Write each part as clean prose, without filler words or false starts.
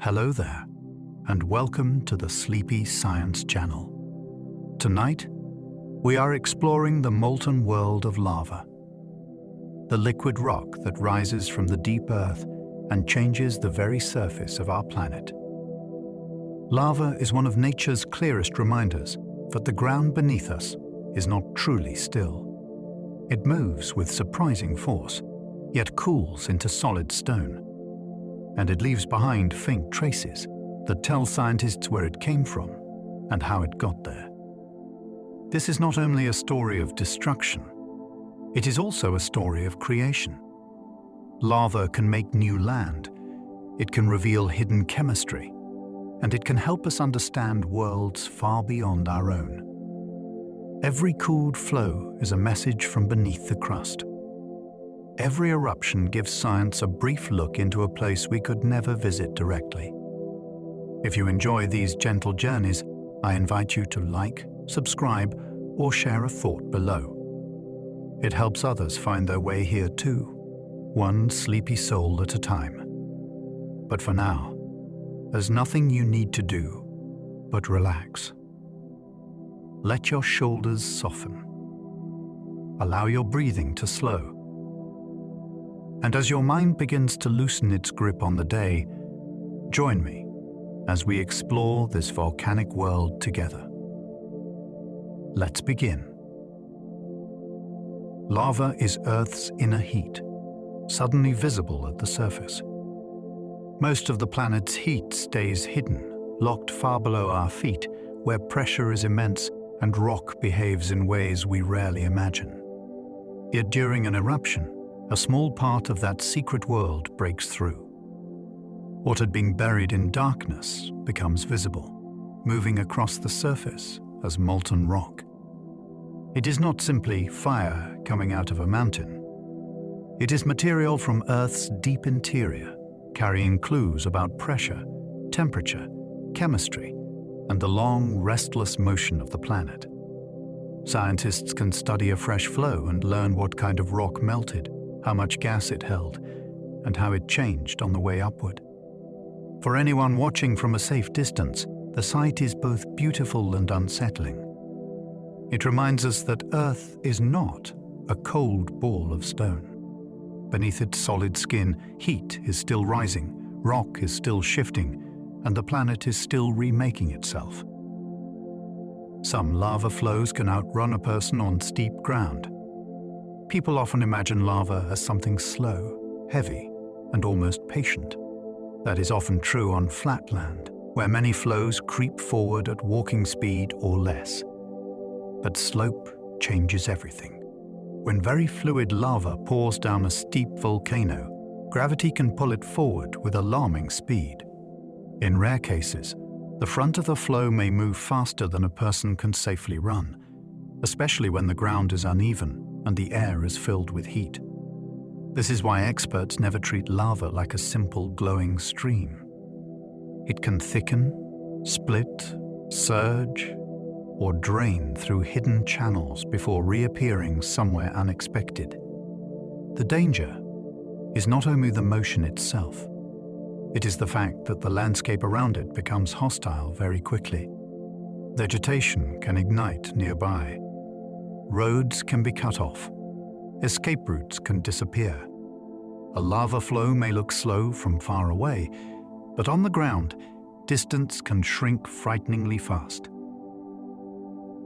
Hello there, and welcome to the Sleepy Science Channel. Tonight, we are exploring the molten world of lava, the liquid rock that rises from the deep earth and changes the very surface of our planet. Lava is one of nature's clearest reminders that the ground beneath us is not truly still. It moves with surprising force, yet cools into solid stone. And it leaves behind faint traces that tell scientists where it came from and how it got there. This is not only a story of destruction, it is also a story of creation. Lava can make new land, it can reveal hidden chemistry, and it can help us understand worlds far beyond our own. Every cooled flow is a message from beneath the crust. Every eruption gives science a brief look into a place we could never visit directly. If you enjoy these gentle journeys, I invite you to like, subscribe, or share a thought below. It helps others find their way here too, one sleepy soul at a time. But for now, there's nothing you need to do but relax. Let your shoulders soften. Allow your breathing to slow. And as your mind begins to loosen its grip on the day, join me as we explore this volcanic world together. Let's begin. Lava is Earth's inner heat, suddenly visible at the surface. Most of the planet's heat stays hidden, locked far below our feet, where pressure is immense and rock behaves in ways we rarely imagine. Yet during an eruption, a small part of that secret world breaks through. What had been buried in darkness becomes visible, moving across the surface as molten rock. It is not simply fire coming out of a mountain. It is material from Earth's deep interior, carrying clues about pressure, temperature, chemistry, and the long, restless motion of the planet. Scientists can study a fresh flow and learn what kind of rock melted, how much gas it held, and how it changed on the way upward. For anyone watching from a safe distance, the sight is both beautiful and unsettling. It reminds us that Earth is not a cold ball of stone. Beneath its solid skin, heat is still rising, rock is still shifting, and the planet is still remaking itself. Some lava flows can outrun a person on steep ground. People often imagine lava as something slow, heavy, and almost patient. That is often true on flat land, where many flows creep forward at walking speed or less. But slope changes everything. When very fluid lava pours down a steep volcano, gravity can pull it forward with alarming speed. In rare cases, the front of the flow may move faster than a person can safely run, especially when the ground is uneven and the air is filled with heat. This is why experts never treat lava like a simple glowing stream. It can thicken, split, surge, or drain through hidden channels before reappearing somewhere unexpected. The danger is not only the motion itself, it is the fact that the landscape around it becomes hostile very quickly. Vegetation can ignite nearby. Roads can be cut off. Escape routes can disappear. A lava flow may look slow from far away, but on the ground, distance can shrink frighteningly fast.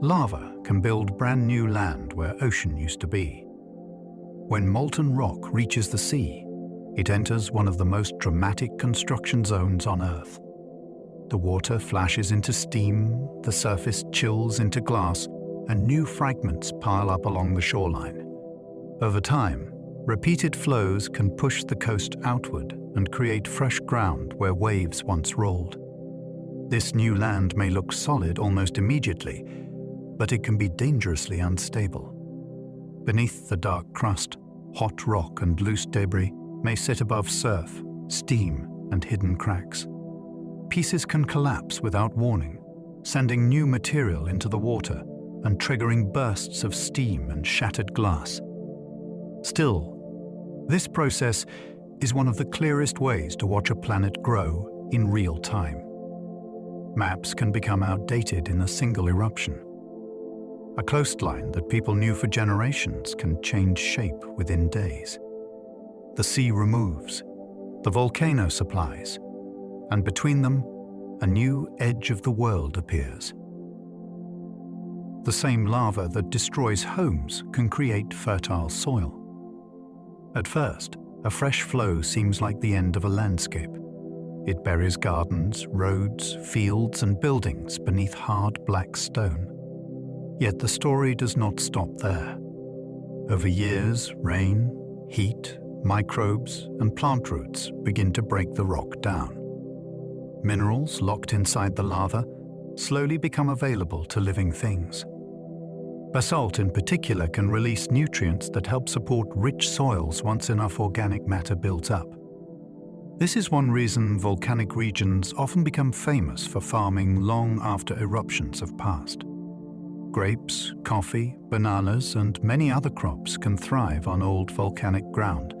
Lava can build brand new land where ocean used to be. When molten rock reaches the sea, it enters one of the most dramatic construction zones on Earth. The water flashes into steam, the surface chills into glass, and new fragments pile up along the shoreline. Over time, repeated flows can push the coast outward and create fresh ground where waves once rolled. This new land may look solid almost immediately, but it can be dangerously unstable. Beneath the dark crust, hot rock and loose debris may sit above surf, steam, and hidden cracks. Pieces can collapse without warning, sending new material into the water and triggering bursts of steam and shattered glass. Still, this process is one of the clearest ways to watch a planet grow in real time. Maps can become outdated in a single eruption. A coastline that people knew for generations can change shape within days. The sea removes, the volcano supplies, and between them, a new edge of the world appears. The same lava that destroys homes can create fertile soil. At first, a fresh flow seems like the end of a landscape. It buries gardens, roads, fields, and buildings beneath hard black stone. Yet the story does not stop there. Over years, rain, heat, microbes, and plant roots begin to break the rock down. Minerals locked inside the lava slowly become available to living things. Basalt in particular can release nutrients that help support rich soils once enough organic matter builds up. This is one reason volcanic regions often become famous for farming long after eruptions have passed. Grapes, coffee, bananas, and many other crops can thrive on old volcanic ground,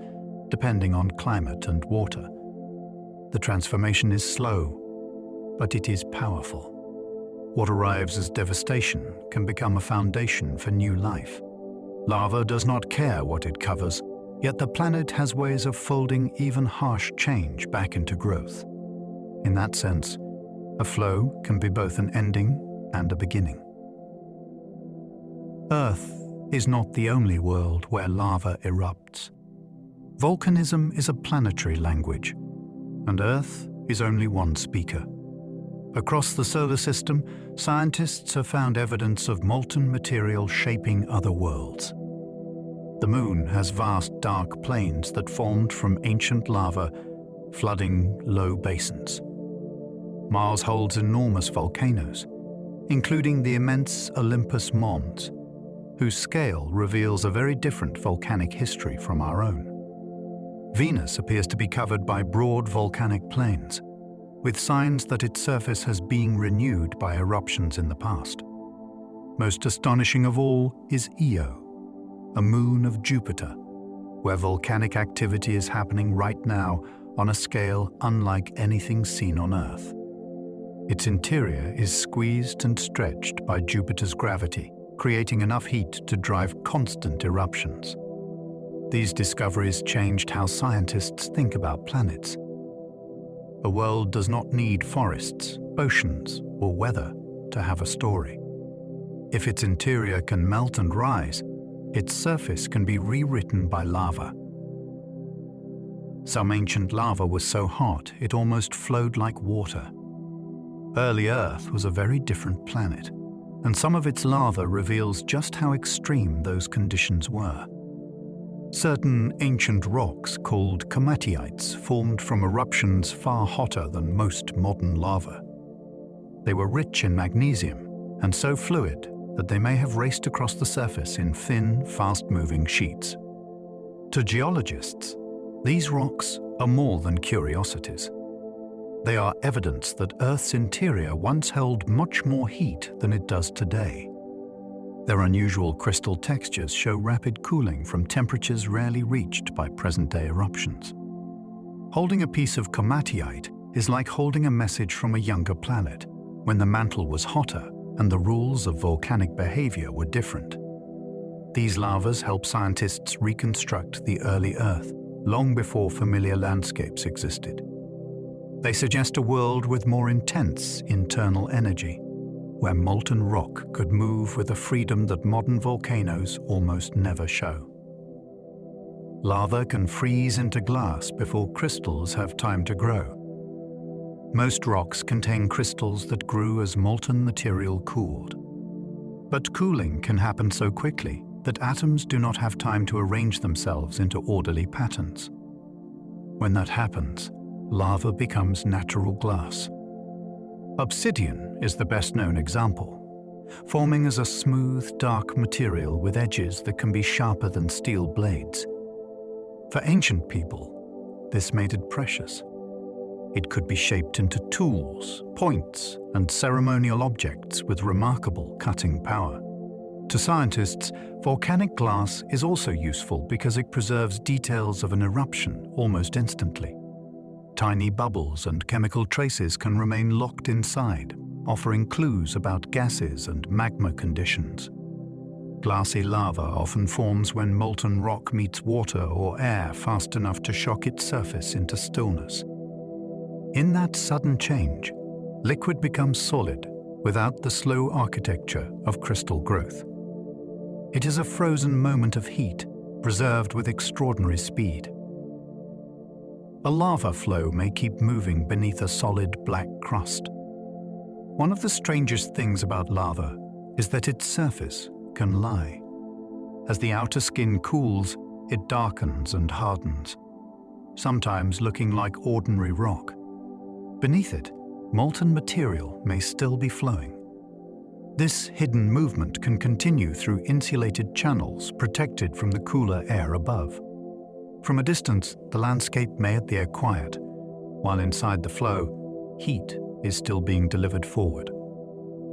depending on climate and water. The transformation is slow, but it is powerful. What arrives as devastation can become a foundation for new life. Lava does not care what it covers, yet the planet has ways of folding even harsh change back into growth. In that sense, a flow can be both an ending and a beginning. Earth is not the only world where lava erupts. Volcanism is a planetary language, and Earth is only one speaker. Across the solar system, scientists have found evidence of molten material shaping other worlds. The Moon has vast dark plains that formed from ancient lava, flooding low basins. Mars holds enormous volcanoes, including the immense Olympus Mons, whose scale reveals a very different volcanic history from our own. Venus appears to be covered by broad volcanic plains, with signs that its surface has been renewed by eruptions in the past. Most astonishing of all is Io, a moon of Jupiter, where volcanic activity is happening right now on a scale unlike anything seen on Earth. Its interior is squeezed and stretched by Jupiter's gravity, creating enough heat to drive constant eruptions. These discoveries changed how scientists think about planets. A world does not need forests, oceans, or weather to have a story. If its interior can melt and rise, its surface can be rewritten by lava. Some ancient lava was so hot it almost flowed like water. Early Earth was a very different planet, and some of its lava reveals just how extreme those conditions were. Certain ancient rocks called komatiites formed from eruptions far hotter than most modern lava. They were rich in magnesium and so fluid that they may have raced across the surface in thin, fast-moving sheets. To geologists, these rocks are more than curiosities. They are evidence that Earth's interior once held much more heat than it does today. Their unusual crystal textures show rapid cooling from temperatures rarely reached by present-day eruptions. Holding a piece of komatiite is like holding a message from a younger planet, when the mantle was hotter and the rules of volcanic behavior were different. These lavas help scientists reconstruct the early Earth, long before familiar landscapes existed. They suggest a world with more intense internal energy, where molten rock could move with a freedom that modern volcanoes almost never show. Lava can freeze into glass before crystals have time to grow. Most rocks contain crystals that grew as molten material cooled. But cooling can happen so quickly that atoms do not have time to arrange themselves into orderly patterns. When that happens, lava becomes natural glass. Obsidian is the best-known example, forming as a smooth, dark material with edges that can be sharper than steel blades. For ancient people, this made it precious. It could be shaped into tools, points, and ceremonial objects with remarkable cutting power. To scientists, volcanic glass is also useful because it preserves details of an eruption almost instantly. Tiny bubbles and chemical traces can remain locked inside, offering clues about gases and magma conditions. Glassy lava often forms when molten rock meets water or air fast enough to shock its surface into stillness. In that sudden change, liquid becomes solid without the slow architecture of crystal growth. It is a frozen moment of heat, preserved with extraordinary speed. A lava flow may keep moving beneath a solid black crust. One of the strangest things about lava is that its surface can lie. As the outer skin cools, it darkens and hardens, sometimes looking like ordinary rock. Beneath it, molten material may still be flowing. This hidden movement can continue through insulated channels protected from the cooler air above. From a distance, the landscape may appear quiet, while inside the flow, heat is still being delivered forward.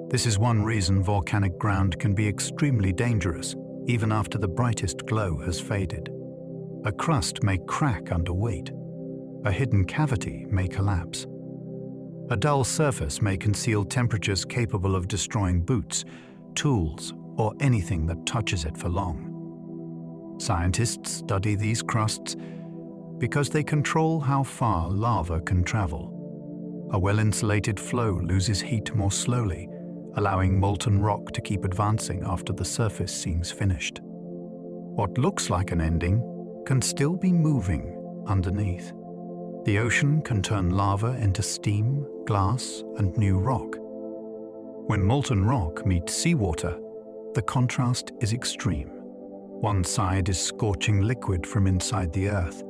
This is one reason volcanic ground can be extremely dangerous, even after the brightest glow has faded. A crust may crack under weight. A hidden cavity may collapse. A dull surface may conceal temperatures capable of destroying boots, tools, or anything that touches it for long. Scientists study these crusts because they control how far lava can travel. A well-insulated flow loses heat more slowly, allowing molten rock to keep advancing after the surface seems finished. What looks like an ending can still be moving underneath. The ocean can turn lava into steam, glass, and new rock. When molten rock meets seawater, the contrast is extreme. One side is scorching liquid from inside the earth.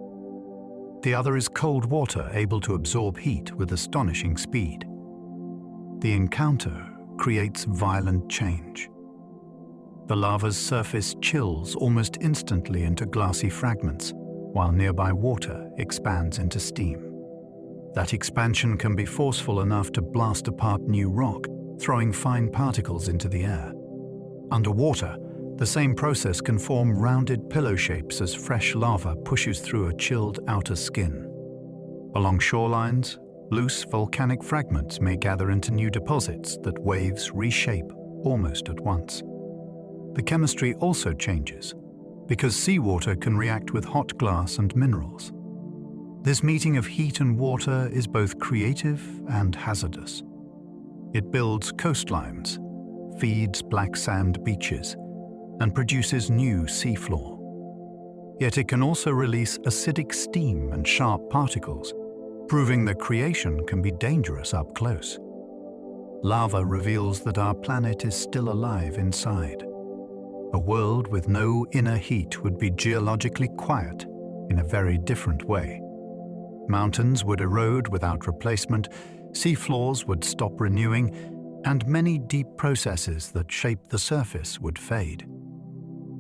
The other is cold water able to absorb heat with astonishing speed. The encounter creates violent change. The lava's surface chills almost instantly into glassy fragments, while nearby water expands into steam. That expansion can be forceful enough to blast apart new rock, throwing fine particles into the air. Underwater, the same process can form rounded pillow shapes as fresh lava pushes through a chilled outer skin. Along shorelines, loose volcanic fragments may gather into new deposits that waves reshape almost at once. The chemistry also changes, because seawater can react with hot glass and minerals. This meeting of heat and water is both creative and hazardous. It builds coastlines, feeds black sand beaches, and produces new seafloor. Yet it can also release acidic steam and sharp particles, proving that creation can be dangerous up close. Lava reveals that our planet is still alive inside. A world with no inner heat would be geologically quiet in a very different way. Mountains would erode without replacement, seafloors would stop renewing, and many deep processes that shape the surface would fade.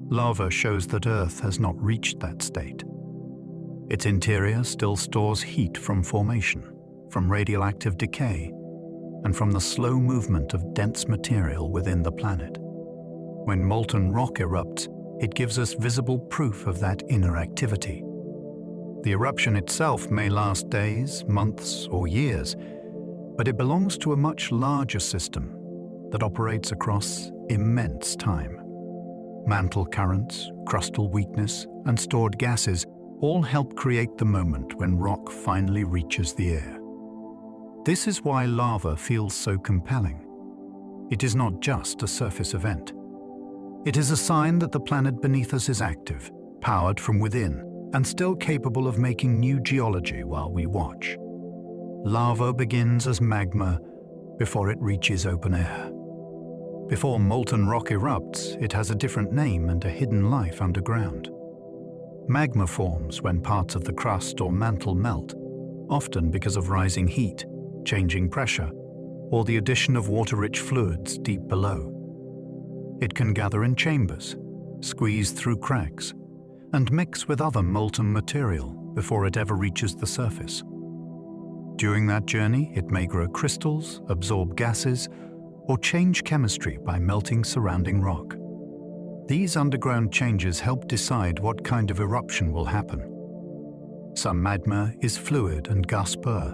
Lava shows that Earth has not reached that state. Its interior still stores heat from formation, from radioactive decay, and from the slow movement of dense material within the planet. When molten rock erupts, it gives us visible proof of that inner activity. The eruption itself may last days, months, or years, but it belongs to a much larger system that operates across immense time. Mantle currents, crustal weakness, and stored gases all help create the moment when rock finally reaches the air. This is why lava feels so compelling. It is not just a surface event. It is a sign that the planet beneath us is active, powered from within, and still capable of making new geology while we watch. Lava begins as magma before it reaches open air. Before molten rock erupts, it has a different name and a hidden life underground. Magma forms when parts of the crust or mantle melt, often because of rising heat, changing pressure, or the addition of water-rich fluids deep below. It can gather in chambers, squeeze through cracks, and mix with other molten material before it ever reaches the surface. During that journey, it may grow crystals, absorb gases, or change chemistry by melting surrounding rock. These underground changes help decide what kind of eruption will happen. Some magma is fluid and gas pur,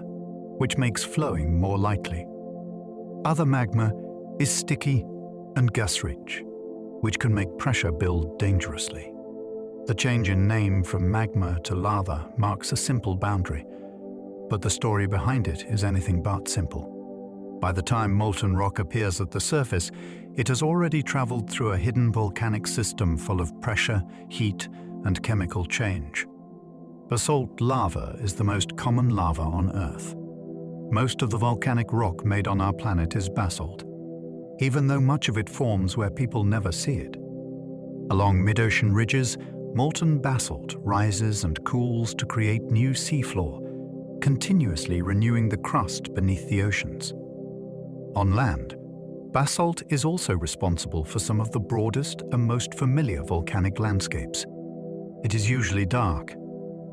which makes flowing more likely. Other magma is sticky and gas-rich, which can make pressure build dangerously. The change in name from magma to lava marks a simple boundary, but the story behind it is anything but simple. By the time molten rock appears at the surface, it has already traveled through a hidden volcanic system full of pressure, heat, and chemical change. Basalt lava is the most common lava on Earth. Most of the volcanic rock made on our planet is basalt, even though much of it forms where people never see it. Along mid-ocean ridges, molten basalt rises and cools to create new seafloor, continuously renewing the crust beneath the oceans. On land, basalt is also responsible for some of the broadest and most familiar volcanic landscapes. It is usually dark,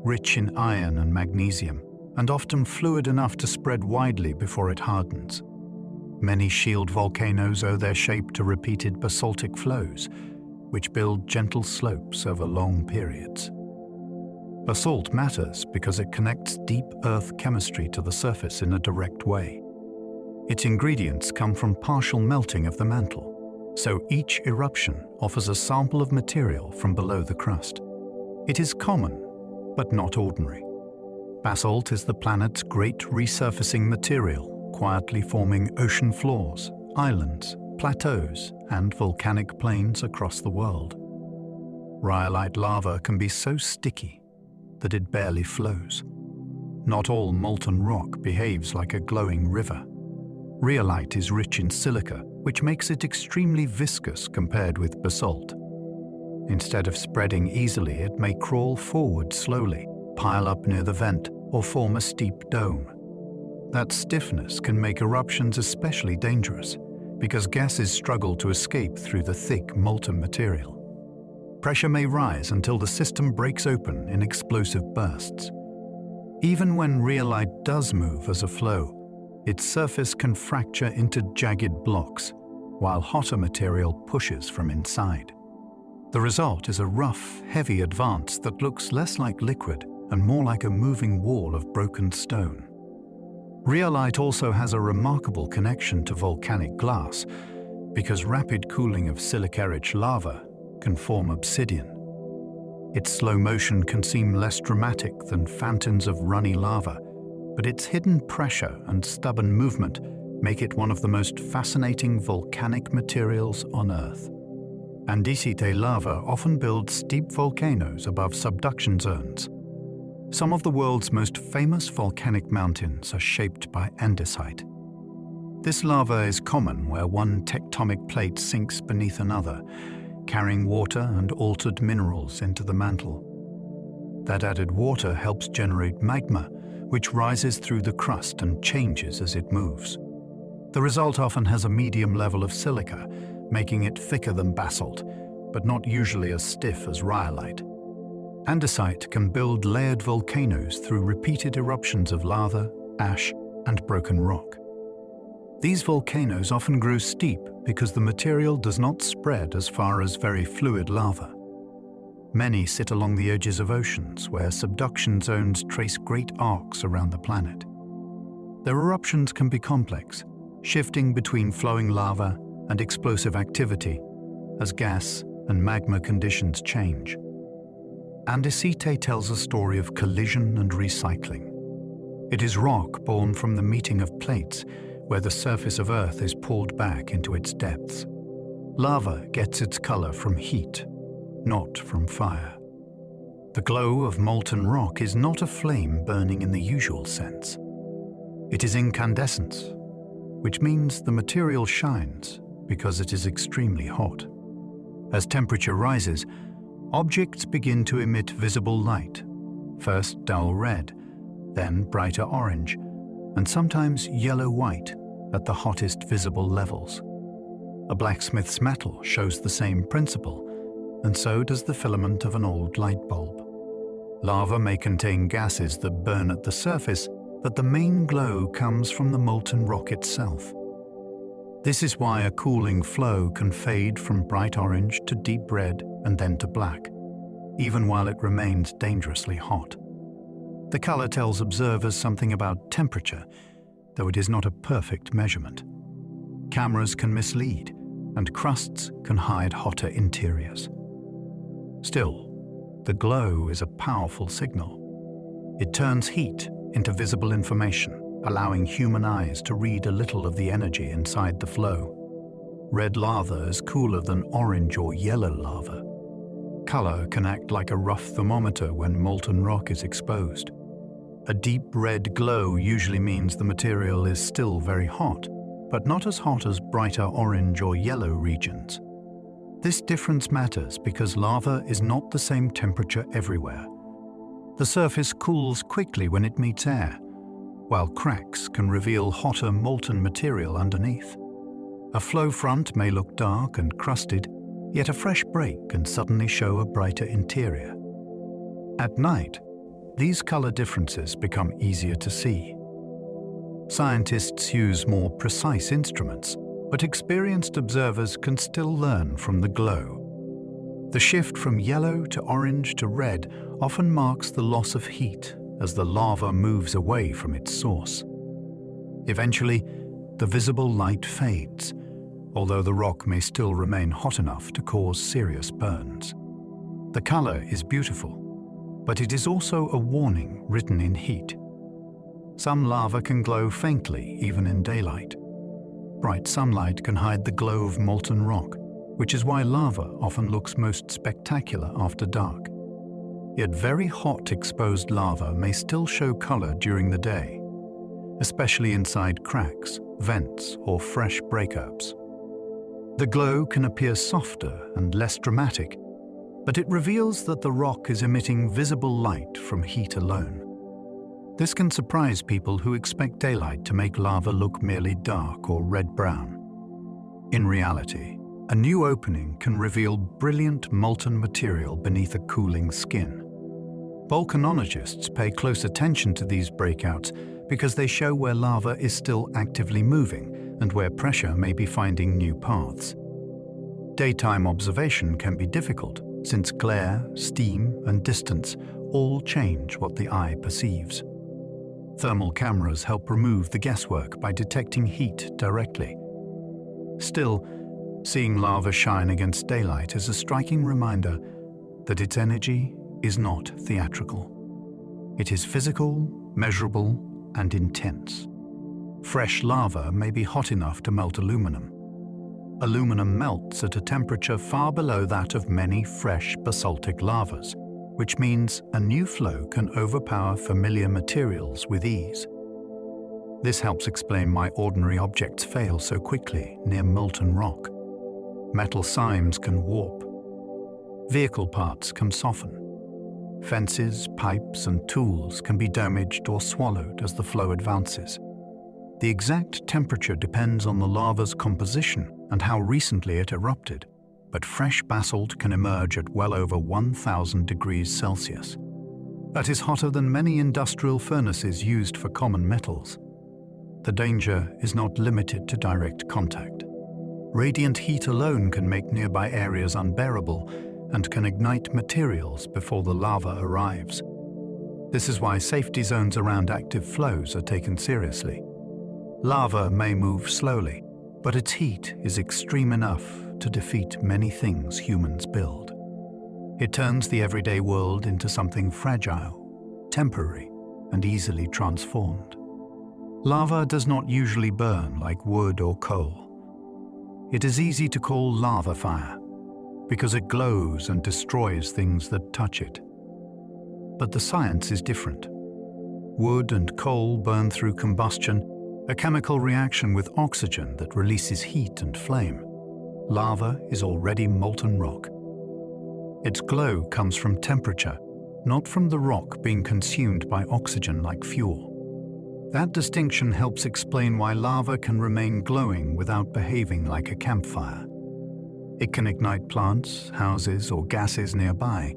rich in iron and magnesium, and often fluid enough to spread widely before it hardens. Many shield volcanoes owe their shape to repeated basaltic flows, which build gentle slopes over long periods. Basalt matters because it connects deep earth chemistry to the surface in a direct way. Its ingredients come from partial melting of the mantle, so each eruption offers a sample of material from below the crust. It is common, but not ordinary. Basalt is the planet's great resurfacing material, quietly forming ocean floors, islands, plateaus, and volcanic plains across the world. Rhyolite lava can be so sticky that it barely flows. Not all molten rock behaves like a glowing river. Rhyolite is rich in silica, which makes it extremely viscous compared with basalt. Instead of spreading easily, it may crawl forward slowly, pile up near the vent, or form a steep dome. That stiffness can make eruptions especially dangerous because gases struggle to escape through the thick molten material. Pressure may rise until the system breaks open in explosive bursts. Even when rhyolite does move as a flow, its surface can fracture into jagged blocks, while hotter material pushes from inside. The result is a rough, heavy advance that looks less like liquid and more like a moving wall of broken stone. Rhyolite also has a remarkable connection to volcanic glass because rapid cooling of silica-rich lava can form obsidian. Its slow motion can seem less dramatic than fountains of runny lava, but its hidden pressure and stubborn movement make it one of the most fascinating volcanic materials on Earth. Andesite lava often builds steep volcanoes above subduction zones. Some of the world's most famous volcanic mountains are shaped by andesite. This lava is common where one tectonic plate sinks beneath another, carrying water and altered minerals into the mantle. That added water helps generate magma, which rises through the crust and changes as it moves. The result often has a medium level of silica, making it thicker than basalt, but not usually as stiff as rhyolite. Andesite can build layered volcanoes through repeated eruptions of lava, ash, and broken rock. These volcanoes often grow steep because the material does not spread as far as very fluid lava. Many sit along the edges of oceans where subduction zones trace great arcs around the planet. Their eruptions can be complex, shifting between flowing lava and explosive activity as gas and magma conditions change. Andesite tells a story of collision and recycling. It is rock born from the meeting of plates where the surface of Earth is pulled back into its depths. Lava gets its color from heat, not from fire. The glow of molten rock is not a flame burning in the usual sense. It is incandescence, which means the material shines because it is extremely hot. As temperature rises, objects begin to emit visible light, first dull red, then brighter orange, and sometimes yellow-white at the hottest visible levels. A blacksmith's metal shows the same principle, and so does the filament of an old light bulb. Lava may contain gases that burn at the surface, but the main glow comes from the molten rock itself. This is why a cooling flow can fade from bright orange to deep red and then to black, even while it remains dangerously hot. The color tells observers something about temperature, though it is not a perfect measurement. Cameras can mislead, and crusts can hide hotter interiors. Still, the glow is a powerful signal. It turns heat into visible information, allowing human eyes to read a little of the energy inside the flow. Red lava is cooler than orange or yellow lava. Color can act like a rough thermometer when molten rock is exposed. A deep red glow usually means the material is still very hot, but not as hot as brighter orange or yellow regions. This difference matters because lava is not the same temperature everywhere. The surface cools quickly when it meets air, while cracks can reveal hotter molten material underneath. A flow front may look dark and crusted, yet a fresh break can suddenly show a brighter interior. At night, these color differences become easier to see. Scientists use more precise instruments, but experienced observers can still learn from the glow. The shift from yellow to orange to red often marks the loss of heat as the lava moves away from its source. Eventually, the visible light fades, although the rock may still remain hot enough to cause serious burns. The color is beautiful, but it is also a warning written in heat. Some lava can glow faintly even in daylight. Bright sunlight can hide the glow of molten rock, which is why lava often looks most spectacular after dark. Yet very hot exposed lava may still show color during the day, especially inside cracks, vents, or fresh breakouts. The glow can appear softer and less dramatic, but it reveals that the rock is emitting visible light from heat alone. This can surprise people who expect daylight to make lava look merely dark or red-brown. In reality, a new opening can reveal brilliant molten material beneath a cooling skin. Volcanologists pay close attention to these breakouts because they show where lava is still actively moving and where pressure may be finding new paths. Daytime observation can be difficult since glare, steam, and distance all change what the eye perceives. Thermal cameras help remove the guesswork by detecting heat directly. Still, seeing lava shine against daylight is a striking reminder that its energy is not theatrical. It is physical, measurable, and intense. Fresh lava may be hot enough to melt aluminum. Aluminum melts at a temperature far below that of many fresh basaltic lavas, which means a new flow can overpower familiar materials with ease. This helps explain why ordinary objects fail so quickly near molten rock. Metal cymes can warp. Vehicle parts can soften. Fences, pipes, and tools can be damaged or swallowed as the flow advances. The exact temperature depends on the lava's composition and how recently it erupted, but fresh basalt can emerge at well over 1,000 degrees Celsius. That is hotter than many industrial furnaces used for common metals. The danger is not limited to direct contact. Radiant heat alone can make nearby areas unbearable and can ignite materials before the lava arrives. This is why safety zones around active flows are taken seriously. Lava may move slowly, but its heat is extreme enough to defeat many things humans build. It turns the everyday world into something fragile, temporary, and easily transformed. Lava does not usually burn like wood or coal. It is easy to call lava fire because it glows and destroys things that touch it. But the science is different. Wood and coal burn through combustion, a chemical reaction with oxygen that releases heat and flame. Lava is already molten rock. Its glow comes from temperature, not from the rock being consumed by oxygen like fuel. That distinction helps explain why lava can remain glowing without behaving like a campfire. It can ignite plants, houses, or gases nearby,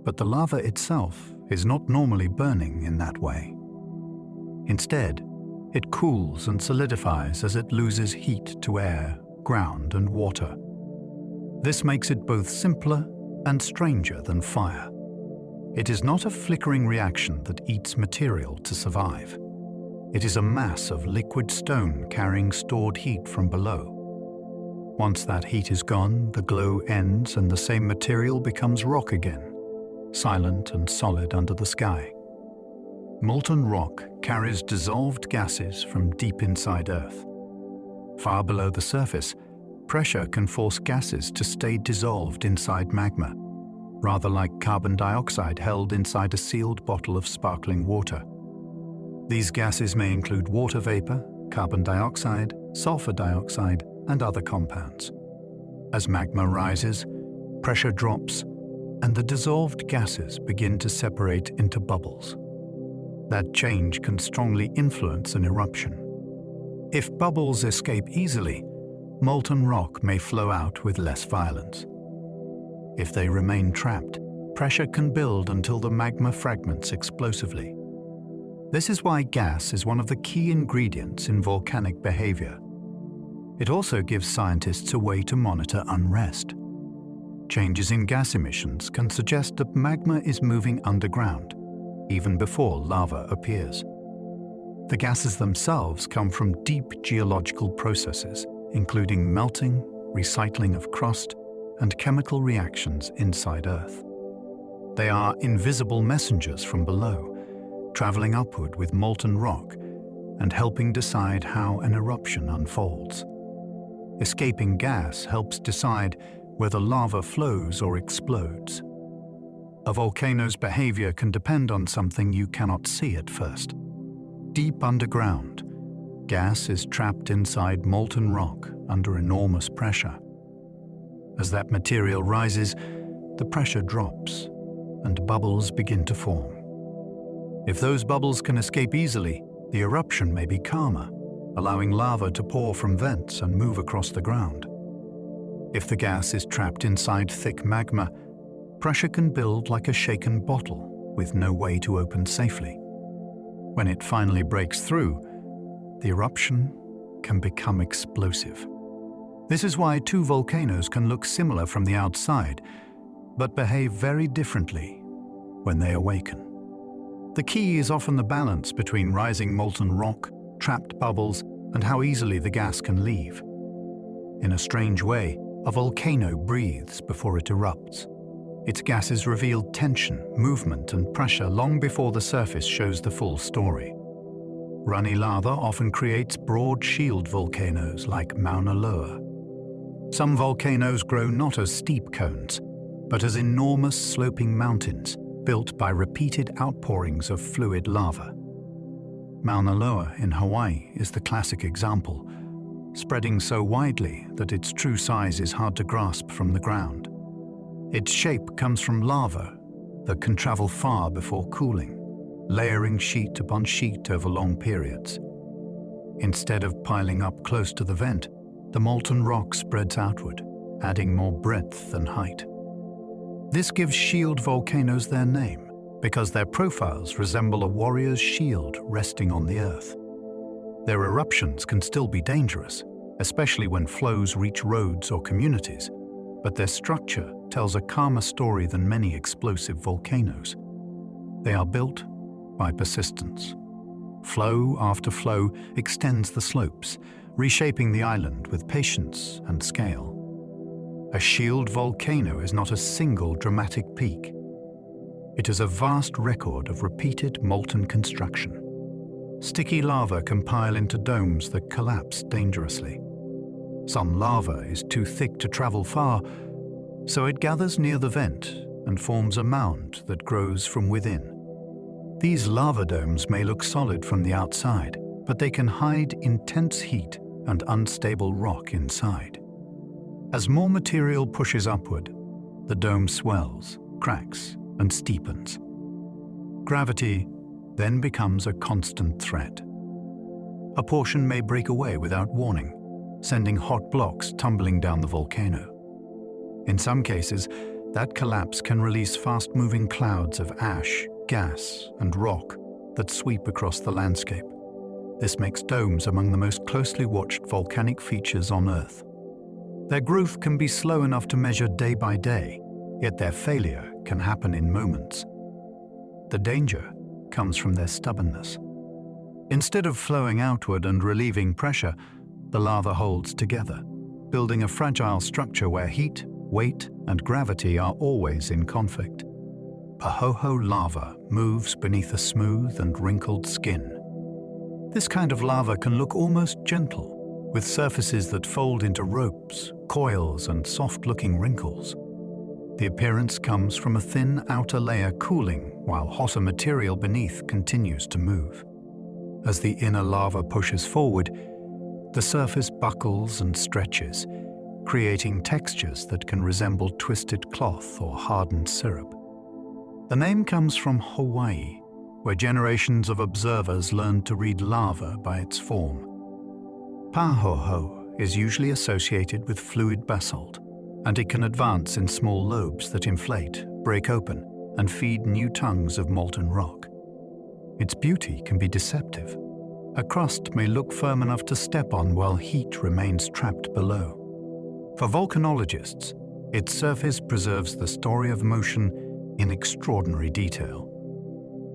but the lava itself is not normally burning in that way. Instead, it cools and solidifies as it loses heat to air, ground, and water. This makes it both simpler and stranger than fire. It is not a flickering reaction that eats material to survive. It is a mass of liquid stone carrying stored heat from below. Once that heat is gone, the glow ends and the same material becomes rock again, silent and solid under the sky. Molten rock carries dissolved gases from deep inside Earth. Far below the surface, pressure can force gases to stay dissolved inside magma, rather like carbon dioxide held inside a sealed bottle of sparkling water. These gases may include water vapor, carbon dioxide, sulfur dioxide, and other compounds. As magma rises, pressure drops, and the dissolved gases begin to separate into bubbles. That change can strongly influence an eruption. If bubbles escape easily, molten rock may flow out with less violence. If they remain trapped, pressure can build until the magma fragments explosively. This is why gas is one of the key ingredients in volcanic behavior. It also gives scientists a way to monitor unrest. Changes in gas emissions can suggest that magma is moving underground, even before lava appears. The gases themselves come from deep geological processes, including melting, recycling of crust, and chemical reactions inside Earth. They are invisible messengers from below, traveling upward with molten rock and helping decide how an eruption unfolds. Escaping gas helps decide whether lava flows or explodes. A volcano's behavior can depend on something you cannot see at first. Deep underground, gas is trapped inside molten rock under enormous pressure. As that material rises, the pressure drops and bubbles begin to form. If those bubbles can escape easily, the eruption may be calmer, allowing lava to pour from vents and move across the ground. If the gas is trapped inside thick magma, pressure can build like a shaken bottle with no way to open safely. When it finally breaks through, the eruption can become explosive. This is why two volcanoes can look similar from the outside, but behave very differently when they awaken. The key is often the balance between rising molten rock, trapped bubbles, and how easily the gas can leave. In a strange way, a volcano breathes before it erupts. Its gases reveal tension, movement, and pressure long before the surface shows the full story. Runny lava often creates broad shield volcanoes like Mauna Loa. Some volcanoes grow not as steep cones, but as enormous sloping mountains built by repeated outpourings of fluid lava. Mauna Loa in Hawaii is the classic example, spreading so widely that its true size is hard to grasp from the ground. Its shape comes from lava that can travel far before cooling, layering sheet upon sheet over long periods. Instead of piling up close to the vent, the molten rock spreads outward, adding more breadth than height. This gives shield volcanoes their name, because their profiles resemble a warrior's shield resting on the earth. Their eruptions can still be dangerous, especially when flows reach roads or communities, but their structure tells a calmer story than many explosive volcanoes. They are built by persistence. Flow after flow extends the slopes, reshaping the island with patience and scale. A shield volcano is not a single dramatic peak. It is a vast record of repeated molten construction. Sticky lava can pile into domes that collapse dangerously. Some lava is too thick to travel far, so it gathers near the vent and forms a mound that grows from within. These lava domes may look solid from the outside, but they can hide intense heat and unstable rock inside. As more material pushes upward, the dome swells, cracks, and steepens. Gravity then becomes a constant threat. A portion may break away without warning, sending hot blocks tumbling down the volcano. In some cases, that collapse can release fast-moving clouds of ash, gas, and rock that sweep across the landscape. This makes domes among the most closely watched volcanic features on Earth. Their growth can be slow enough to measure day by day, yet their failure can happen in moments. The danger comes from their stubbornness. Instead of flowing outward and relieving pressure, the lava holds together, building a fragile structure where heat, weight, and gravity are always in conflict. Pahoho lava moves beneath a smooth and wrinkled skin. This kind of lava can look almost gentle, with surfaces that fold into ropes, coils, and soft-looking wrinkles. The appearance comes from a thin outer layer cooling while hotter material beneath continues to move. As the inner lava pushes forward, the surface buckles and stretches, creating textures that can resemble twisted cloth or hardened syrup. The name comes from Hawaii, where generations of observers learned to read lava by its form. Pahoho is usually associated with fluid basalt, and it can advance in small lobes that inflate, break open, and feed new tongues of molten rock. Its beauty can be deceptive. A crust may look firm enough to step on while heat remains trapped below. For volcanologists, its surface preserves the story of motion in extraordinary detail.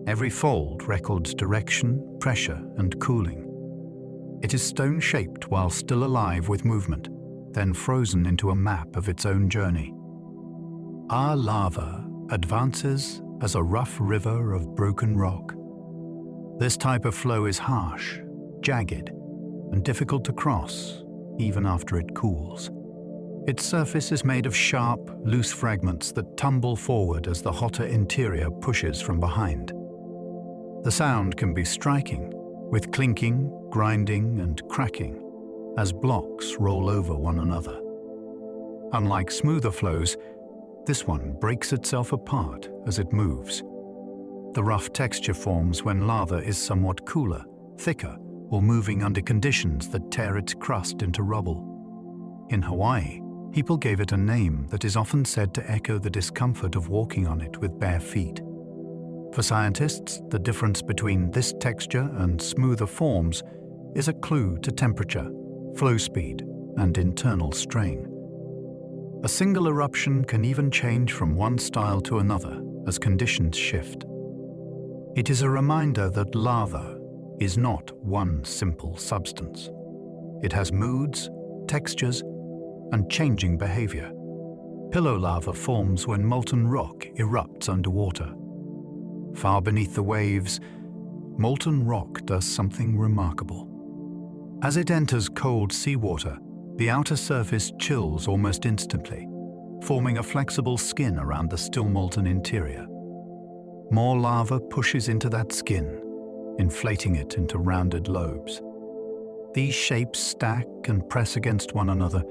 Every fold records direction, pressure, and cooling. It is stone-shaped while still alive with movement, then frozen into a map of its own journey. Our lava advances as a rough river of broken rock. This type of flow is harsh, jagged, and difficult to cross, even after it cools. Its surface is made of sharp, loose fragments that tumble forward as the hotter interior pushes from behind. The sound can be striking, with clinking, grinding, and cracking, as blocks roll over one another. Unlike smoother flows, this one breaks itself apart as it moves. The rough texture forms when lava is somewhat cooler, thicker, or moving under conditions that tear its crust into rubble. In Hawaii, people gave it a name that is often said to echo the discomfort of walking on it with bare feet. For scientists, the difference between this texture and smoother forms is a clue to temperature, flow speed, and internal strain. A single eruption can even change from one style to another as conditions shift. It is a reminder that lava is not one simple substance. It has moods, textures, and changing behavior. Pillow lava forms when molten rock erupts underwater. Far beneath the waves, molten rock does something remarkable. As it enters cold seawater, the outer surface chills almost instantly, forming a flexible skin around the still molten interior. More lava pushes into that skin, inflating it into rounded lobes. These shapes stack and press against one another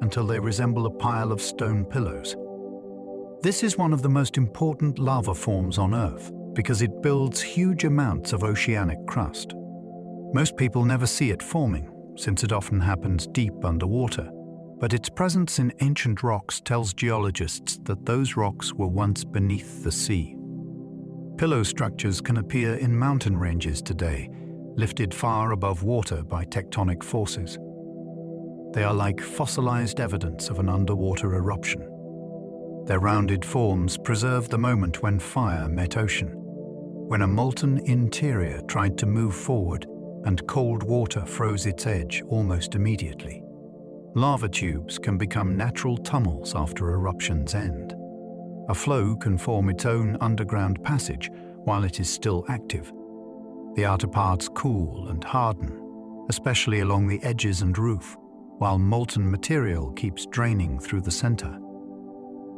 until they resemble a pile of stone pillows. This is one of the most important lava forms on Earth because it builds huge amounts of oceanic crust. Most people never see it forming, since it often happens deep underwater, but its presence in ancient rocks tells geologists that those rocks were once beneath the sea. Pillow structures can appear in mountain ranges today, lifted far above water by tectonic forces. They are like fossilized evidence of an underwater eruption. Their rounded forms preserve the moment when fire met ocean, when a molten interior tried to move forward and cold water froze its edge almost immediately. Lava tubes can become natural tunnels after eruptions end. A flow can form its own underground passage while it is still active. The outer parts cool and harden, especially along the edges and roof, while molten material keeps draining through the center.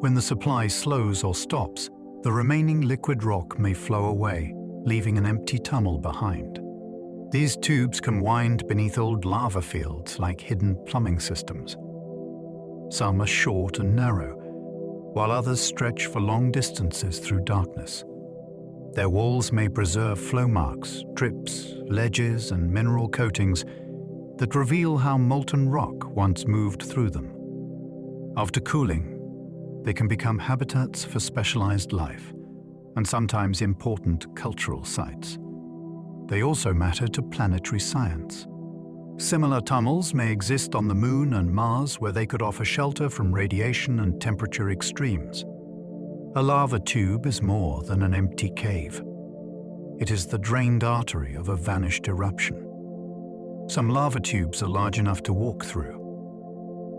When the supply slows or stops, the remaining liquid rock may flow away, leaving an empty tunnel behind. These tubes can wind beneath old lava fields like hidden plumbing systems. Some are short and narrow, while others stretch for long distances through darkness. Their walls may preserve flow marks, drips, ledges, and mineral coatings that reveal how molten rock once moved through them. After cooling, they can become habitats for specialized life, and sometimes important cultural sites. They also matter to planetary science. Similar tunnels may exist on the Moon and Mars, where they could offer shelter from radiation and temperature extremes. A lava tube is more than an empty cave. It is the drained artery of a vanished eruption. Some lava tubes are large enough to walk through.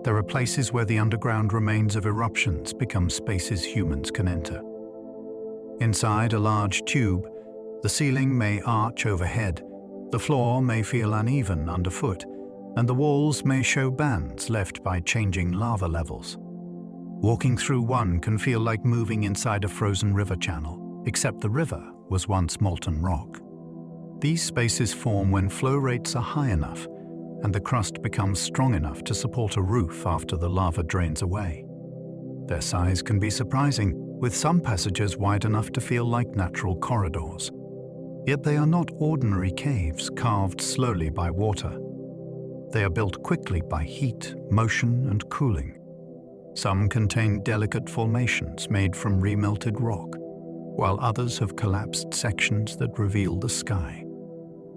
There are places where the underground remains of eruptions become spaces humans can enter. Inside a large tube, the ceiling may arch overhead, the floor may feel uneven underfoot, and the walls may show bands left by changing lava levels. Walking through one can feel like moving inside a frozen river channel, except the river was once molten rock. These spaces form when flow rates are high enough and the crust becomes strong enough to support a roof after the lava drains away. Their size can be surprising, with some passages wide enough to feel like natural corridors. Yet they are not ordinary caves carved slowly by water. They are built quickly by heat, motion, and cooling. Some contain delicate formations made from remelted rock, while others have collapsed sections that reveal the sky.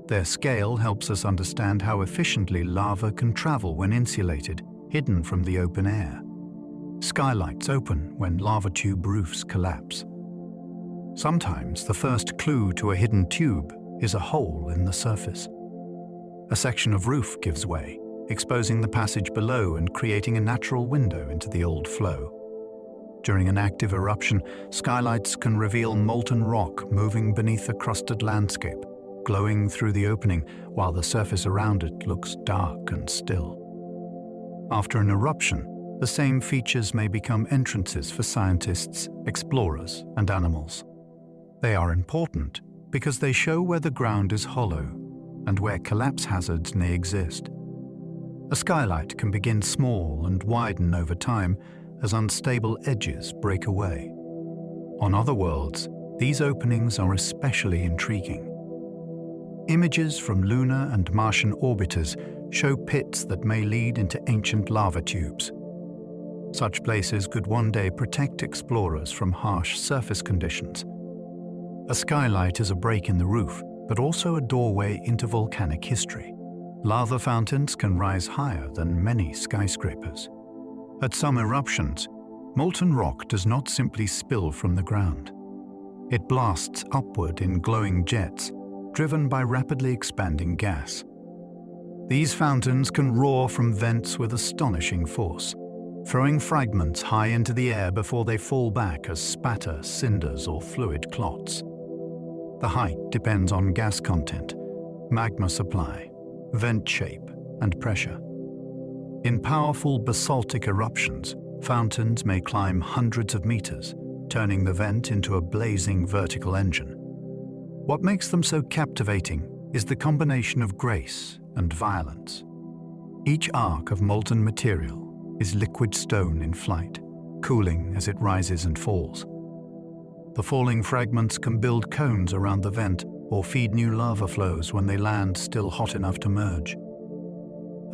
Their scale helps us understand how efficiently lava can travel when insulated, hidden from the open air. Skylights open when lava tube roofs collapse. Sometimes the first clue to a hidden tube is a hole in the surface. A section of roof gives way, exposing the passage below and creating a natural window into the old flow. During an active eruption, skylights can reveal molten rock moving beneath a crusted landscape, glowing through the opening while the surface around it looks dark and still. After an eruption, the same features may become entrances for scientists, explorers, and animals. They are important because they show where the ground is hollow and where collapse hazards may exist. A skylight can begin small and widen over time as unstable edges break away. On other worlds, these openings are especially intriguing. Images from lunar and Martian orbiters show pits that may lead into ancient lava tubes. Such places could one day protect explorers from harsh surface conditions. A skylight is a break in the roof, but also a doorway into volcanic history. Lava fountains can rise higher than many skyscrapers. At some eruptions, molten rock does not simply spill from the ground. It blasts upward in glowing jets, driven by rapidly expanding gas. These fountains can roar from vents with astonishing force, throwing fragments high into the air before they fall back as spatter, cinders, or fluid clots. The height depends on gas content, magma supply, vent shape, and pressure. In powerful basaltic eruptions, fountains may climb hundreds of meters, turning the vent into a blazing vertical engine. What makes them so captivating is the combination of grace and violence. Each arc of molten material is liquid stone in flight, cooling as it rises and falls. The falling fragments can build cones around the vent or feed new lava flows when they land still hot enough to merge.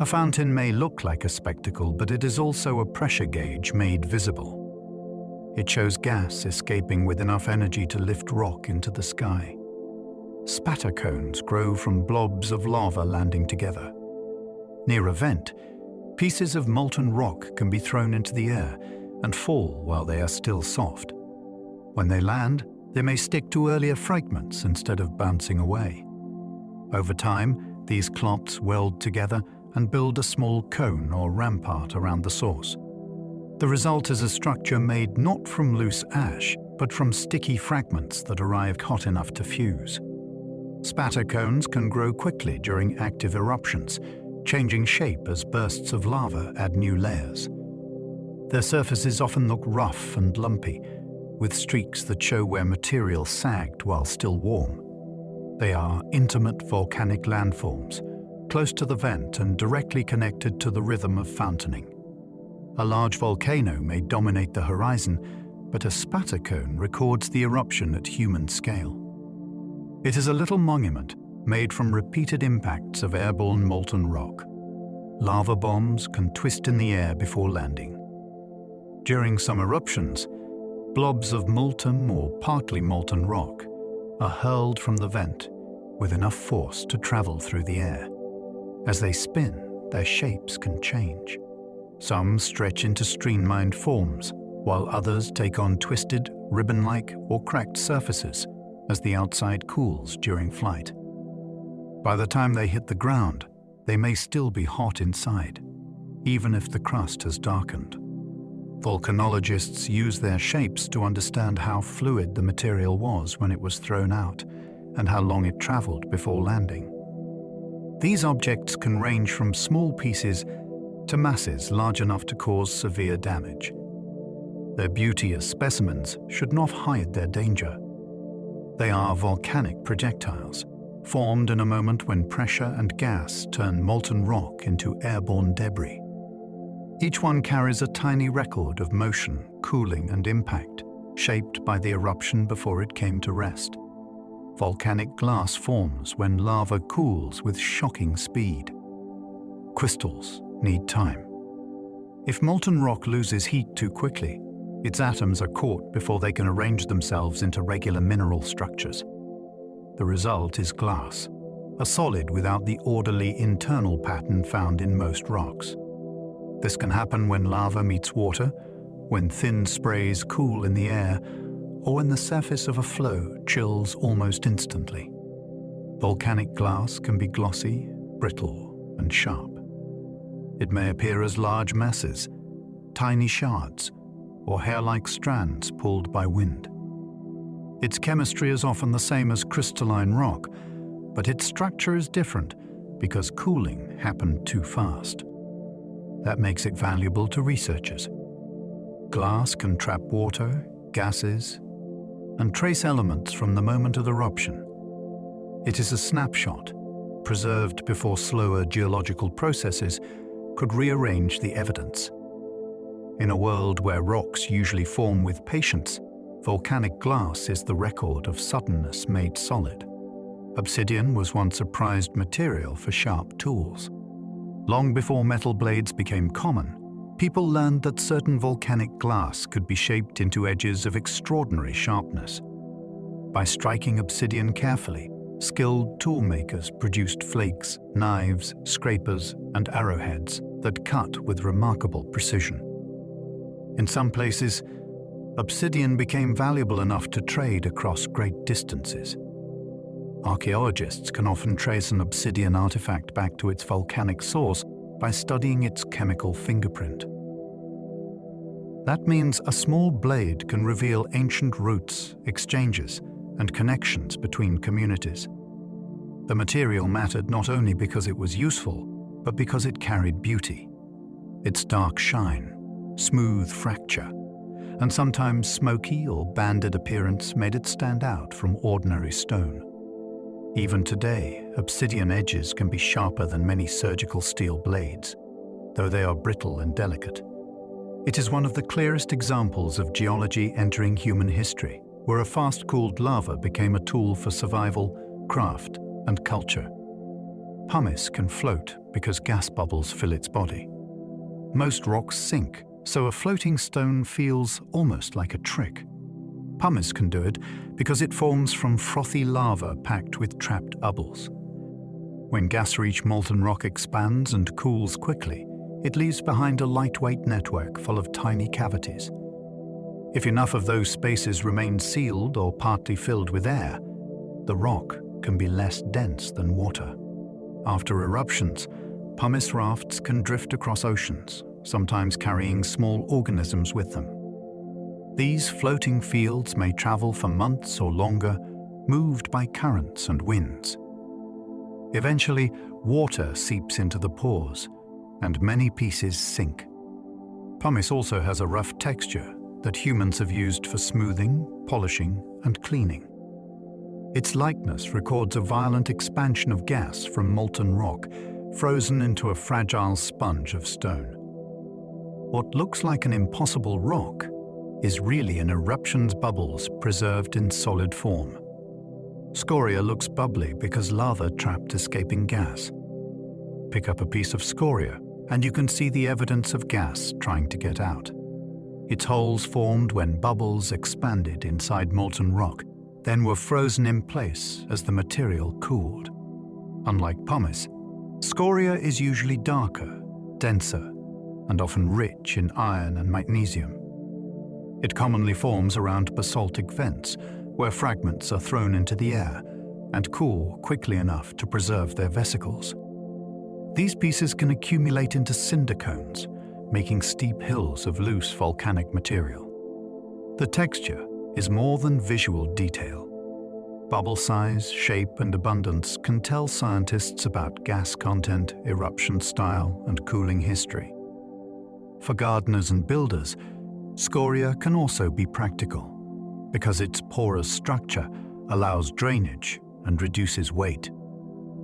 A fountain may look like a spectacle, but it is also a pressure gauge made visible. It shows gas escaping with enough energy to lift rock into the sky. Spatter cones grow from blobs of lava landing together. Near a vent, pieces of molten rock can be thrown into the air and fall while they are still soft. When they land, they may stick to earlier fragments instead of bouncing away. Over time, these clots weld together and build a small cone or rampart around the source. The result is a structure made not from loose ash, but from sticky fragments that arrive hot enough to fuse. Spatter cones can grow quickly during active eruptions, changing shape as bursts of lava add new layers. Their surfaces often look rough and lumpy, with streaks that show where material sagged while still warm. They are intimate volcanic landforms, close to the vent and directly connected to the rhythm of fountaining. A large volcano may dominate the horizon, but a spatter cone records the eruption at human scale. It is a little monument made from repeated impacts of airborne molten rock. Lava bombs can twist in the air before landing. During some eruptions, blobs of molten or partly molten rock are hurled from the vent with enough force to travel through the air. As they spin, their shapes can change. Some stretch into streamlined forms, while others take on twisted, ribbon-like or cracked surfaces, as the outside cools during flight. By the time they hit the ground, they may still be hot inside, even if the crust has darkened. Volcanologists use their shapes to understand how fluid the material was when it was thrown out and how long it traveled before landing. These objects can range from small pieces to masses large enough to cause severe damage. Their beauty as specimens should not hide their danger. They are volcanic projectiles, formed in a moment when pressure and gas turn molten rock into airborne debris. Each one carries a tiny record of motion, cooling, and impact, shaped by the eruption before it came to rest. Volcanic glass forms when lava cools with shocking speed. Crystals need time. If molten rock loses heat too quickly, its atoms are caught before they can arrange themselves into regular mineral structures. The result is glass, a solid without the orderly internal pattern found in most rocks. This can happen when lava meets water, when thin sprays cool in the air, or when the surface of a flow chills almost instantly. Volcanic glass can be glossy, brittle, and sharp. It may appear as large masses, tiny shards, or hair-like strands pulled by wind. Its chemistry is often the same as crystalline rock, but its structure is different because cooling happened too fast. That makes it valuable to researchers. Glass can trap water, gases, and trace elements from the moment of eruption. It is a snapshot, preserved before slower geological processes could rearrange the evidence. In a world where rocks usually form with patience, volcanic glass is the record of suddenness made solid. Obsidian was once a prized material for sharp tools. Long before metal blades became common, people learned that certain volcanic glass could be shaped into edges of extraordinary sharpness. By striking obsidian carefully, skilled tool makers produced flakes, knives, scrapers, and arrowheads that cut with remarkable precision. In some places, obsidian became valuable enough to trade across great distances. Archaeologists can often trace an obsidian artifact back to its volcanic source by studying its chemical fingerprint. That means a small blade can reveal ancient roots, exchanges, and connections between communities. The material mattered not only because it was useful, but because it carried beauty. Its dark shine, smooth fracture, and sometimes smoky or banded appearance made it stand out from ordinary stone. Even today, obsidian edges can be sharper than many surgical steel blades, though they are brittle and delicate. It is one of the clearest examples of geology entering human history, where a fast-cooled lava became a tool for survival, craft, and culture. Pumice can float because gas bubbles fill its body. Most rocks sink, so a floating stone feels almost like a trick. Pumice can do it because it forms from frothy lava packed with trapped ubbles. When gas-rich molten rock expands and cools quickly, it leaves behind a lightweight network full of tiny cavities. If enough of those spaces remain sealed or partly filled with air, the rock can be less dense than water. After eruptions, pumice rafts can drift across oceans, sometimes carrying small organisms with them. These floating fields may travel for months or longer, moved by currents and winds. Eventually, water seeps into the pores, and many pieces sink. Pumice also has a rough texture that humans have used for smoothing, polishing, and cleaning. Its lightness records a violent expansion of gas from molten rock, frozen into a fragile sponge of stone. What looks like an impossible rock is really an eruption's bubbles preserved in solid form. Scoria looks bubbly because lava trapped escaping gas. Pick up a piece of scoria, and you can see the evidence of gas trying to get out. Its holes formed when bubbles expanded inside molten rock, then were frozen in place as the material cooled. Unlike pumice, scoria is usually darker, denser, and often rich in iron and magnesium. It commonly forms around basaltic vents, where fragments are thrown into the air and cool quickly enough to preserve their vesicles. These pieces can accumulate into cinder cones, making steep hills of loose volcanic material. The texture is more than visual detail. Bubble size, shape, and abundance can tell scientists about gas content, eruption style, and cooling history. For gardeners and builders, scoria can also be practical, because its porous structure allows drainage and reduces weight.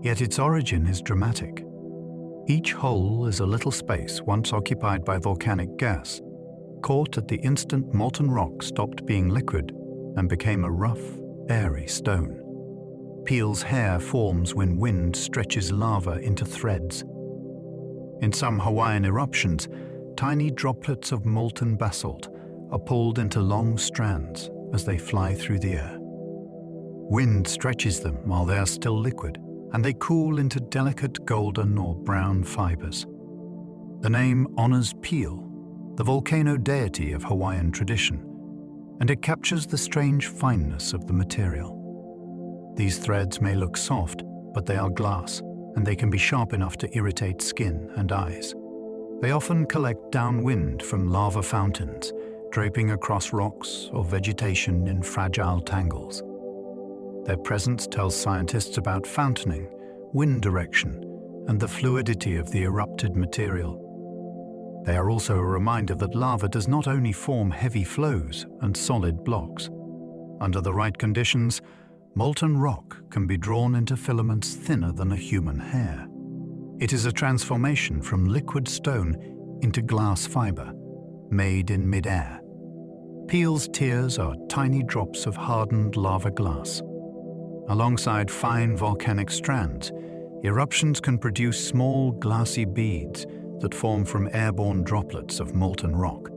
Yet its origin is dramatic. Each hole is a little space once occupied by volcanic gas, caught at the instant molten rock stopped being liquid and became a rough, airy stone. Peel's hair forms when wind stretches lava into threads. In some Hawaiian eruptions, tiny droplets of molten basalt are pulled into long strands as they fly through the air. Wind stretches them while they are still liquid, and they cool into delicate golden or brown fibers. The name honors Peel, the volcano deity of Hawaiian tradition, and it captures the strange fineness of the material. These threads may look soft, but they are glass, and they can be sharp enough to irritate skin and eyes. They often collect downwind from lava fountains, draping across rocks or vegetation in fragile tangles. Their presence tells scientists about fountaining, wind direction, and the fluidity of the erupted material. They are also a reminder that lava does not only form heavy flows and solid blocks. Under the right conditions, molten rock can be drawn into filaments thinner than a human hair. It is a transformation from liquid stone into glass fiber, made in mid-air. Peel's tears are tiny drops of hardened lava glass. Alongside fine volcanic strands, eruptions can produce small glassy beads that form from airborne droplets of molten rock.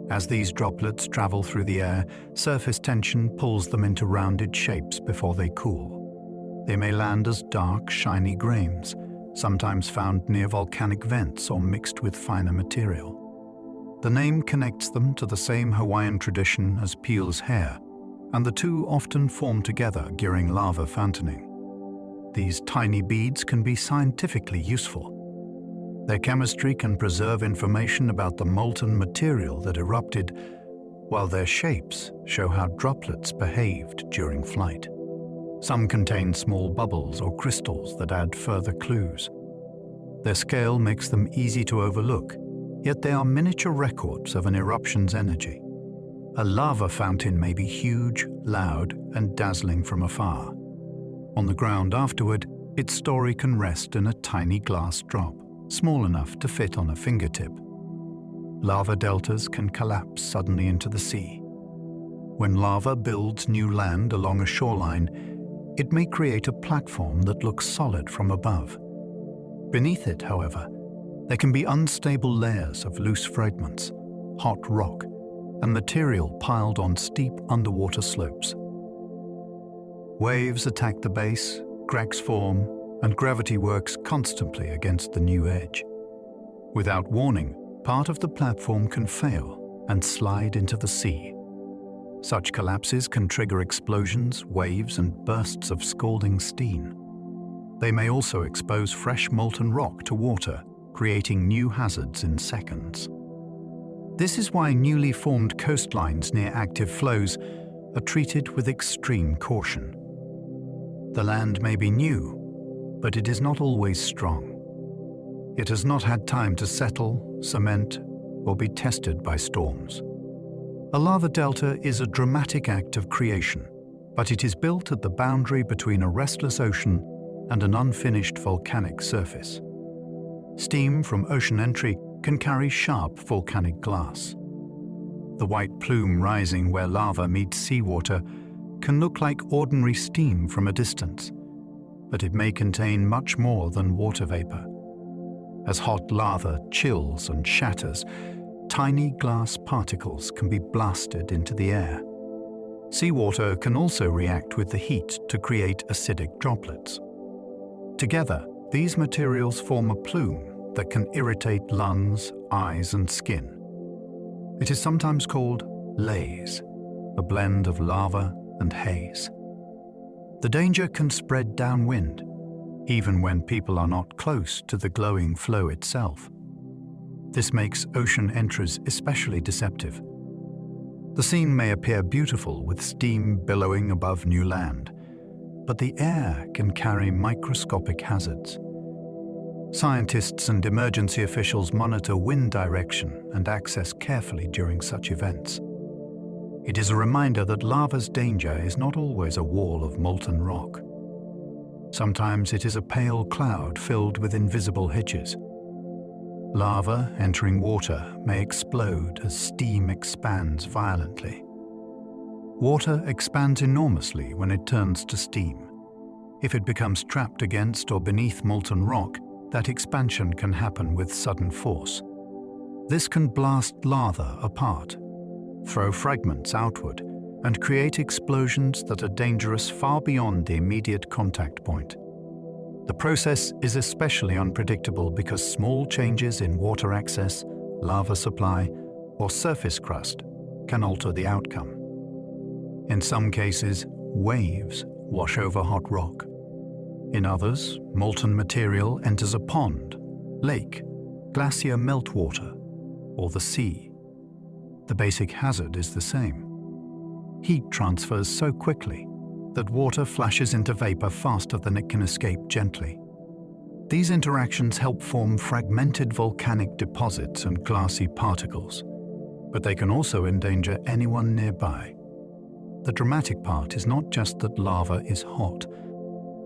As these droplets travel through the air, surface tension pulls them into rounded shapes before they cool. They may land as dark, shiny grains, sometimes found near volcanic vents or mixed with finer material. The name connects them to the same Hawaiian tradition as Peel's hair, and the two often form together during lava fountaining. These tiny beads can be scientifically useful. Their chemistry can preserve information about the molten material that erupted, while their shapes show how droplets behaved during flight. Some contain small bubbles or crystals that add further clues. Their scale makes them easy to overlook, yet they are miniature records of an eruption's energy. A lava fountain may be huge, loud, and dazzling from afar. On the ground afterward, its story can rest in a tiny glass drop, small enough to fit on a fingertip. Lava deltas can collapse suddenly into the sea. When lava builds new land along a shoreline, it may create a platform that looks solid from above. Beneath it, however, there can be unstable layers of loose fragments, hot rock, and material piled on steep underwater slopes. Waves attack the base, cracks form, and gravity works constantly against the new edge. Without warning, part of the platform can fail and slide into the sea. Such collapses can trigger explosions, waves, and bursts of scalding steam. They may also expose fresh molten rock to water, creating new hazards in seconds. This is why newly formed coastlines near active flows are treated with extreme caution. The land may be new, but it is not always strong. It has not had time to settle, cement, or be tested by storms. A lava delta is a dramatic act of creation, but it is built at the boundary between a restless ocean and an unfinished volcanic surface. Steam from ocean entry can carry sharp volcanic glass. The white plume rising where lava meets seawater can look like ordinary steam from a distance, but it may contain much more than water vapor. As hot lava chills and shatters, tiny glass particles can be blasted into the air. Seawater can also react with the heat to create acidic droplets. Together, these materials form a plume that can irritate lungs, eyes, and skin. It is sometimes called laze, a blend of lava and haze. The danger can spread downwind, even when people are not close to the glowing flow itself. This makes ocean entries especially deceptive. The scene may appear beautiful with steam billowing above new land, but the air can carry microscopic hazards. Scientists and emergency officials monitor wind direction and access carefully during such events. It is a reminder that lava's danger is not always a wall of molten rock. Sometimes it is a pale cloud filled with invisible hitches. Lava entering water may explode as steam expands violently. Water expands enormously when it turns to steam. If it becomes trapped against or beneath molten rock, that expansion can happen with sudden force. This can blast lava apart, throw fragments outward, and create explosions that are dangerous far beyond the immediate contact point. The process is especially unpredictable because small changes in water access, lava supply, or surface crust can alter the outcome. In some cases, waves wash over hot rock. In others, molten material enters a pond, lake, glacier meltwater, or the sea. The basic hazard is the same. Heat transfers so quickly that water flashes into vapor faster than it can escape gently. These interactions help form fragmented volcanic deposits and glassy particles, but they can also endanger anyone nearby. The dramatic part is not just that lava is hot.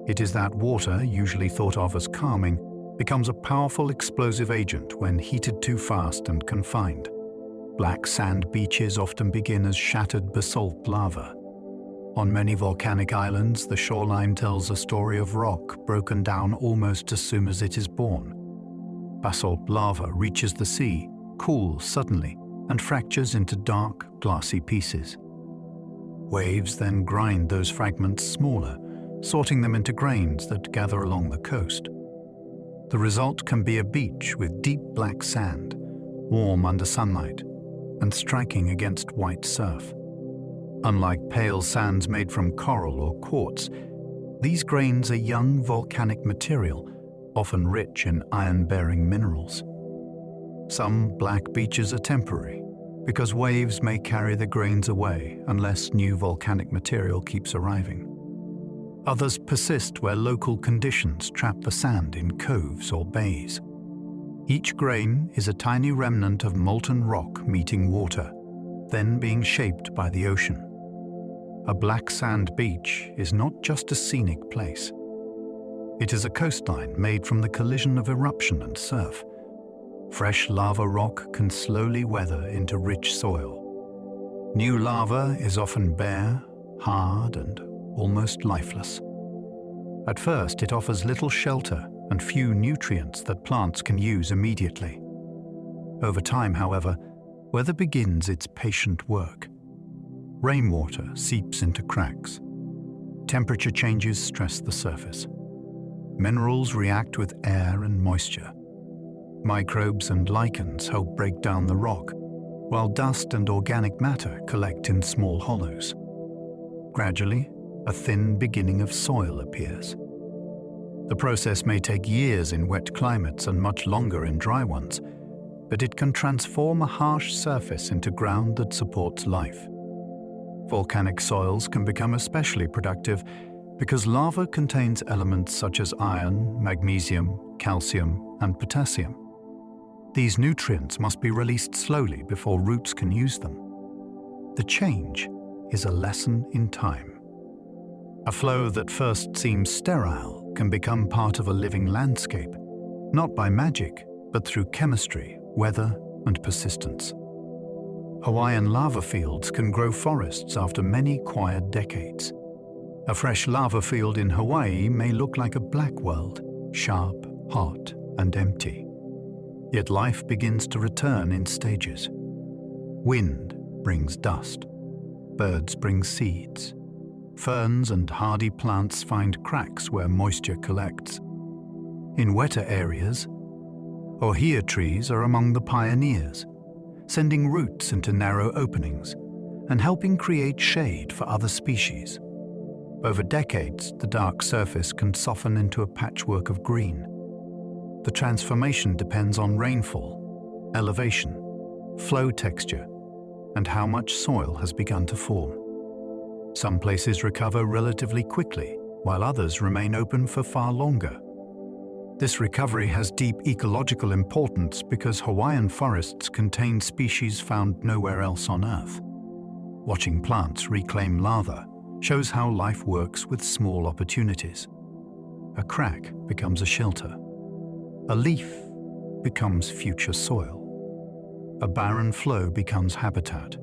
It is that water, usually thought of as calming, becomes a powerful explosive agent when heated too fast and confined. Black sand beaches often begin as shattered basalt lava. On many volcanic islands, the shoreline tells a story of rock broken down almost as soon as it is born. Basalt lava reaches the sea, cools suddenly, and fractures into dark, glassy pieces. Waves then grind those fragments smaller, sorting them into grains that gather along the coast. The result can be a beach with deep black sand, warm under sunlight, and striking against white surf. Unlike pale sands made from coral or quartz, these grains are young volcanic material, often rich in iron-bearing minerals. Some black beaches are temporary, because waves may carry the grains away unless new volcanic material keeps arriving. Others persist where local conditions trap the sand in coves or bays. Each grain is a tiny remnant of molten rock meeting water, then being shaped by the ocean. A black sand beach is not just a scenic place. It is a coastline made from the collision of eruption and surf. Fresh lava rock can slowly weather into rich soil. New lava is often bare, hard, and almost lifeless. At first, it offers little shelter and few nutrients that plants can use immediately. Over time, however, weather begins its patient work. Rainwater seeps into cracks. Temperature changes stress the surface. Minerals react with air and moisture. Microbes and lichens help break down the rock, while dust and organic matter collect in small hollows. Gradually, a thin beginning of soil appears. The process may take years in wet climates and much longer in dry ones, but it can transform a harsh surface into ground that supports life. Volcanic soils can become especially productive because lava contains elements such as iron, magnesium, calcium, and potassium. These nutrients must be released slowly before roots can use them. The change is a lesson in time. A flow that first seems sterile can become part of a living landscape, not by magic, but through chemistry, weather, and persistence. Hawaiian lava fields can grow forests after many quiet decades. A fresh lava field in Hawaii may look like a black world, sharp, hot, and empty. Yet life begins to return in stages. Wind brings dust. Birds bring seeds. Ferns and hardy plants find cracks where moisture collects. In wetter areas, ohia trees are among the pioneers, sending roots into narrow openings, and helping create shade for other species. Over decades, the dark surface can soften into a patchwork of green. The transformation depends on rainfall, elevation, flow texture, and how much soil has begun to form. Some places recover relatively quickly, while others remain open for far longer. This recovery has deep ecological importance because Hawaiian forests contain species found nowhere else on Earth. Watching plants reclaim lava shows how life works with small opportunities. A crack becomes a shelter. A leaf becomes future soil. A barren flow becomes habitat.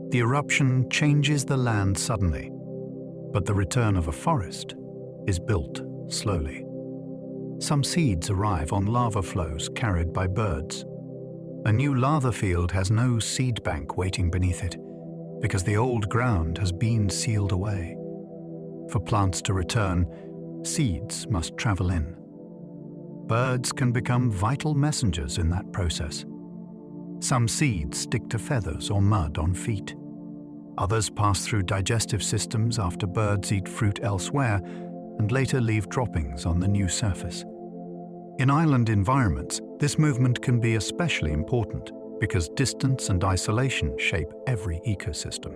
The eruption changes the land suddenly, but the return of a forest is built slowly. Some seeds arrive on lava flows carried by birds. A new lava field has no seed bank waiting beneath it, because the old ground has been sealed away. For plants to return, seeds must travel in. Birds can become vital messengers in that process. Some seeds stick to feathers or mud on feet. Others pass through digestive systems after birds eat fruit elsewhere and later leave droppings on the new surface. In island environments, this movement can be especially important because distance and isolation shape every ecosystem.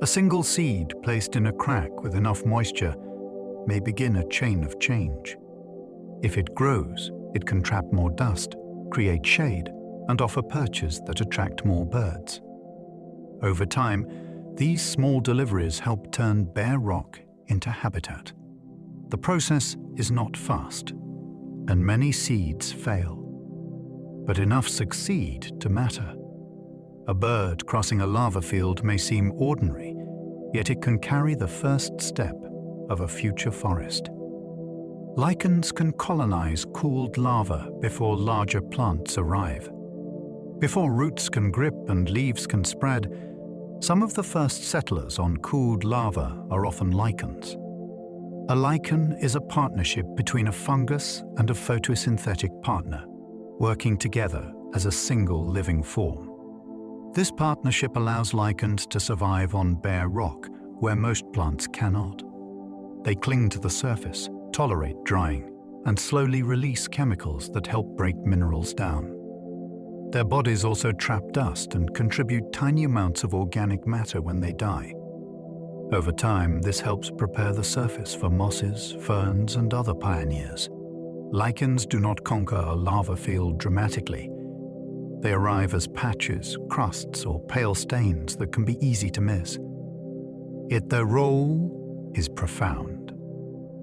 A single seed placed in a crack with enough moisture may begin a chain of change. If it grows, it can trap more dust, create shade, and offer perches that attract more birds. Over time, these small deliveries help turn bare rock into habitat. The process is not fast, and many seeds fail. But enough succeed to matter. A bird crossing a lava field may seem ordinary, yet it can carry the first step of a future forest. Lichens can colonize cooled lava before larger plants arrive. Before roots can grip and leaves can spread, some of the first settlers on cooled lava are often lichens. A lichen is a partnership between a fungus and a photosynthetic partner, working together as a single living form. This partnership allows lichens to survive on bare rock, where most plants cannot. They cling to the surface, tolerate drying, and slowly release chemicals that help break minerals down. Their bodies also trap dust and contribute tiny amounts of organic matter when they die. Over time, this helps prepare the surface for mosses, ferns, and other pioneers. Lichens do not conquer a lava field dramatically. They arrive as patches, crusts, or pale stains that can be easy to miss. Yet their role is profound.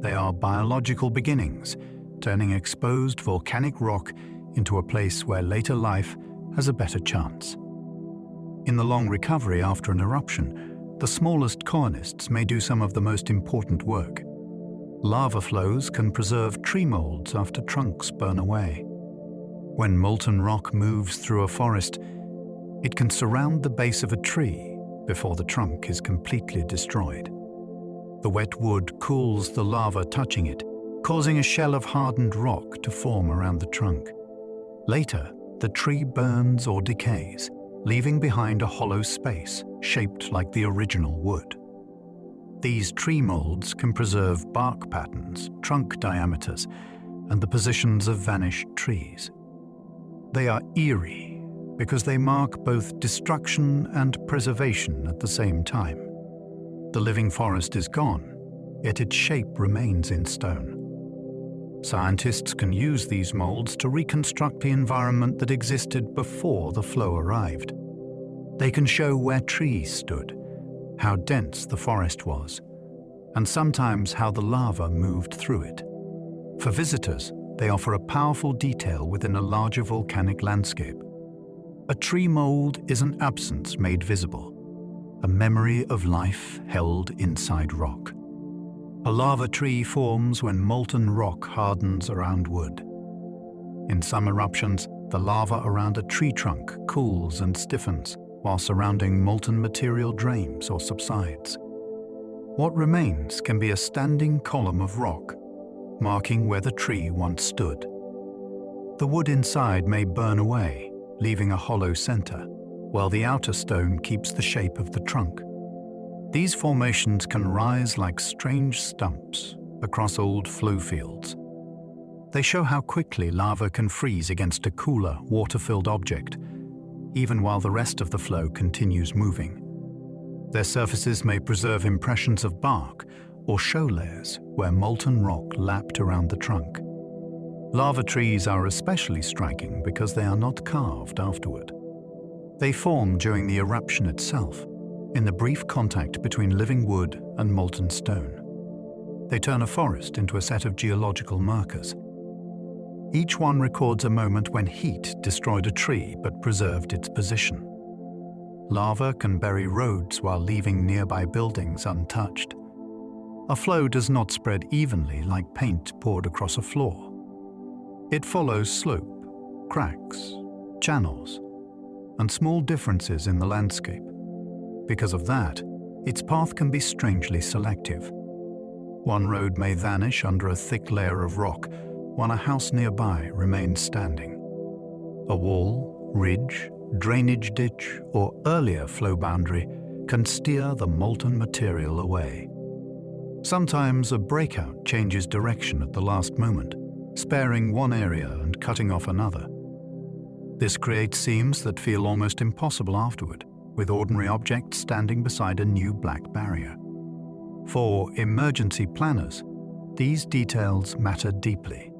They are biological beginnings, turning exposed volcanic rock into a place where later life has a better chance. In the long recovery after an eruption, the smallest colonists may do some of the most important work. Lava flows can preserve tree molds after trunks burn away. When molten rock moves through a forest, it can surround the base of a tree before the trunk is completely destroyed. The wet wood cools the lava touching it, causing a shell of hardened rock to form around the trunk. Later, the tree burns or decays, leaving behind a hollow space shaped like the original wood. These tree molds can preserve bark patterns, trunk diameters, and the positions of vanished trees. They are eerie because they mark both destruction and preservation at the same time. The living forest is gone, yet its shape remains in stone. Scientists can use these molds to reconstruct the environment that existed before the flow arrived. They can show where trees stood, how dense the forest was, and sometimes how the lava moved through it. For visitors, they offer a powerful detail within a larger volcanic landscape. A tree mold is an absence made visible, a memory of life held inside rock. A lava tree forms when molten rock hardens around wood. In some eruptions, the lava around a tree trunk cools and stiffens, while surrounding molten material drains or subsides. What remains can be a standing column of rock, marking where the tree once stood. The wood inside may burn away, leaving a hollow center. while the outer stone keeps the shape of the trunk. These formations can rise like strange stumps across old flow fields. They show how quickly lava can freeze against a cooler, water-filled object, even while the rest of the flow continues moving. Their surfaces may preserve impressions of bark or show layers where molten rock lapped around the trunk. Lava trees are especially striking because they are not carved afterward. They form during the eruption itself, in the brief contact between living wood and molten stone. They turn a forest into a set of geological markers. Each one records a moment when heat destroyed a tree but preserved its position. Lava can bury roads while leaving nearby buildings untouched. A flow does not spread evenly like paint poured across a floor. It follows slope, cracks, channels, and small differences in the landscape. Because of that, its path can be strangely selective. One road may vanish under a thick layer of rock, while a house nearby remains standing. A wall, ridge, drainage ditch, or earlier flow boundary can steer the molten material away. Sometimes a breakout changes direction at the last moment, sparing one area and cutting off another. This creates seams that feel almost impossible afterward, with ordinary objects standing beside a new black barrier. For emergency planners, these details matter deeply.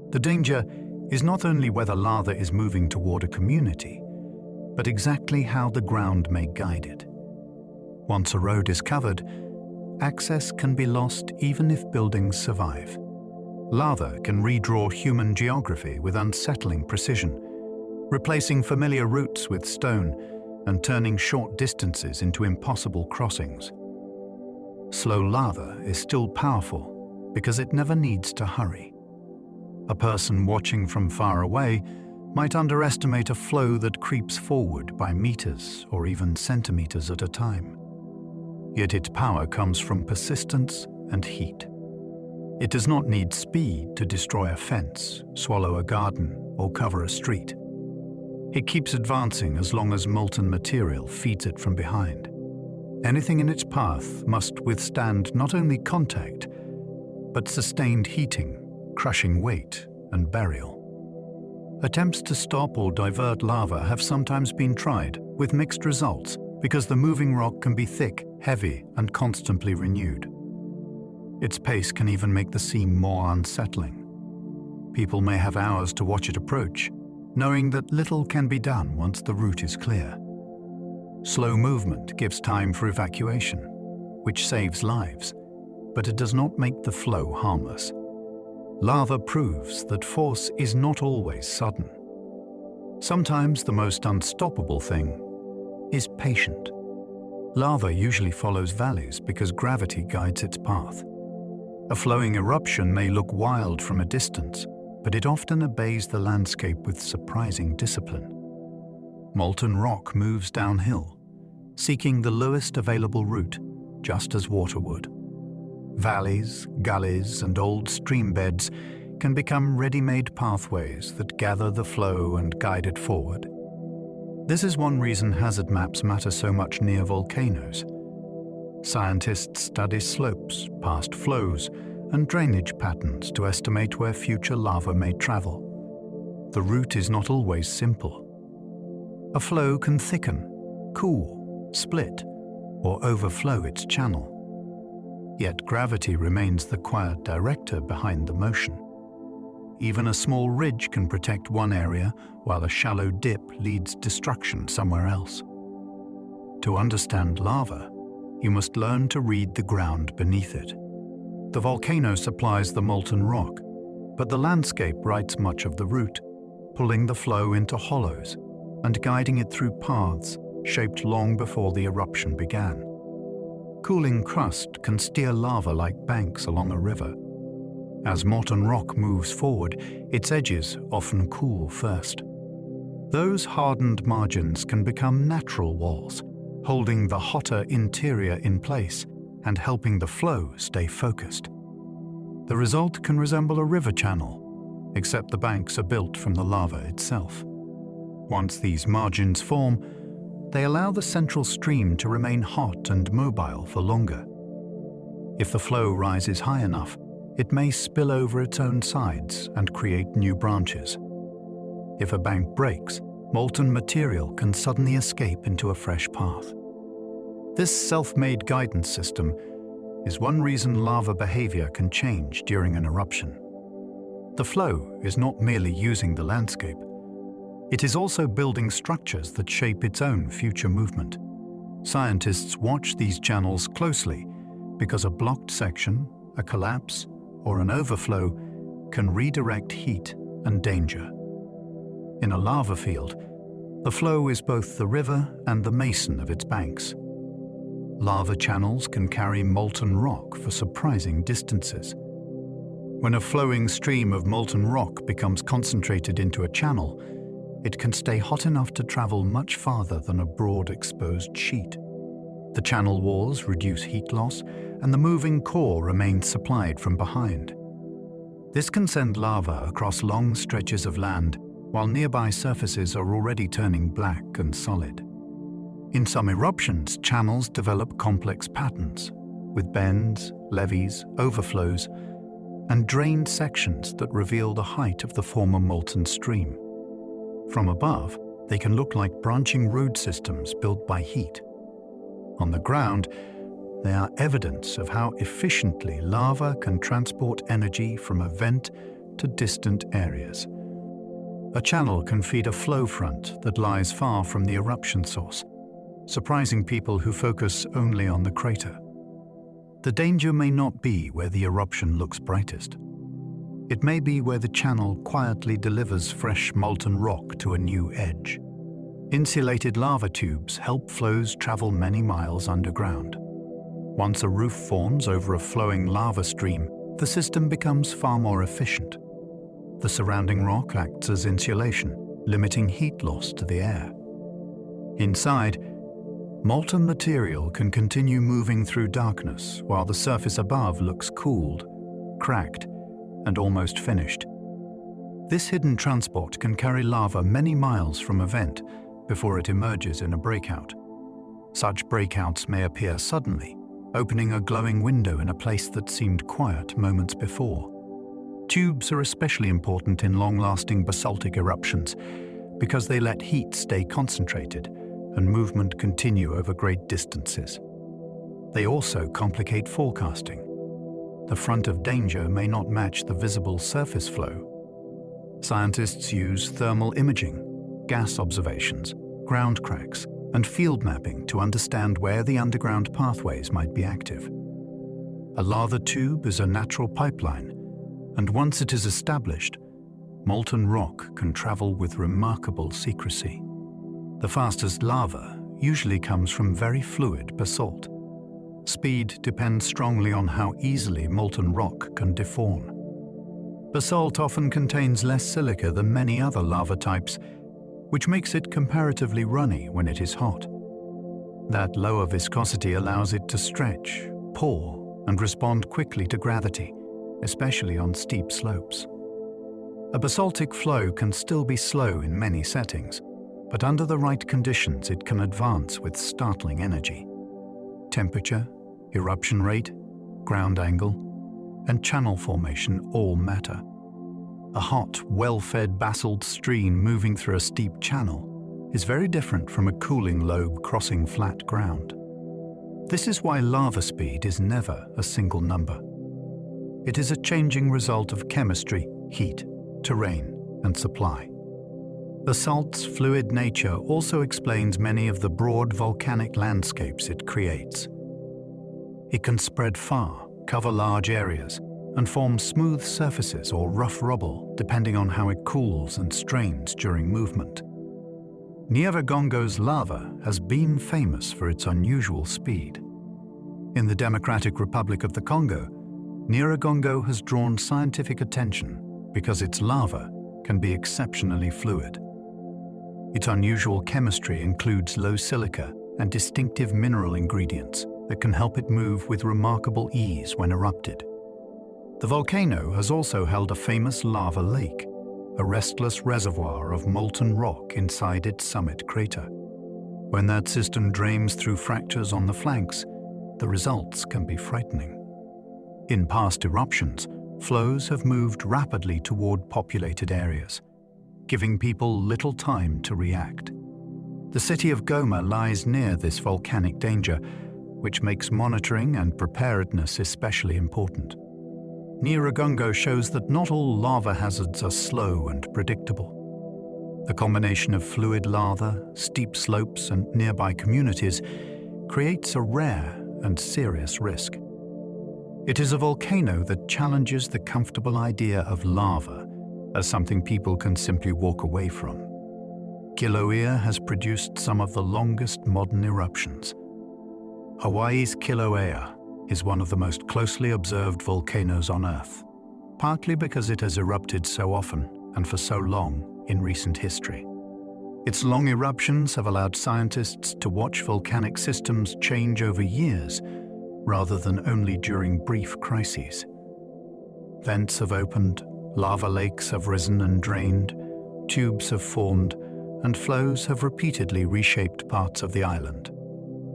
The danger is not only whether lava is moving toward a community, but exactly how the ground may guide it. Once a road is covered, access can be lost even if buildings survive. Lava can redraw human geography with unsettling precision, replacing familiar routes with stone and turning short distances into impossible crossings. Slow lava is still powerful because it never needs to hurry. A person watching from far away might underestimate a flow that creeps forward by meters or even centimeters at a time. Yet its power comes from persistence and heat. It does not need speed to destroy a fence, swallow a garden, or cover a street. It keeps advancing as long as molten material feeds it from behind. Anything in its path must withstand not only contact, but sustained heating, crushing weight, and burial. Attempts to stop or divert lava have sometimes been tried, with mixed results, because the moving rock can be thick, heavy, and constantly renewed. Its pace can even make the seam more unsettling. People may have hours to watch it approach, knowing that little can be done once the route is clear. Slow movement gives time for evacuation, which saves lives, but it does not make the flow harmless. Lava proves that force is not always sudden. Sometimes the most unstoppable thing is patient. Lava usually follows valleys because gravity guides its path. A flowing eruption may look wild from a distance, but it often obeys the landscape with surprising discipline. Molten rock moves downhill, seeking the lowest available route, just as water would. Valleys, gullies, and old stream beds can become ready-made pathways that gather the flow and guide it forward. This is one reason hazard maps matter so much near volcanoes. Scientists study slopes, past flows, and drainage patterns to estimate where future lava may travel. The route is not always simple. A flow can thicken, cool, split, or overflow its channel. Yet gravity remains the quiet director behind the motion. Even a small ridge can protect one area, while a shallow dip leads destruction somewhere else. To understand lava, you must learn to read the ground beneath it. The volcano supplies the molten rock, but the landscape writes much of the route, pulling the flow into hollows and guiding it through paths shaped long before the eruption began. Cooling crust can steer lava like banks along a river. As molten rock moves forward, its edges often cool first. Those hardened margins can become natural walls, holding the hotter interior in place and helping the flow stay focused. The result can resemble a river channel, except the banks are built from the lava itself. Once these margins form, They allow the central stream to remain hot and mobile for longer. If the flow rises high enough, it may spill over its own sides and create new branches. If a bank breaks, molten material can suddenly escape into a fresh path. This self-made guidance system is one reason lava behavior can change during an eruption. The flow is not merely using the landscape. It is also building structures that shape its own future movement. Scientists watch these channels closely because a blocked section, a collapse, or an overflow can redirect heat and danger. In a lava field, the flow is both the river and the mason of its banks. Lava channels can carry molten rock for surprising distances. When a flowing stream of molten rock becomes concentrated into a channel, it can stay hot enough to travel much farther than a broad exposed sheet. The channel walls reduce heat loss, and the moving core remains supplied from behind. This can send lava across long stretches of land, while nearby surfaces are already turning black and solid. In some eruptions, channels develop complex patterns, with bends, levees, overflows, and drained sections that reveal the height of the former molten stream. From above, they can look like branching road systems built by heat. On the ground, they are evidence of how efficiently lava can transport energy from a vent to distant areas. A channel can feed a flow front that lies far from the eruption source, surprising people who focus only on the crater. The danger may not be where the eruption looks brightest. It may be where the channel quietly delivers fresh molten rock to a new edge. Insulated lava tubes help flows travel many miles underground. Once a roof forms over a flowing lava stream, the system becomes far more efficient. The surrounding rock acts as insulation, limiting heat loss to the air. Inside, molten material can continue moving through darkness while the surface above looks cooled, cracked, and almost finished. This hidden transport can carry lava many miles from a vent before it emerges in a breakout. Such breakouts may appear suddenly, opening a glowing window in a place that seemed quiet moments before. Tubes are especially important in long-lasting basaltic eruptions because they let heat stay concentrated and movement continue over great distances. They also complicate forecasting. The front of danger may not match the visible surface flow. Scientists use thermal imaging, gas observations, ground cracks, and field mapping to understand where the underground pathways might be active. A lava tube is a natural pipeline, and once it is established, molten rock can travel with remarkable secrecy. The fastest lava usually comes from very fluid basalt. Speed depends strongly on how easily molten rock can deform. Basalt often contains less silica than many other lava types, which makes it comparatively runny when it is hot. That lower viscosity allows it to stretch, pour, and respond quickly to gravity, especially on steep slopes. A basaltic flow can still be slow in many settings, but under the right conditions it can advance with startling energy. Temperature, eruption rate, ground angle, and channel formation all matter. A hot, well-fed basalt stream moving through a steep channel is very different from a cooling lobe crossing flat ground. This is why lava speed is never a single number. It is a changing result of chemistry, heat, terrain, and supply. Basalt's fluid nature also explains many of the broad volcanic landscapes it creates. It can spread far, cover large areas, and form smooth surfaces or rough rubble depending on how it cools and strains during movement. Nyiragongo's lava has been famous for its unusual speed. In the Democratic Republic of the Congo, Nyiragongo has drawn scientific attention because its lava can be exceptionally fluid. Its unusual chemistry includes low silica and distinctive mineral ingredients that can help it move with remarkable ease when erupted. The volcano has also held a famous lava lake, a restless reservoir of molten rock inside its summit crater. When that system drains through fractures on the flanks, the results can be frightening. In past eruptions, flows have moved rapidly toward populated areas, giving people little time to react. The city of Goma lies near this volcanic danger, which makes monitoring and preparedness especially important. Nyiragongo shows that not all lava hazards are slow and predictable. The combination of fluid lava, steep slopes, and nearby communities creates a rare and serious risk. It is a volcano that challenges the comfortable idea of lava as something people can simply walk away from. Kilauea has produced some of the longest modern eruptions. Hawaii's Kilauea is one of the most closely observed volcanoes on Earth, partly because it has erupted so often and for so long in recent history. Its long eruptions have allowed scientists to watch volcanic systems change over years rather than only during brief crises. Vents have opened, lava lakes have risen and drained, tubes have formed, and flows have repeatedly reshaped parts of the island.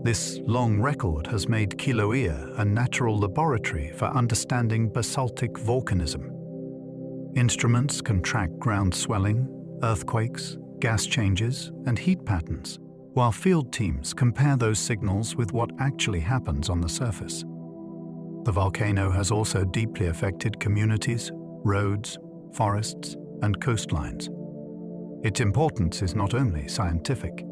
This long record has made Kilauea a natural laboratory for understanding basaltic volcanism. Instruments can track ground swelling, earthquakes, gas changes, and heat patterns, while field teams compare those signals with what actually happens on the surface. The volcano has also deeply affected communities, roads, forests, and coastlines. Its importance is not only scientific,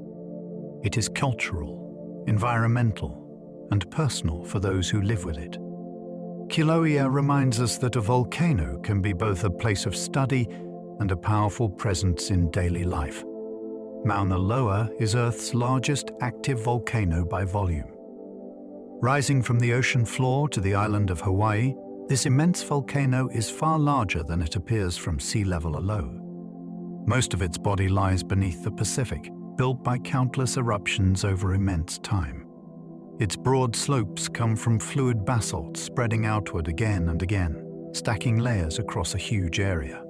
it is cultural, environmental, and personal for those who live with it. Kilauea reminds us that a volcano can be both a place of study and a powerful presence in daily life. Mauna Loa is Earth's largest active volcano by volume. Rising from the ocean floor to the island of Hawaii, this immense volcano is far larger than it appears from sea level alone. Most of its body lies beneath the Pacific, built by countless eruptions over immense time. Its broad slopes come from fluid basalt spreading outward again and again, stacking layers across a huge area.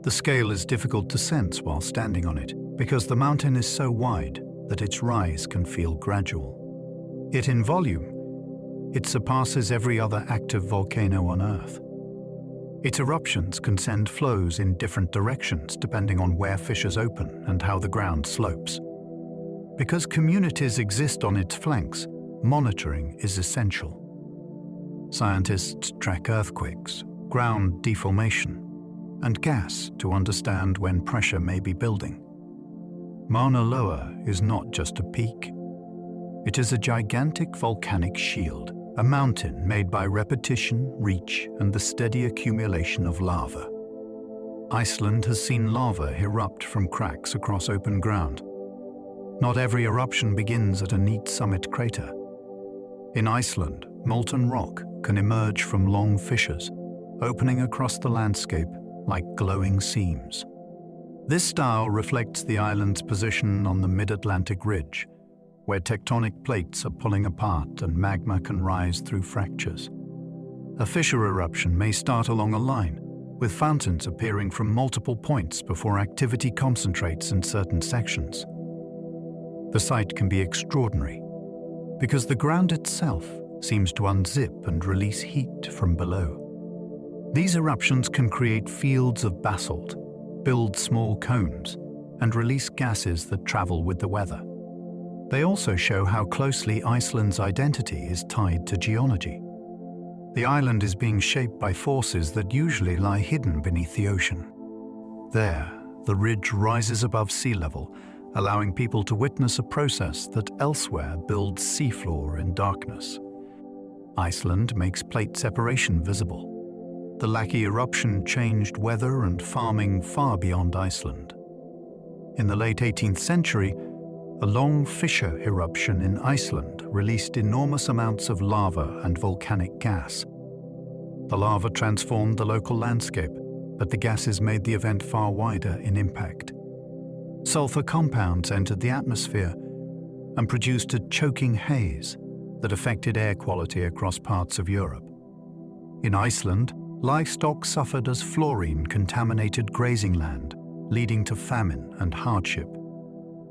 The scale is difficult to sense while standing on it, because the mountain is so wide that its rise can feel gradual. Yet in volume, it surpasses every other active volcano on Earth. Its eruptions can send flows in different directions depending on where fissures open and how the ground slopes. Because communities exist on its flanks, monitoring is essential. Scientists track earthquakes, ground deformation, and gas to understand when pressure may be building. Mauna Loa is not just a peak. It is a gigantic volcanic shield, a mountain made by repetition, reach, and the steady accumulation of lava. Iceland has seen lava erupt from cracks across open ground. Not every eruption begins at a neat summit crater. In Iceland, molten rock can emerge from long fissures, opening across the landscape like glowing seams. This style reflects the island's position on the mid-Atlantic ridge, where tectonic plates are pulling apart and magma can rise through fractures. A fissure eruption may start along a line, with fountains appearing from multiple points before activity concentrates in certain sections. The sight can be extraordinary, because the ground itself seems to unzip and release heat from below. These eruptions can create fields of basalt, build small cones, and release gases that travel with the weather. They also show how closely Iceland's identity is tied to geology. The island is being shaped by forces that usually lie hidden beneath the ocean. There, the ridge rises above sea level, allowing people to witness a process that elsewhere builds seafloor in darkness. Iceland makes plate separation visible. The Laki eruption changed weather and farming far beyond Iceland. In the late 18th century, a long fissure eruption in Iceland released enormous amounts of lava and volcanic gas. The lava transformed the local landscape, but the gases made the event far wider in impact. Sulfur compounds entered the atmosphere and produced a choking haze that affected air quality across parts of Europe. In Iceland, livestock suffered as fluorine contaminated grazing land, leading to famine and hardship.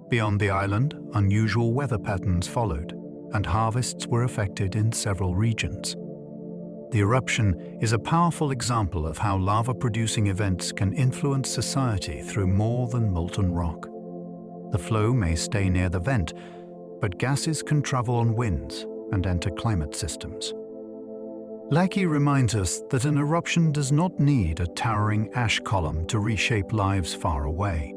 Beyond the island, unusual weather patterns followed, and harvests were affected in several regions. The eruption is a powerful example of how lava-producing events can influence society through more than molten rock. The flow may stay near the vent, but gases can travel on winds and enter climate systems. Lecky reminds us that an eruption does not need a towering ash column to reshape lives far away.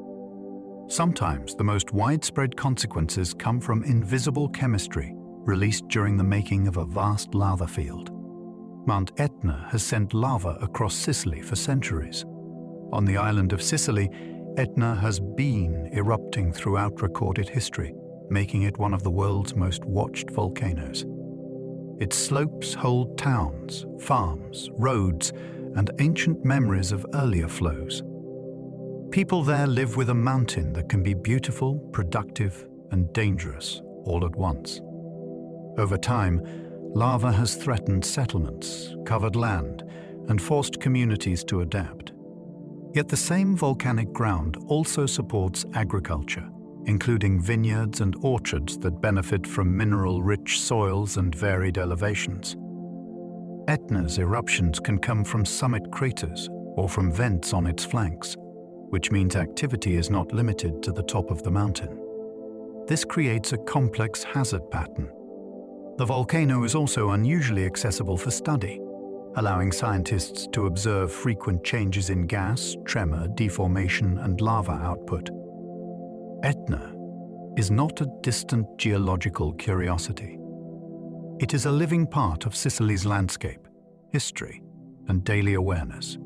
Sometimes the most widespread consequences come from invisible chemistry released during the making of a vast lava field. Mount Etna has sent lava across Sicily for centuries. On the island of Sicily, Etna has been erupting throughout recorded history, making it one of the world's most watched volcanoes. Its slopes hold towns, farms, roads, and ancient memories of earlier flows. People there live with a mountain that can be beautiful, productive, and dangerous all at once. Over time, lava has threatened settlements, covered land, and forced communities to adapt. Yet the same volcanic ground also supports agriculture, including vineyards and orchards that benefit from mineral-rich soils and varied elevations. Etna's eruptions can come from summit craters or from vents on its flanks, which means activity is not limited to the top of the mountain. This creates a complex hazard pattern. The volcano is also unusually accessible for study, allowing scientists to observe frequent changes in gas, tremor, deformation, and lava output. Etna is not a distant geological curiosity. It is a living part of Sicily's landscape, history, and daily awareness.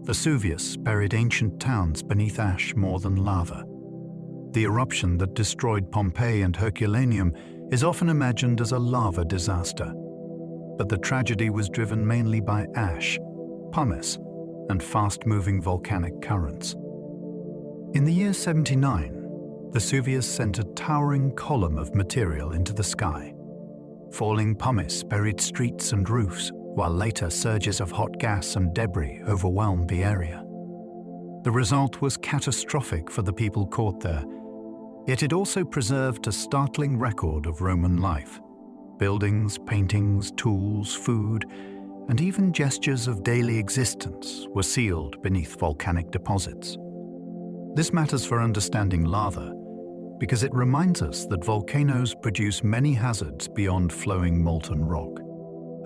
Vesuvius buried ancient towns beneath ash more than lava. The eruption that destroyed Pompeii and Herculaneum is often imagined as a lava disaster, but the tragedy was driven mainly by ash, pumice, and fast-moving volcanic currents. In the year 79, Vesuvius sent a towering column of material into the sky. Falling pumice buried streets and roofs, while later surges of hot gas and debris overwhelmed the area. The result was catastrophic for the people caught there, yet it also preserved a startling record of Roman life. Buildings, paintings, tools, food, and even gestures of daily existence were sealed beneath volcanic deposits. This matters for understanding lava, because it reminds us that volcanoes produce many hazards beyond flowing molten rock.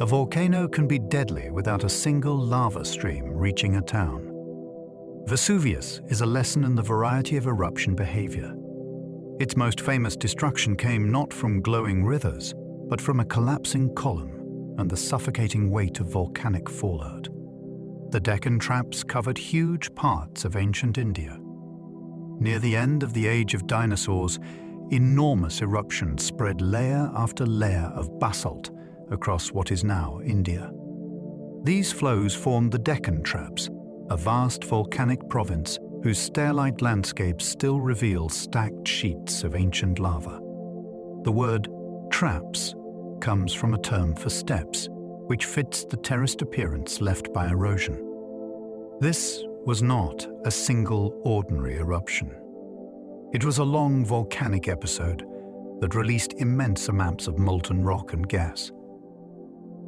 A volcano can be deadly without a single lava stream reaching a town. Vesuvius is a lesson in the variety of eruption behavior. Its most famous destruction came not from glowing rivers, but from a collapsing column and the suffocating weight of volcanic fallout. The Deccan traps covered huge parts of ancient India. Near the end of the age of dinosaurs, enormous eruptions spread layer after layer of basalt across what is now India. These flows formed the Deccan traps, a vast volcanic province whose stair-like landscapes still reveal stacked sheets of ancient lava. The word traps comes from a term for steps, which fits the terraced appearance left by erosion. This was not a single ordinary eruption. It was a long volcanic episode that released immense amounts of molten rock and gas.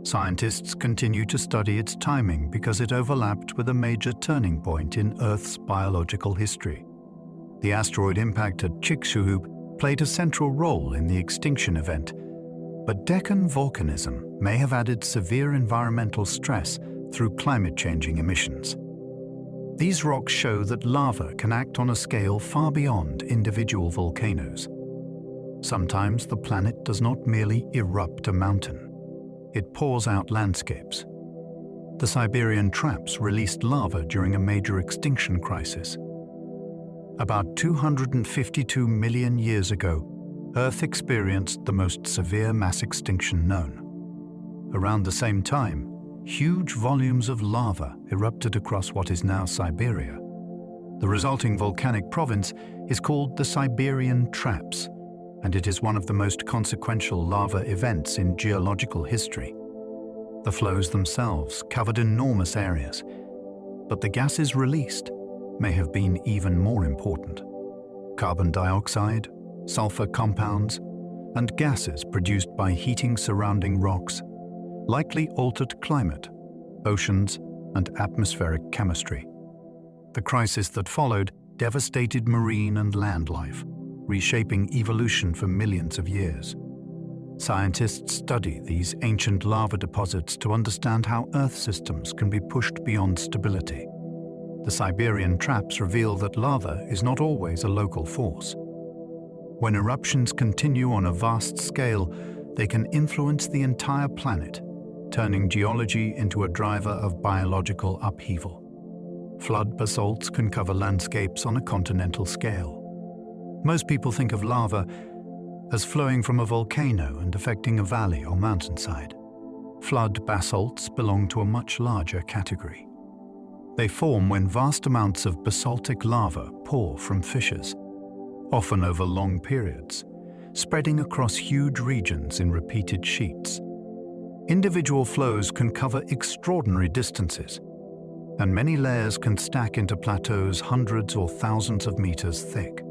Scientists continue to study its timing because it overlapped with a major turning point in Earth's biological history. The asteroid impact at Chicxulub played a central role in the extinction event, but Deccan volcanism may have added severe environmental stress through climate-changing emissions. These rocks show that lava can act on a scale far beyond individual volcanoes. Sometimes the planet does not merely erupt a mountain. It pours out landscapes. The Siberian traps released lava during a major extinction crisis. About 252 million years ago, Earth experienced the most severe mass extinction known. Around the same time, huge volumes of lava erupted across what is now Siberia. The resulting volcanic province is called the Siberian Traps, and it is one of the most consequential lava events in geological history. The flows themselves covered enormous areas, but the gases released may have been even more important. carbon dioxide, sulfur compounds, and gases produced by heating surrounding rocks, likely altered climate, oceans, and atmospheric chemistry. The crisis that followed devastated marine and land life, reshaping evolution for millions of years. Scientists study these ancient lava deposits to understand how Earth systems can be pushed beyond stability. The Siberian traps reveal that lava is not always a local force. When eruptions continue on a vast scale, they can influence the entire planet, turning geology into a driver of biological upheaval. Flood basalts can cover landscapes on a continental scale. Most people think of lava as flowing from a volcano and affecting a valley or mountainside. Flood basalts belong to a much larger category. They form when vast amounts of basaltic lava pour from fissures, often over long periods, spreading across huge regions in repeated sheets. Individual flows can cover extraordinary distances, and many layers can stack into plateaus hundreds or thousands of meters thick.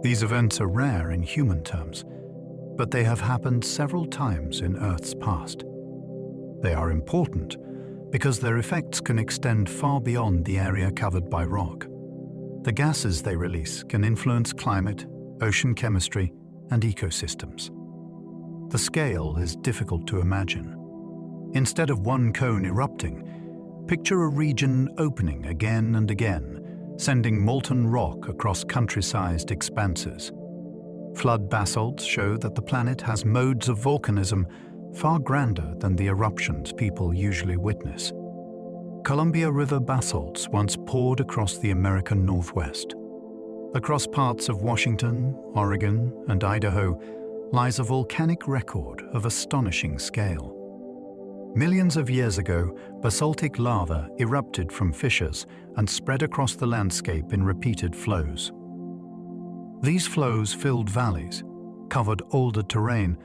These events are rare in human terms, but they have happened several times in Earth's past. They are important because their effects can extend far beyond the area covered by rock. The gases they release can influence climate, ocean chemistry, and ecosystems. The scale is difficult to imagine. Instead of one cone erupting, picture a region opening again and again, sending molten rock across country-sized expanses. Flood basalts show that the planet has modes of volcanism far grander than the eruptions people usually witness. Columbia River basalts once poured across the American Northwest. Across parts of Washington, Oregon, and Idaho lies a volcanic record of astonishing scale. Millions of years ago, basaltic lava erupted from fissures and spread across the landscape in repeated flows. These flows filled valleys, covered older terrain,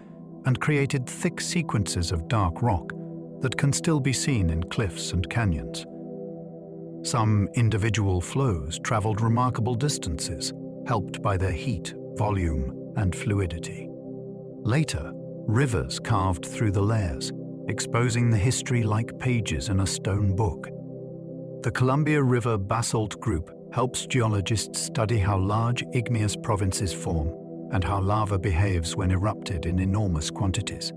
and created thick sequences of dark rock that can still be seen in cliffs and canyons. Some individual flows traveled remarkable distances, helped by their heat, volume, and fluidity. Later, rivers carved through the layers, exposing the history like pages in a stone book. The Columbia River Basalt Group helps geologists study how large igneous provinces form and how lava behaves when erupted in enormous quantities.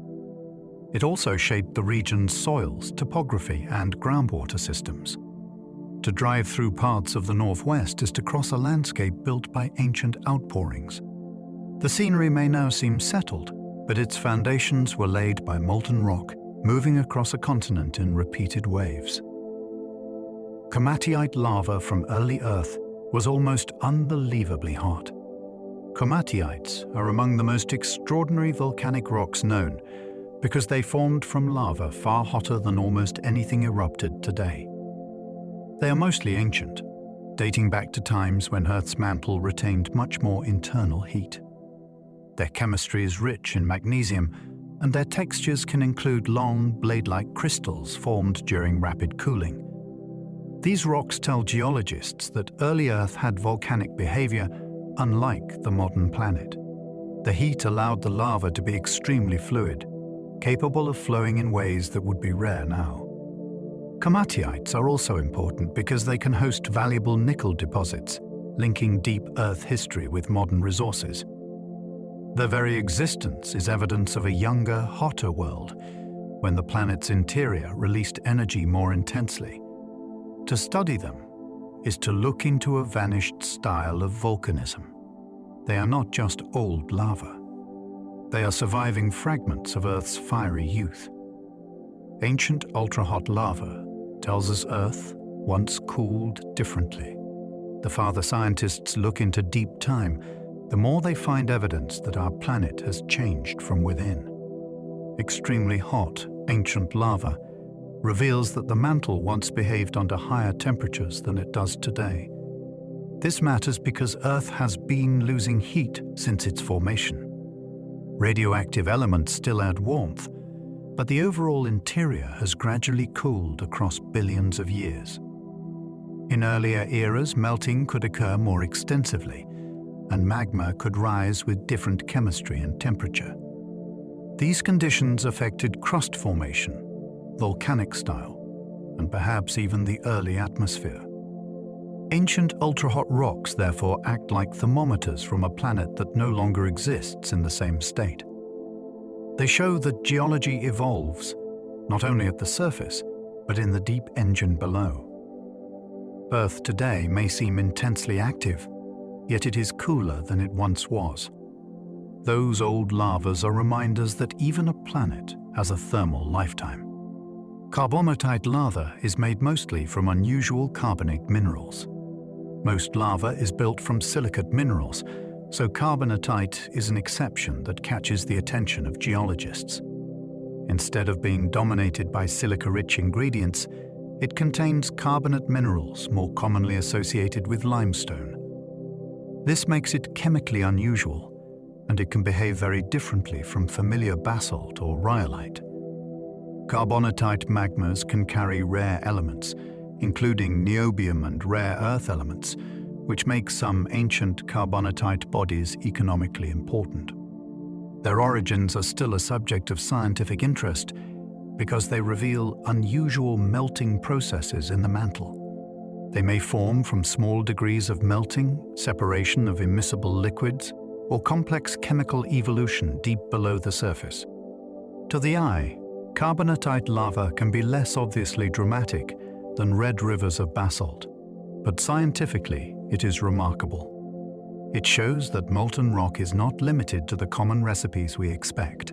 It also shaped the region's soils, topography, and groundwater systems. To drive through parts of the Northwest is to cross a landscape built by ancient outpourings. The scenery may now seem settled, but its foundations were laid by molten rock, moving across a continent in repeated waves. Komatiite lava from early Earth was almost unbelievably hot. Komatiites are among the most extraordinary volcanic rocks known because they formed from lava far hotter than almost anything erupted today. They are mostly ancient, dating back to times when Earth's mantle retained much more internal heat. Their chemistry is rich in magnesium, and their textures can include long, blade-like crystals formed during rapid cooling. These rocks tell geologists that early Earth had volcanic behavior unlike the modern planet. The heat allowed the lava to be extremely fluid, capable of flowing in ways that would be rare now. Komatiites are also important because they can host valuable nickel deposits, linking deep Earth history with modern resources. Their very existence is evidence of a younger, hotter world, when the planet's interior released energy more intensely. To study them is to look into a vanished style of volcanism. They are not just old lava. They are surviving fragments of Earth's fiery youth. Ancient ultra-hot lava tells us Earth once cooled differently. The farther scientists look into deep time, the more they find evidence that our planet has changed from within. Extremely hot, ancient lava reveals that the mantle once behaved under higher temperatures than it does today. This matters because Earth has been losing heat since its formation. Radioactive elements still add warmth, but the overall interior has gradually cooled across billions of years. In earlier eras, melting could occur more extensively, and magma could rise with different chemistry and temperature. These conditions affected crust formation, volcanic style, and perhaps even the early atmosphere. Ancient ultra-hot rocks therefore act like thermometers from a planet that no longer exists in the same state. They show that geology evolves, not only at the surface, but in the deep engine below. Earth today may seem intensely active, yet it is cooler than it once was. Those old lavas are reminders that even a planet has a thermal lifetime. Carbonatite lava is made mostly from unusual carbonate minerals. Most lava is built from silicate minerals, so carbonatite is an exception that catches the attention of geologists. Instead of being dominated by silica-rich ingredients, it contains carbonate minerals more commonly associated with limestone. This makes it chemically unusual, and it can behave very differently from familiar basalt or rhyolite. Carbonatite magmas can carry rare elements, including niobium and rare earth elements, which make some ancient carbonatite bodies economically important. Their origins are still a subject of scientific interest because they reveal unusual melting processes in the mantle. They may form from small degrees of melting, separation of immiscible liquids, or complex chemical evolution deep below the surface. To the eye, carbonatite lava can be less obviously dramatic than red rivers of basalt, but scientifically it is remarkable. It shows that molten rock is not limited to the common recipes we expect.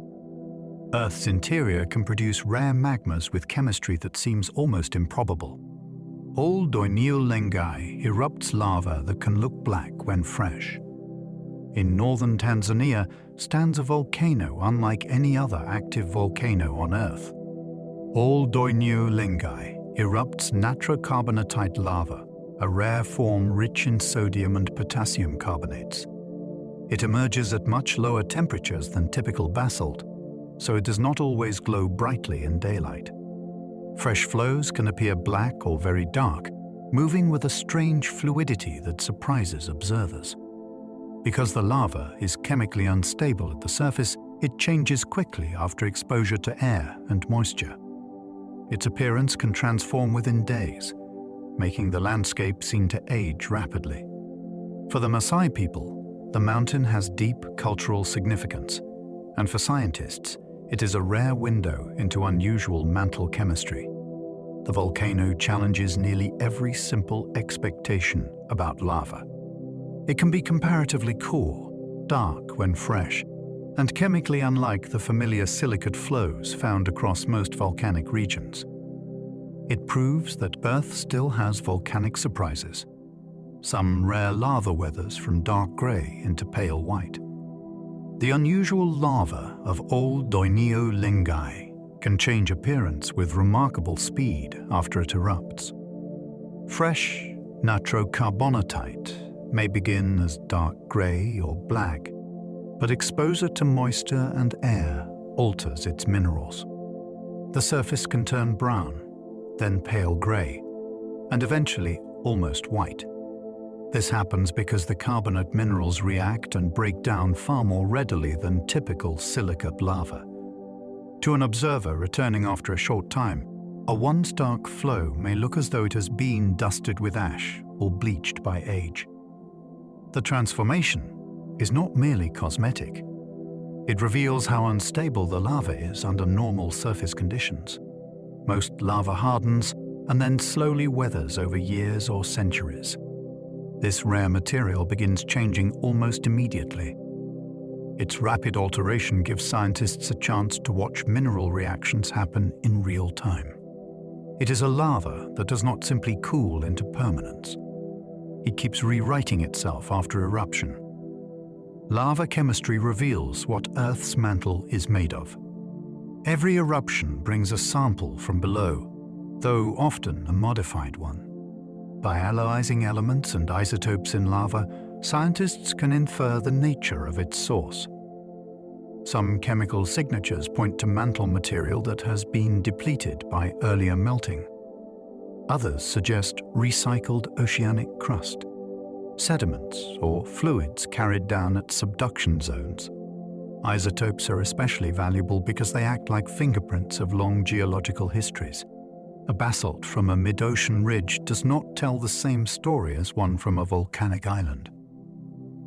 Earth's interior can produce rare magmas with chemistry that seems almost improbable. Old Doinio-Lengai erupts lava that can look black when fresh. In northern Tanzania stands a volcano unlike any other active volcano on Earth. Old Doinio-Lengai erupts natrocarbonatite lava, a rare form rich in sodium and potassium carbonates. It emerges at much lower temperatures than typical basalt, so it does not always glow brightly in daylight. Fresh flows can appear black or very dark, moving with a strange fluidity that surprises observers. Because the lava is chemically unstable at the surface, it changes quickly after exposure to air and moisture. Its appearance can transform within days, making the landscape seem to age rapidly. For the Maasai people, the mountain has deep cultural significance, and for scientists, it is a rare window into unusual mantle chemistry. The volcano challenges nearly every simple expectation about lava. It can be comparatively cool, dark when fresh, and chemically unlike the familiar silicate flows found across most volcanic regions. It proves that Earth still has volcanic surprises. Some rare lava weathers from dark grey into pale white. The unusual lava of Old Doinio-Lengai can change appearance with remarkable speed after it erupts. Fresh natrocarbonatite may begin as dark grey or black, but exposure to moisture and air alters its minerals. The surface can turn brown, then pale grey, and eventually almost white. This happens because the carbonate minerals react and break down far more readily than typical silicate lava. To an observer returning after a short time, a once dark flow may look as though it has been dusted with ash or bleached by age. The transformation is not merely cosmetic. It reveals how unstable the lava is under normal surface conditions. Most lava hardens and then slowly weathers over years or centuries. This rare material begins changing almost immediately. Its rapid alteration gives scientists a chance to watch mineral reactions happen in real time. It is a lava that does not simply cool into permanence. It keeps rewriting itself after eruption. Lava chemistry reveals what Earth's mantle is made of. Every eruption brings a sample from below, though often a modified one. By analyzing elements and isotopes in lava, scientists can infer the nature of its source. Some chemical signatures point to mantle material that has been depleted by earlier melting. Others suggest recycled oceanic crust. sediments or fluids carried down at subduction zones. Isotopes are especially valuable because they act like fingerprints of long geological histories. A basalt from a mid-ocean ridge does not tell the same story as one from a volcanic island.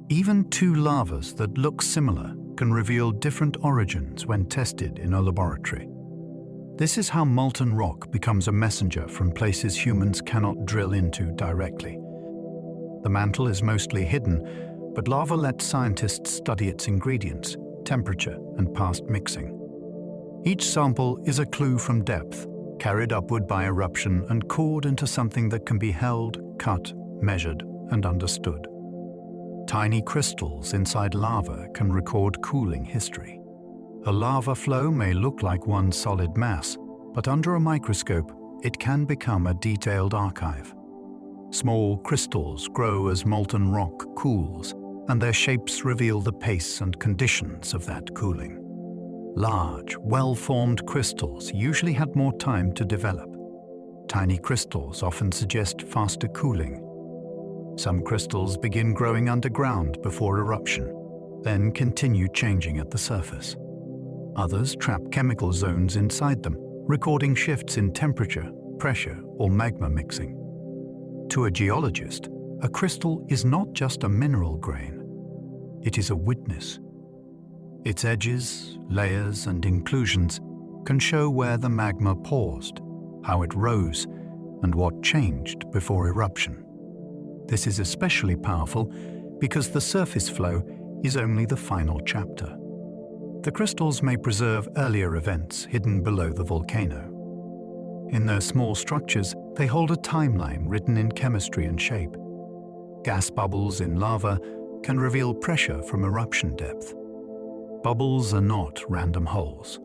Even two lavas that look similar can reveal different origins when tested in a laboratory. This is how molten rock becomes a messenger from places humans cannot drill into directly. The mantle is mostly hidden, but lava lets scientists study its ingredients, temperature, and past mixing. Each sample is a clue from depth, carried upward by eruption and cooled into something that can be held, cut, measured, and understood. Tiny crystals inside lava can record cooling history. A lava flow may look like one solid mass, but under a microscope, it can become a detailed archive. Small crystals grow as molten rock cools, and their shapes reveal the pace and conditions of that cooling. Large, well-formed crystals usually had more time to develop. Tiny crystals often suggest faster cooling. Some crystals begin growing underground before eruption, then continue changing at the surface. Others trap chemical zones inside them, recording shifts in temperature, pressure, or magma mixing. To a geologist, a crystal is not just a mineral grain. It is a witness. Its edges, layers, and inclusions can show where the magma paused, how it rose, and what changed before eruption. This is especially powerful because the surface flow is only the final chapter. The crystals may preserve earlier events hidden below the volcano. In their small structures, they hold a timeline written in chemistry and shape. Gas bubbles in lava can reveal pressure from eruption depth. Bubbles are not random holes.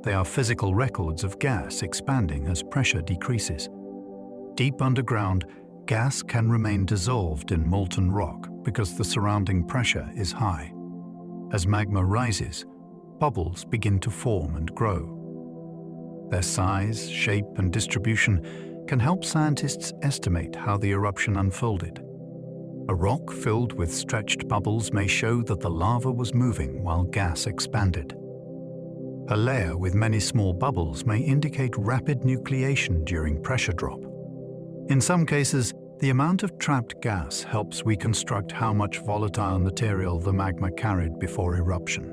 They are physical records of gas expanding as pressure decreases. Deep underground, gas can remain dissolved in molten rock because the surrounding pressure is high. As magma rises, bubbles begin to form and grow. Their size, shape, and distribution can help scientists estimate how the eruption unfolded. A rock filled with stretched bubbles may show that the lava was moving while gas expanded. A layer with many small bubbles may indicate rapid nucleation during pressure drop. In some cases, the amount of trapped gas helps reconstruct how much volatile material the magma carried before eruption.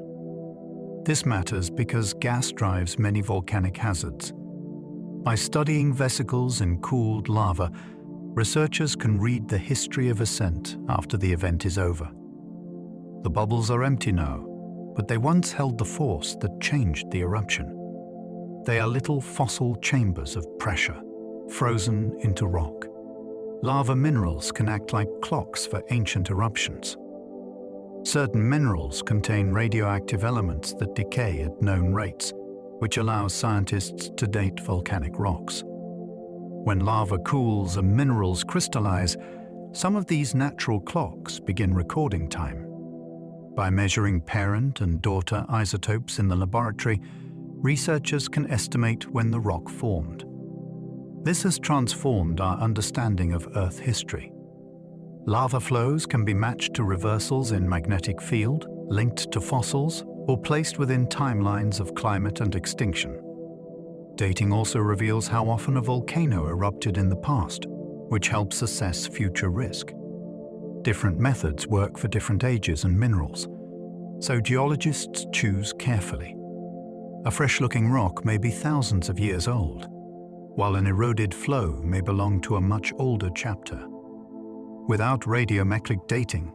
This matters because gas drives many volcanic hazards. By studying vesicles in cooled lava, researchers can read the history of ascent after the event is over. The bubbles are empty now, but they once held the force that changed the eruption. They are little fossil chambers of pressure, frozen into rock. Lava minerals can act like clocks for ancient eruptions. Certain minerals contain radioactive elements that decay at known rates, which allows scientists to date volcanic rocks. When lava cools and minerals crystallize, some of these natural clocks begin recording time. By measuring parent and daughter isotopes in the laboratory, researchers can estimate when the rock formed. This has transformed our understanding of Earth history. Lava flows can be matched to reversals in magnetic field, linked to fossils, or placed within timelines of climate and extinction. Dating also reveals how often a volcano erupted in the past, which helps assess future risk. Different methods work for different ages and minerals, so geologists choose carefully. A fresh-looking rock may be thousands of years old, while an eroded flow may belong to a much older chapter. Without radiometric dating,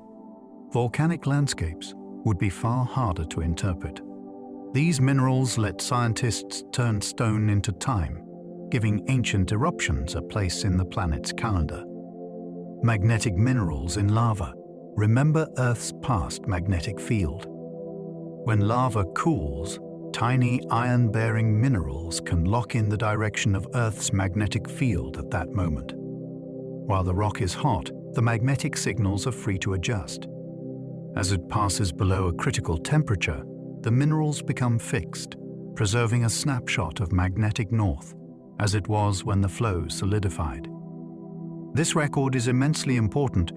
volcanic landscapes would be far harder to interpret. These minerals let scientists turn stone into time, giving ancient eruptions a place in the planet's calendar. Magnetic minerals in lava remember Earth's past magnetic field. When lava cools, tiny iron-bearing minerals can lock in the direction of Earth's magnetic field at that moment. While the rock is hot, the magnetic signals are free to adjust. As it passes below a critical temperature, the minerals become fixed, preserving a snapshot of magnetic north, as it was when the flow solidified. This record is immensely important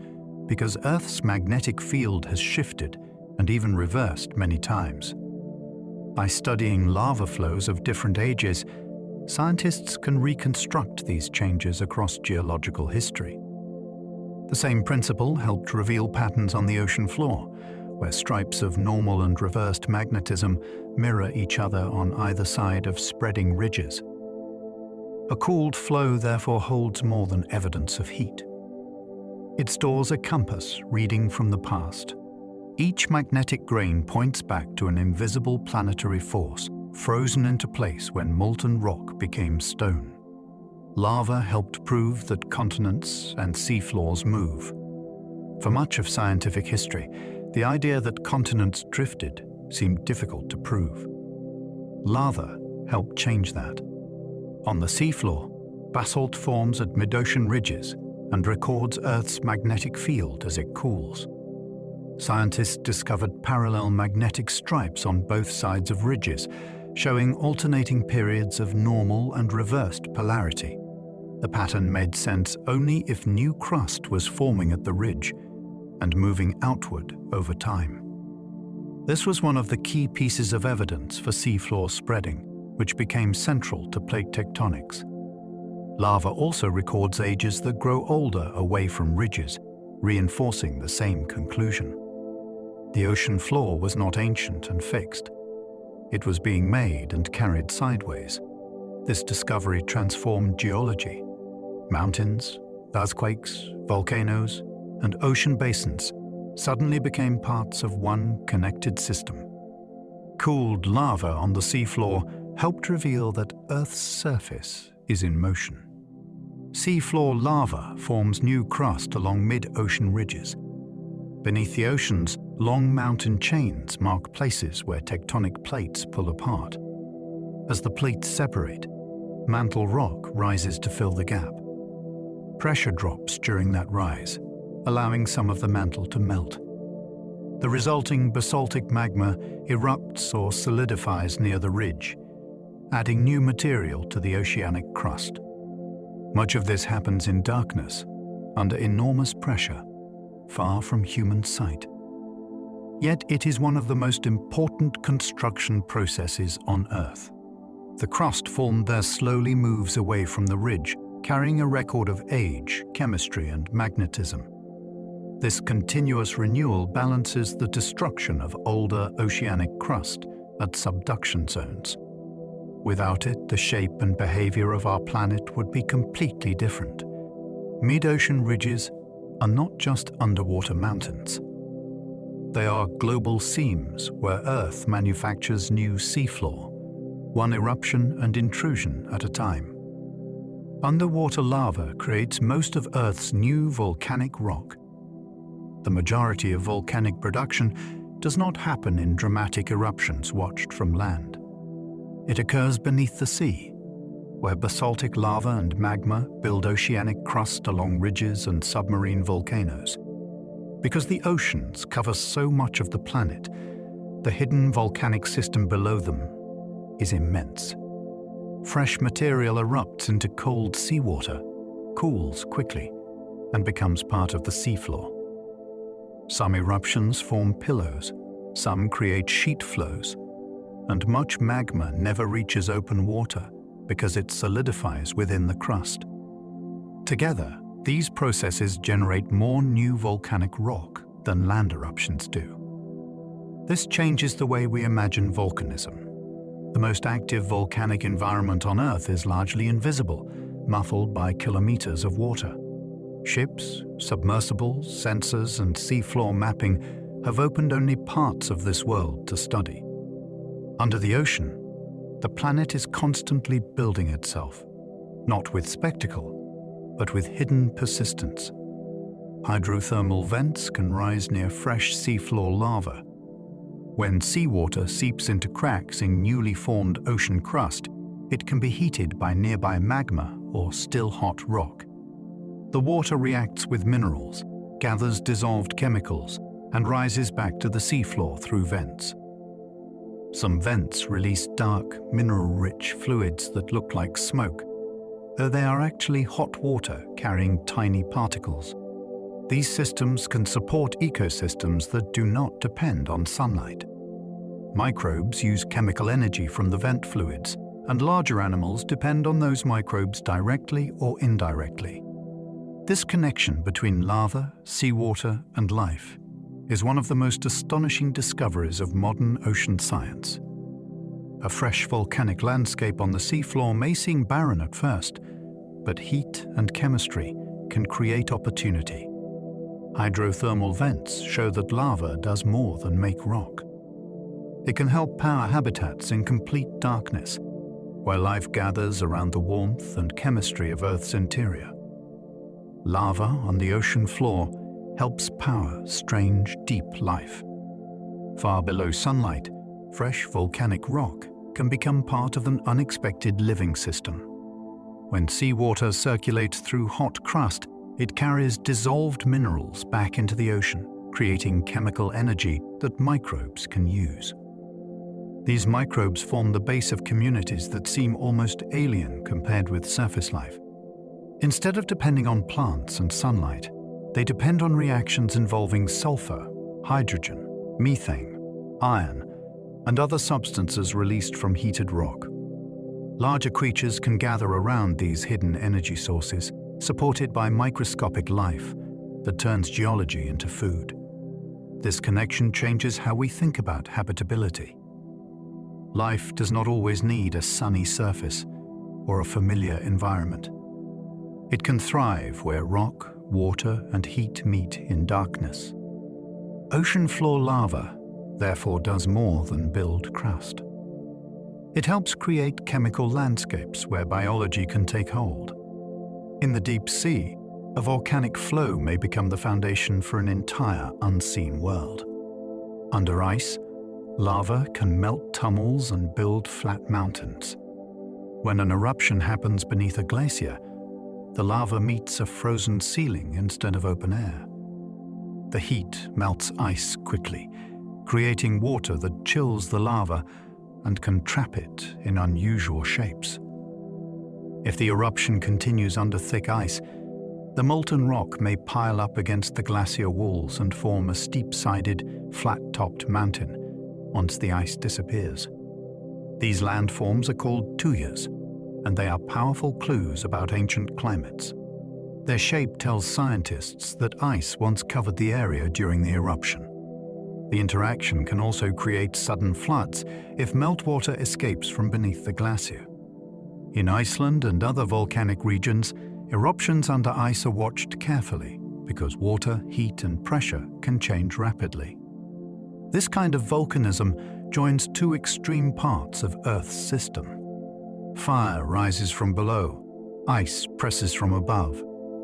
because Earth's magnetic field has shifted and even reversed many times. By studying lava flows of different ages, scientists can reconstruct these changes across geological history. The same principle helped reveal patterns on the ocean floor, where stripes of normal and reversed magnetism mirror each other on either side of spreading ridges. A cooled flow therefore holds more than evidence of heat. It stores a compass reading from the past. Each magnetic grain points back to an invisible planetary force, frozen into place when molten rock became stone. Lava helped prove that continents and seafloors move. For much of scientific history, the idea that continents drifted seemed difficult to prove. Lava helped change that. On the seafloor, basalt forms at mid-ocean ridges and records Earth's magnetic field as it cools. Scientists discovered parallel magnetic stripes on both sides of ridges, showing alternating periods of normal and reversed polarity. The pattern made sense only if new crust was forming at the ridge and moving outward over time. This was one of the key pieces of evidence for seafloor spreading, which became central to plate tectonics. Lava also records ages that grow older away from ridges, reinforcing the same conclusion. The ocean floor was not ancient and fixed. It was being made and carried sideways. This discovery transformed geology. Mountains, earthquakes, volcanoes, and ocean basins suddenly became parts of one connected system. Cooled lava on the seafloor helped reveal that Earth's surface is in motion. Seafloor lava forms new crust along mid-ocean ridges. Beneath the oceans, long mountain chains mark places where tectonic plates pull apart. As the plates separate, mantle rock rises to fill the gap. Pressure drops during that rise, allowing some of the mantle to melt. The resulting basaltic magma erupts or solidifies near the ridge, adding new material to the oceanic crust. Much of this happens in darkness, under enormous pressure, far from human sight. Yet it is one of the most important construction processes on Earth. The crust formed there slowly moves away from the ridge, carrying a record of age, chemistry, and magnetism. This continuous renewal balances the destruction of older oceanic crust at subduction zones. Without it, the shape and behavior of our planet would be completely different. Mid-ocean ridges are not just underwater mountains. They are global seams where Earth manufactures new seafloor, one eruption and intrusion at a time. Underwater lava creates most of Earth's new volcanic rock. The majority of volcanic production does not happen in dramatic eruptions watched from land. It occurs beneath the sea, where basaltic lava and magma build oceanic crust along ridges and submarine volcanoes. Because the oceans cover so much of the planet, the hidden volcanic system below them is immense. Fresh material erupts into cold seawater, cools quickly, and becomes part of the seafloor. Some eruptions form pillows, some create sheet flows, and much magma never reaches open water because it solidifies within the crust. Together, these processes generate more new volcanic rock than land eruptions do. This changes the way we imagine volcanism. The most active volcanic environment on Earth is largely invisible, muffled by kilometers of water. Ships, submersibles, sensors, and seafloor mapping have opened only parts of this world to study. Under the ocean, the planet is constantly building itself, not with spectacle, but with hidden persistence. Hydrothermal vents can rise near fresh seafloor lava. When seawater seeps into cracks in newly formed ocean crust, it can be heated by nearby magma or still hot rock. The water reacts with minerals, gathers dissolved chemicals, and rises back to the seafloor through vents. Some vents release dark, mineral-rich fluids that look like smoke, though they are actually hot water carrying tiny particles. These systems can support ecosystems that do not depend on sunlight. Microbes use chemical energy from the vent fluids, and larger animals depend on those microbes directly or indirectly. This connection between lava, seawater, and life is one of the most astonishing discoveries of modern ocean science. A fresh volcanic landscape on the seafloor may seem barren at first, but heat and chemistry can create opportunity. Hydrothermal vents show that lava does more than make rock. It can help power habitats in complete darkness, where life gathers around the warmth and chemistry of Earth's interior. Lava on the ocean floor helps power strange, deep life. Far below sunlight, fresh volcanic rock can become part of an unexpected living system. When seawater circulates through hot crust, it carries dissolved minerals back into the ocean, creating chemical energy that microbes can use. These microbes form the base of communities that seem almost alien compared with surface life. Instead of depending on plants and sunlight, they depend on reactions involving sulfur, hydrogen, methane, iron, and other substances released from heated rock. Larger creatures can gather around these hidden energy sources, supported by microscopic life that turns geology into food. This connection changes how we think about habitability. Life does not always need a sunny surface or a familiar environment. It can thrive where rock, water, and heat meet in darkness. Ocean floor lava, therefore, does more than build crust. It helps create chemical landscapes where biology can take hold. In the deep sea, a volcanic flow may become the foundation for an entire unseen world. Under ice, lava can melt tunnels and build flat mountains. When an eruption happens beneath a glacier, the lava meets a frozen ceiling instead of open air. The heat melts ice quickly, creating water that chills the lava and can trap it in unusual shapes. If the eruption continues under thick ice, the molten rock may pile up against the glacier walls and form a steep-sided, flat-topped mountain once the ice disappears. These landforms are called tuyas, and they are powerful clues about ancient climates. Their shape tells scientists that ice once covered the area during the eruption. The interaction can also create sudden floods if meltwater escapes from beneath the glacier. In Iceland and other volcanic regions, eruptions under ice are watched carefully because water, heat, and pressure can change rapidly. This kind of volcanism joins two extreme parts of Earth's system. Fire rises from below, ice presses from above,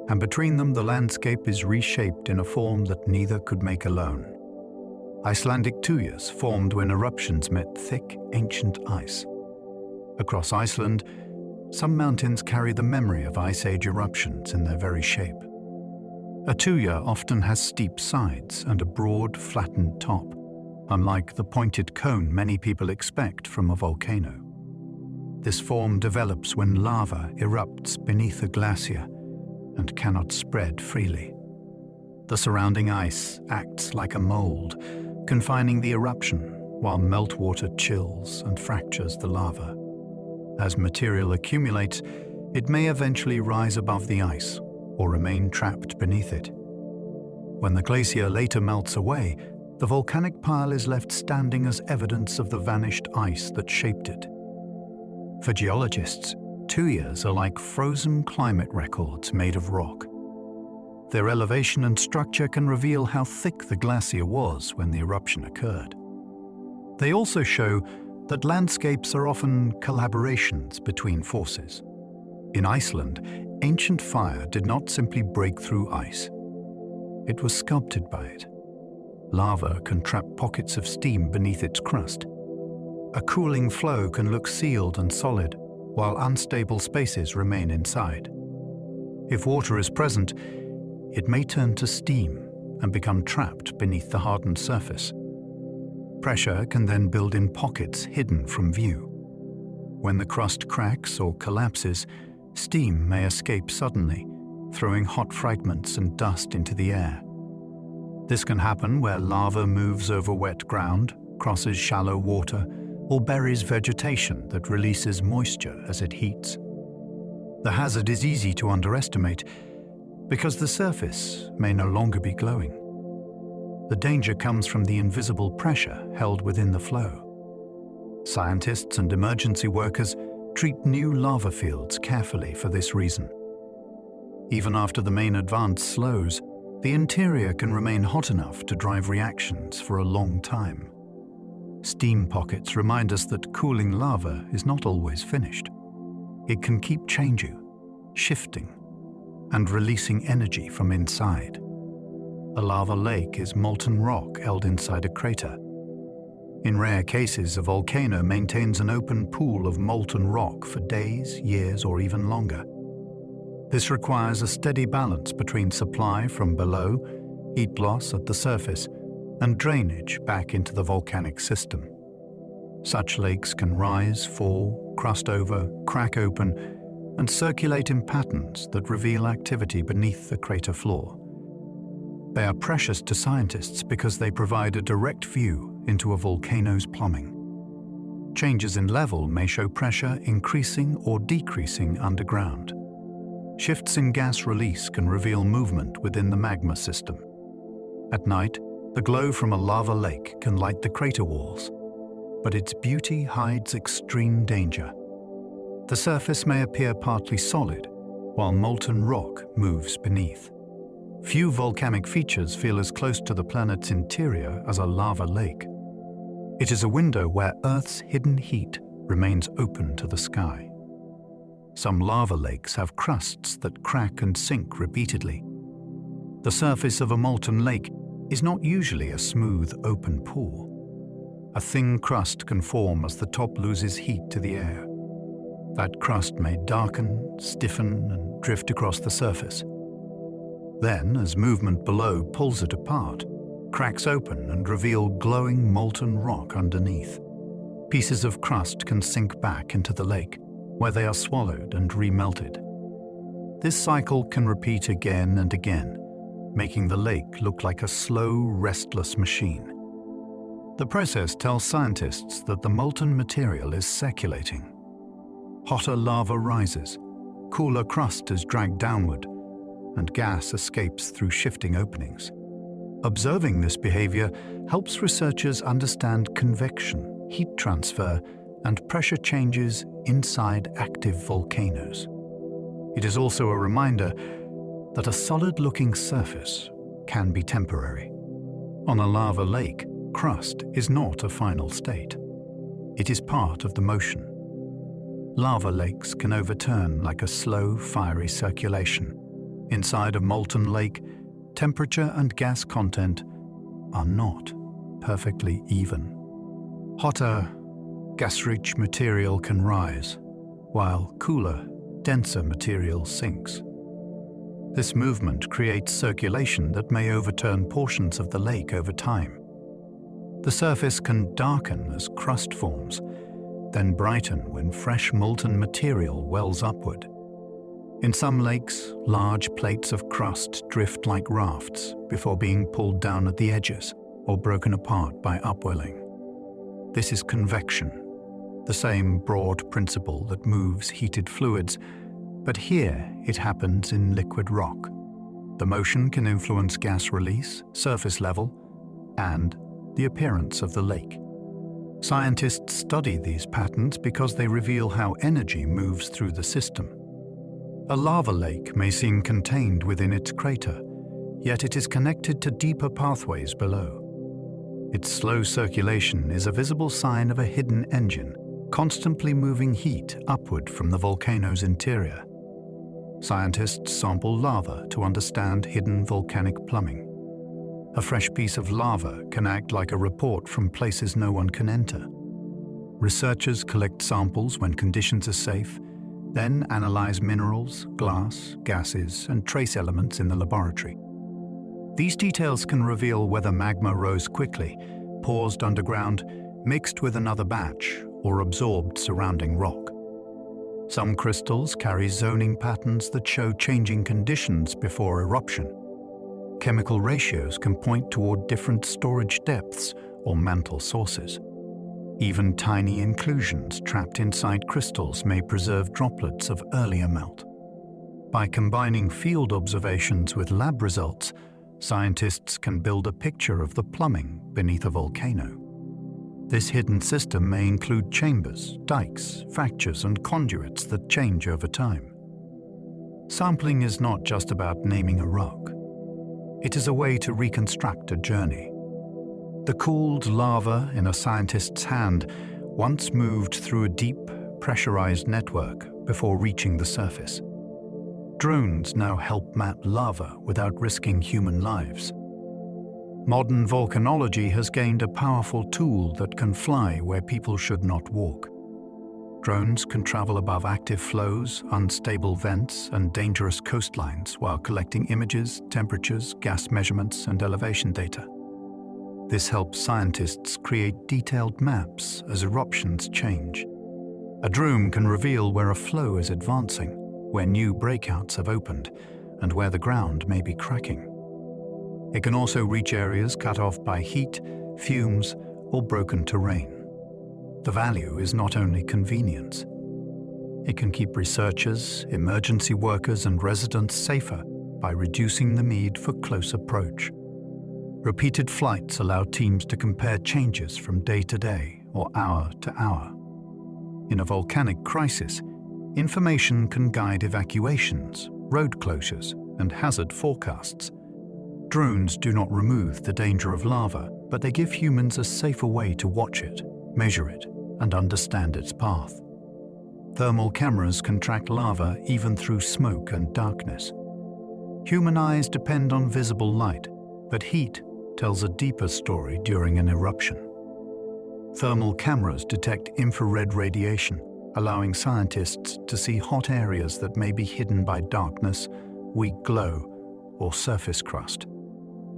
and between them the landscape is reshaped in a form that neither could make alone. Icelandic tuyas formed when eruptions met thick, ancient ice. Across Iceland, some mountains carry the memory of Ice Age eruptions in their very shape. A tuya often has steep sides and a broad, flattened top, unlike the pointed cone many people expect from a volcano. This form develops when lava erupts beneath a glacier and cannot spread freely. The surrounding ice acts like a mold, confining the eruption while meltwater chills and fractures the lava. As material accumulates, it may eventually rise above the ice or remain trapped beneath it. When the glacier later melts away, the volcanic pile is left standing as evidence of the vanished ice that shaped it. For geologists, tuyas are like frozen climate records made of rock. Their elevation and structure can reveal how thick the glacier was when the eruption occurred. They also show that landscapes are often collaborations between forces. In Iceland, ancient fire did not simply break through ice. It was sculpted by it. Lava can trap pockets of steam beneath its crust. A cooling flow can look sealed and solid, while unstable spaces remain inside. If water is present, it may turn to steam and become trapped beneath the hardened surface. Pressure can then build in pockets hidden from view. When the crust cracks or collapses, steam may escape suddenly, throwing hot fragments and dust into the air. This can happen where lava moves over wet ground, crosses shallow water, or buries vegetation that releases moisture as it heats. The hazard is easy to underestimate because the surface may no longer be glowing. The danger comes from the invisible pressure held within the flow. Scientists and emergency workers treat new lava fields carefully for this reason. Even after the main advance slows, the interior can remain hot enough to drive reactions for a long time. Steam pockets remind us that cooling lava is not always finished. It can keep changing, shifting, and releasing energy from inside. A lava lake is molten rock held inside a crater. In rare cases, a volcano maintains an open pool of molten rock for days, years, or even longer. This requires a steady balance between supply from below, heat loss at the surface, and drainage back into the volcanic system. Such lakes can rise, fall, crust over, crack open, and circulate in patterns that reveal activity beneath the crater floor. They are precious to scientists because they provide a direct view into a volcano's plumbing. Changes in level may show pressure increasing or decreasing underground. Shifts in gas release can reveal movement within the magma system. At night, the glow from a lava lake can light the crater walls, but its beauty hides extreme danger. The surface may appear partly solid, while molten rock moves beneath. Few volcanic features feel as close to the planet's interior as a lava lake. It is a window where Earth's hidden heat remains open to the sky. Some lava lakes have crusts that crack and sink repeatedly. The surface of a molten lake is not usually a smooth, open pool. A thin crust can form as the top loses heat to the air. That crust may darken, stiffen, and drift across the surface. Then, as movement below pulls it apart, cracks open and reveal glowing molten rock underneath. Pieces of crust can sink back into the lake, where they are swallowed and remelted. This cycle can repeat again and again, making the lake look like a slow, restless machine. The process tells scientists that the molten material is circulating. Hotter lava rises, cooler crust is dragged downward, and gas escapes through shifting openings. Observing this behavior helps researchers understand convection, heat transfer, and pressure changes inside active volcanoes. It is also a reminder that a solid-looking surface can be temporary. On a lava lake, crust is not a final state. It is part of the motion. Lava lakes can overturn like a slow, fiery circulation. Inside a molten lake, temperature and gas content are not perfectly even. Hotter, gas-rich material can rise, while cooler, denser material sinks. This movement creates circulation that may overturn portions of the lake over time. The surface can darken as crust forms, then brighten when fresh molten material wells upward. In some lakes, large plates of crust drift like rafts before being pulled down at the edges or broken apart by upwelling. This is convection, the same broad principle that moves heated fluids, but here it happens in liquid rock. The motion can influence gas release, surface level, and the appearance of the lake. Scientists study these patterns because they reveal how energy moves through the system. A lava lake may seem contained within its crater, yet it is connected to deeper pathways below. Its slow circulation is a visible sign of a hidden engine, constantly moving heat upward from the volcano's interior. Scientists sample lava to understand hidden volcanic plumbing. A fresh piece of lava can act like a report from places no one can enter. Researchers collect samples when conditions are safe, then analyze minerals, glass, gases, and trace elements in the laboratory. These details can reveal whether magma rose quickly, paused underground, mixed with another batch, or absorbed surrounding rock. Some crystals carry zoning patterns that show changing conditions before eruption. Chemical ratios can point toward different storage depths or mantle sources. Even tiny inclusions trapped inside crystals may preserve droplets of earlier melt. By combining field observations with lab results, scientists can build a picture of the plumbing beneath a volcano. This hidden system may include chambers, dikes, fractures, and conduits that change over time. Sampling is not just about naming a rock. It is a way to reconstruct a journey. The cooled lava in a scientist's hand once moved through a deep, pressurized network before reaching the surface. Drones now help map lava without risking human lives. Modern volcanology has gained a powerful tool that can fly where people should not walk. Drones can travel above active flows, unstable vents, and dangerous coastlines while collecting images, temperatures, gas measurements, and elevation data. This helps scientists create detailed maps as eruptions change. A drone can reveal where a flow is advancing, where new breakouts have opened, and where the ground may be cracking. It can also reach areas cut off by heat, fumes, or broken terrain. The value is not only convenience. It can keep researchers, emergency workers, and residents safer by reducing the need for close approach. Repeated flights allow teams to compare changes from day to day or hour to hour. In a volcanic crisis, information can guide evacuations, road closures, and hazard forecasts. Drones do not remove the danger of lava, but they give humans a safer way to watch it, measure it, and understand its path. Thermal cameras can track lava even through smoke and darkness. Human eyes depend on visible light, but heat tells a deeper story during an eruption. Thermal cameras detect infrared radiation, allowing scientists to see hot areas that may be hidden by darkness, weak glow, or surface crust.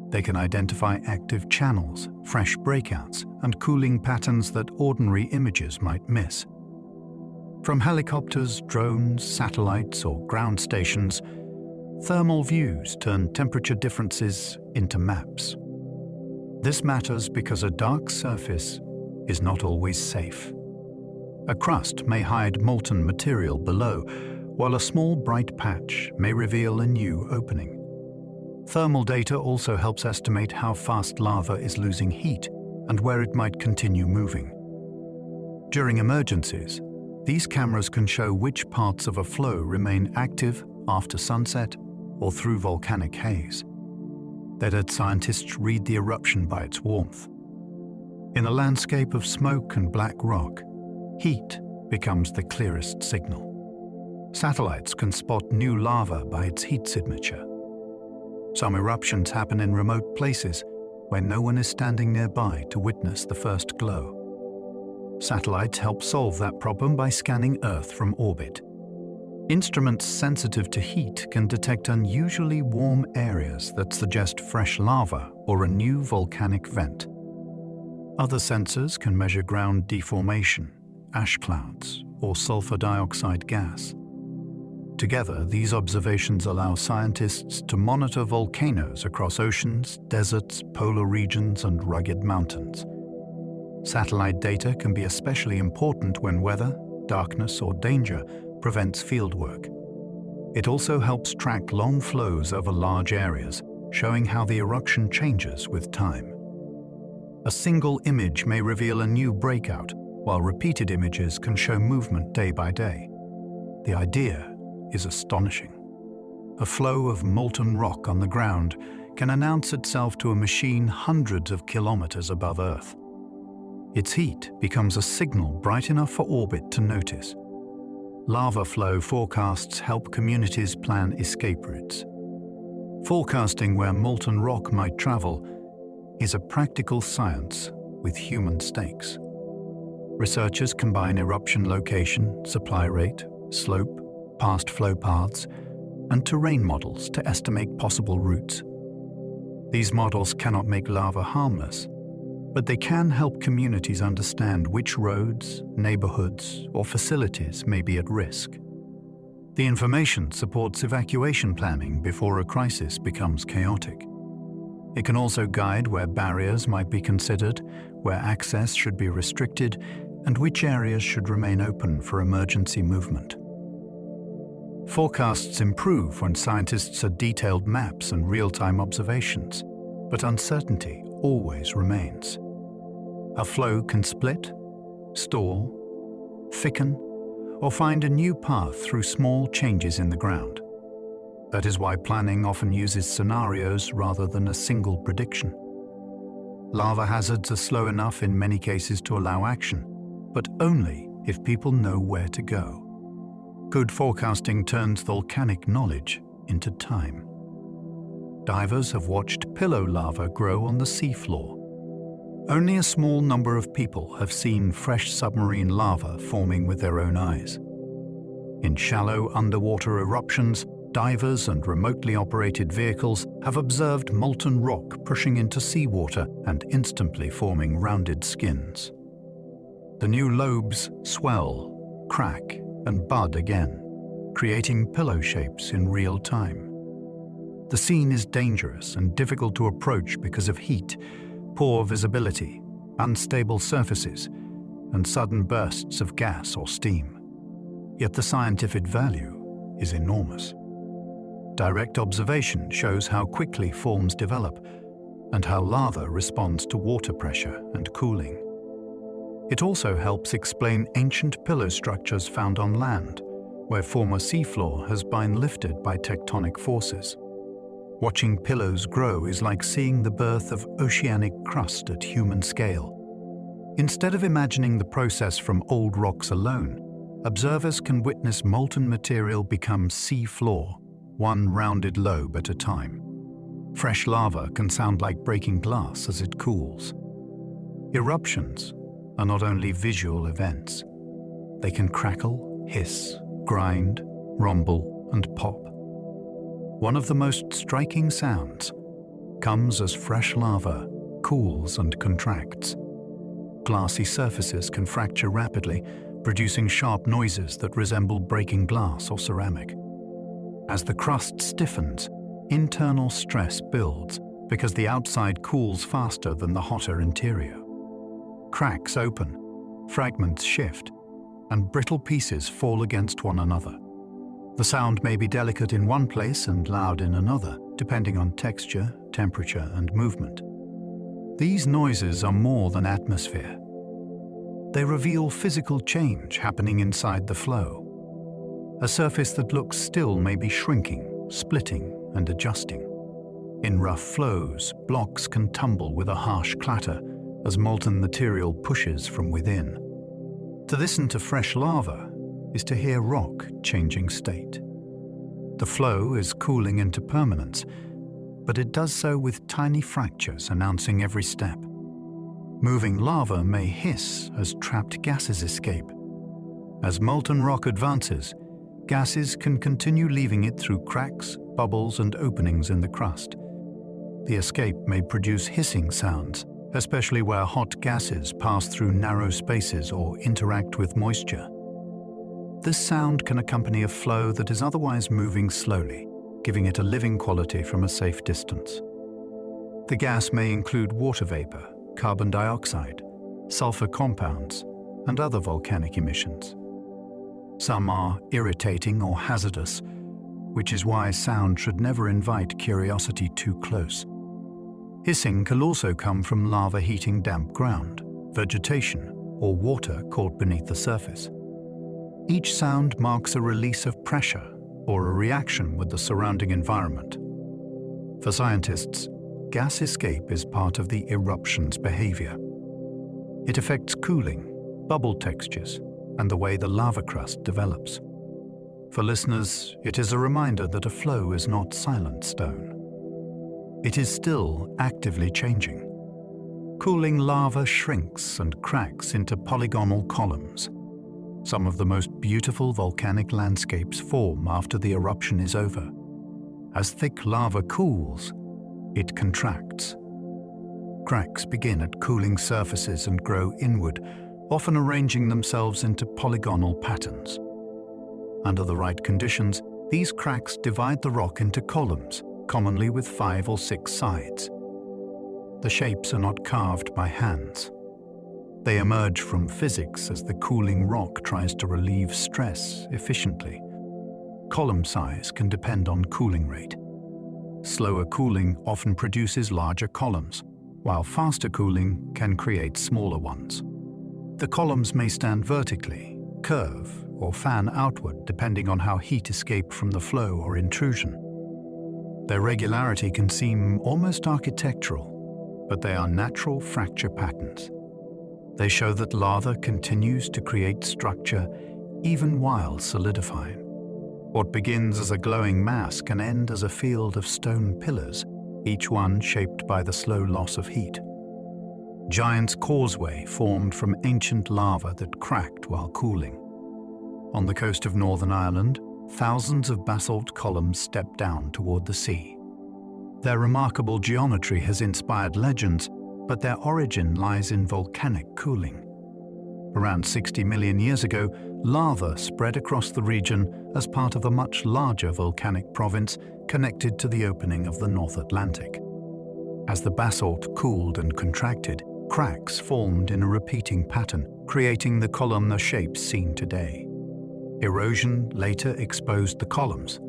They can identify active channels, fresh breakouts, and cooling patterns that ordinary images might miss. From helicopters, drones, satellites, or ground stations, thermal views turn temperature differences into maps. This matters because a dark surface is not always safe. A crust may hide molten material below, while a small bright patch may reveal a new opening. Thermal data also helps estimate how fast lava is losing heat and where it might continue moving. During emergencies, these cameras can show which parts of a flow remain active after sunset or through volcanic haze. They let scientists read the eruption by its warmth. In a landscape of smoke and black rock, heat becomes the clearest signal. Satellites can spot new lava by its heat signature. Some eruptions happen in remote places where no one is standing nearby to witness the first glow. Satellites help solve that problem by scanning Earth from orbit. Instruments sensitive to heat can detect unusually warm areas that suggest fresh lava or a new volcanic vent. Other sensors can measure ground deformation, ash clouds, or sulfur dioxide gas. Together, these observations allow scientists to monitor volcanoes across oceans, deserts, polar regions, and rugged mountains. Satellite data can be especially important when weather, darkness, or danger prevents fieldwork. It also helps track long flows over large areas, showing how the eruption changes with time. A single image may reveal a new breakout, while repeated images can show movement day by day. The idea is astonishing. A flow of molten rock on the ground can announce itself to a machine hundreds of kilometers above Earth. Its heat becomes a signal bright enough for orbit to notice. Lava flow forecasts help communities plan escape routes. Forecasting where molten rock might travel is a practical science with human stakes. Researchers combine eruption location, supply rate, slope, past flow paths, and terrain models to estimate possible routes. These models cannot make lava harmless, but they can help communities understand which roads, neighborhoods, or facilities may be at risk. The information supports evacuation planning before a crisis becomes chaotic. It can also guide where barriers might be considered, where access should be restricted, and which areas should remain open for emergency movement. Forecasts improve when scientists have detailed maps and real-time observations, but uncertainty always remains. A flow can split, stall, thicken, or find a new path through small changes in the ground. That is why planning often uses scenarios rather than a single prediction. Lava hazards are slow enough in many cases to allow action, but only if people know where to go. Good forecasting turns volcanic knowledge into time. Divers have watched pillow lava grow on the seafloor. Only a small number of people have seen fresh submarine lava forming with their own eyes. In shallow underwater eruptions, divers and remotely operated vehicles have observed molten rock pushing into seawater and instantly forming rounded skins. The new lobes swell, crack, and bud again, creating pillow shapes in real time. The scene is dangerous and difficult to approach because of heat, poor visibility, unstable surfaces, and sudden bursts of gas or steam. Yet the scientific value is enormous. Direct observation shows how quickly forms develop and how lava responds to water pressure and cooling. It also helps explain ancient pillar structures found on land, where former seafloor has been lifted by tectonic forces. Watching pillows grow is like seeing the birth of oceanic crust at human scale. Instead of imagining the process from old rocks alone, observers can witness molten material become sea floor, one rounded lobe at a time. Fresh lava can sound like breaking glass as it cools. Eruptions are not only visual events. They can crackle, hiss, grind, rumble, and pop. One of the most striking sounds comes as fresh lava cools and contracts. Glassy surfaces can fracture rapidly, producing sharp noises that resemble breaking glass or ceramic. As the crust stiffens, internal stress builds because the outside cools faster than the hotter interior. Cracks open, fragments shift, and brittle pieces fall against one another. The sound may be delicate in one place and loud in another, depending on texture, temperature, and movement. These noises are more than atmosphere. They reveal physical change happening inside the flow. A surface that looks still may be shrinking, splitting, and adjusting. In rough flows, blocks can tumble with a harsh clatter as molten material pushes from within. To listen to fresh lava is to hear rock changing state. The flow is cooling into permanence, but it does so with tiny fractures announcing every step. Moving lava may hiss as trapped gases escape. As molten rock advances, gases can continue leaving it through cracks, bubbles, and openings in the crust. The escape may produce hissing sounds, especially where hot gases pass through narrow spaces or interact with moisture. This sound can accompany a flow that is otherwise moving slowly, giving it a living quality from a safe distance. The gas may include water vapor, carbon dioxide, sulfur compounds, and other volcanic emissions. Some are irritating or hazardous, which is why sound should never invite curiosity too close. Hissing can also come from lava heating damp ground, vegetation, or water caught beneath the surface. Each sound marks a release of pressure or a reaction with the surrounding environment. For scientists, gas escape is part of the eruption's behavior. It affects cooling, bubble textures, and the way the lava crust develops. For listeners, it is a reminder that a flow is not silent stone. It is still actively changing. Cooling lava shrinks and cracks into polygonal columns. Some of the most beautiful volcanic landscapes form after the eruption is over. As thick lava cools, it contracts. Cracks begin at cooling surfaces and grow inward, often arranging themselves into polygonal patterns. Under the right conditions, these cracks divide the rock into columns, commonly with 5 or 6 sides. The shapes are not carved by hands. They emerge from physics as the cooling rock tries to relieve stress efficiently. Column size can depend on cooling rate. Slower cooling often produces larger columns, while faster cooling can create smaller ones. The columns may stand vertically, curve, or fan outward depending on how heat escaped from the flow or intrusion. Their regularity can seem almost architectural, but they are natural fracture patterns. They show that lava continues to create structure even while solidifying. What begins as a glowing mass can end as a field of stone pillars, each one shaped by the slow loss of heat. Giant's Causeway formed from ancient lava that cracked while cooling. On the coast of Northern Ireland, thousands of basalt columns step down toward the sea. Their remarkable geometry has inspired legends, but their origin lies in volcanic cooling. Around 60 million years ago, lava spread across the region as part of a much larger volcanic province connected to the opening of the North Atlantic. As the basalt cooled and contracted, cracks formed in a repeating pattern, creating the columnar shapes seen today. Erosion later exposed the columns,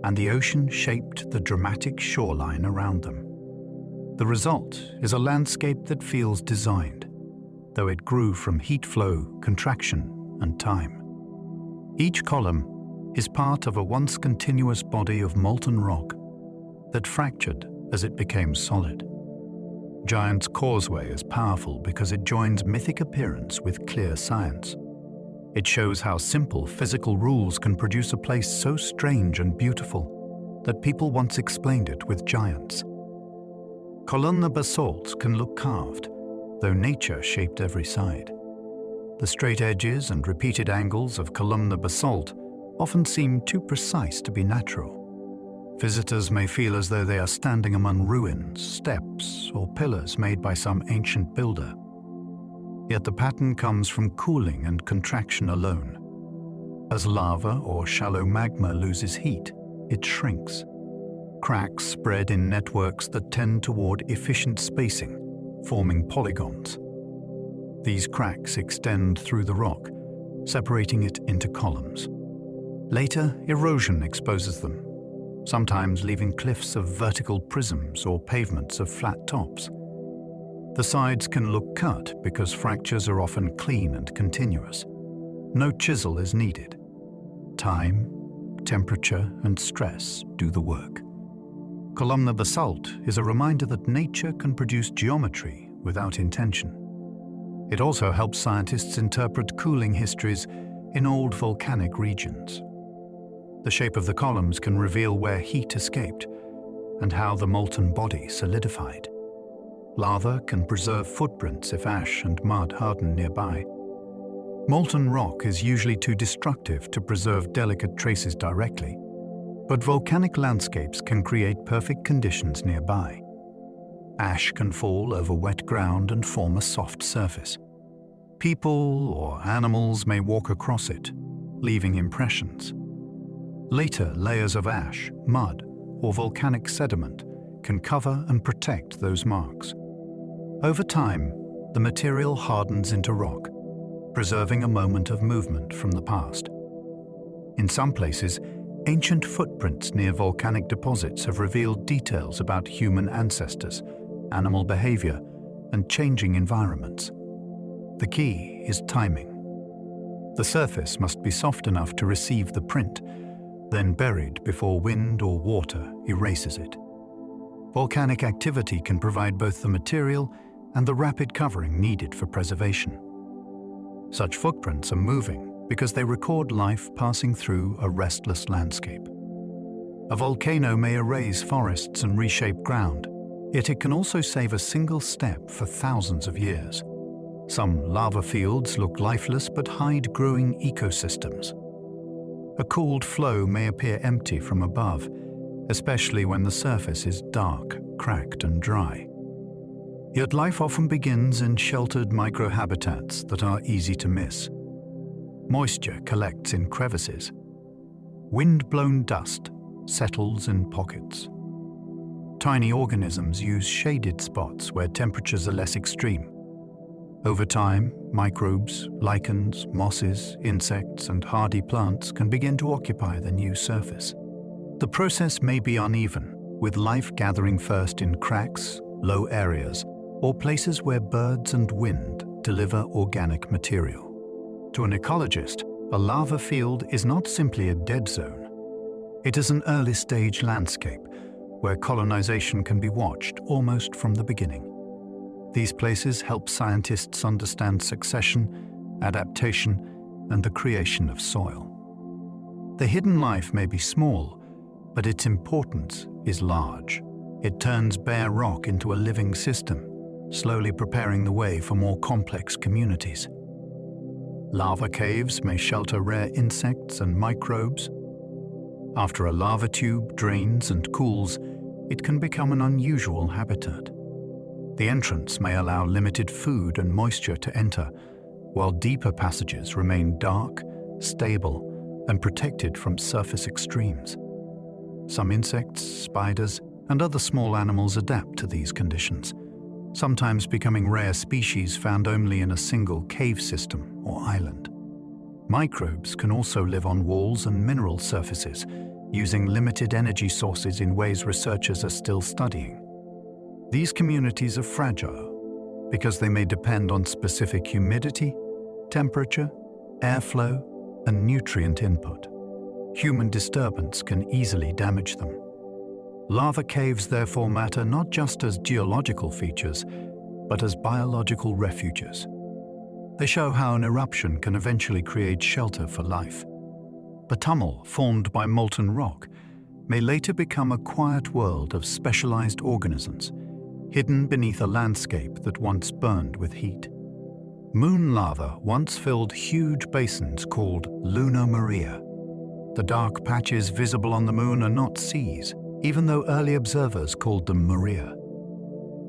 and the ocean shaped the dramatic shoreline around them. The result is a landscape that feels designed, though it grew from heat flow, contraction, and time. Each column is part of a once continuous body of molten rock that fractured as it became solid. Giant's Causeway is powerful because it joins mythic appearance with clear science. It shows how simple physical rules can produce a place so strange and beautiful that people once explained it with giants. Columnar basalts can look carved, though nature shaped every side. The straight edges and repeated angles of columnar basalt often seem too precise to be natural. Visitors may feel as though they are standing among ruins, steps, or pillars made by some ancient builder. Yet the pattern comes from cooling and contraction alone. As lava or shallow magma loses heat, it shrinks. Cracks spread in networks that tend toward efficient spacing, forming polygons. These cracks extend through the rock, separating it into columns. Later, erosion exposes them, sometimes leaving cliffs of vertical prisms or pavements of flat tops. The sides can look cut because fractures are often clean and continuous. No chisel is needed. Time, temperature, and stress do the work. Columnar basalt is a reminder that nature can produce geometry without intention. It also helps scientists interpret cooling histories in old volcanic regions. The shape of the columns can reveal where heat escaped and how the molten body solidified. Lava can preserve footprints if ash and mud harden nearby. Molten rock is usually too destructive to preserve delicate traces directly, but volcanic landscapes can create perfect conditions nearby. Ash can fall over wet ground and form a soft surface. People or animals may walk across it, leaving impressions. Later, layers of ash, mud, or volcanic sediment can cover and protect those marks. Over time, the material hardens into rock, preserving a moment of movement from the past. In some places, ancient footprints near volcanic deposits have revealed details about human ancestors, animal behavior, and changing environments. The key is timing. The surface must be soft enough to receive the print, then buried before wind or water erases it. Volcanic activity can provide both the material and the rapid covering needed for preservation. Such footprints are moving because they record life passing through a restless landscape. A volcano may erase forests and reshape ground, yet it can also save a single step for thousands of years. Some lava fields look lifeless but hide growing ecosystems. A cooled flow may appear empty from above, especially when the surface is dark, cracked, and dry. Yet life often begins in sheltered microhabitats that are easy to miss. Moisture collects in crevices. Wind-blown dust settles in pockets. Tiny organisms use shaded spots where temperatures are less extreme. Over time, microbes, lichens, mosses, insects, and hardy plants can begin to occupy the new surface. The process may be uneven, with life gathering first in cracks, low areas, or places where birds and wind deliver organic material. To an ecologist, a lava field is not simply a dead zone. It is an early-stage landscape where colonization can be watched almost from the beginning. These places help scientists understand succession, adaptation, and the creation of soil. The hidden life may be small, but its importance is large. It turns bare rock into a living system, slowly preparing the way for more complex communities. Lava caves may shelter rare insects and microbes. After a lava tube drains and cools, it can become an unusual habitat. The entrance may allow limited food and moisture to enter, while deeper passages remain dark, stable, and protected from surface extremes. Some insects, spiders, and other small animals adapt to these conditions, sometimes becoming rare species found only in a single cave system or island. Microbes can also live on walls and mineral surfaces, using limited energy sources in ways researchers are still studying. These communities are fragile because they may depend on specific humidity, temperature, airflow, and nutrient input. Human disturbance can easily damage them. Lava caves therefore matter not just as geological features, but as biological refuges. They show how an eruption can eventually create shelter for life. A tunnel formed by molten rock may later become a quiet world of specialized organisms, hidden beneath a landscape that once burned with heat. Moon lava once filled huge basins called lunar maria. The dark patches visible on the moon are not seas, even though early observers called them maria.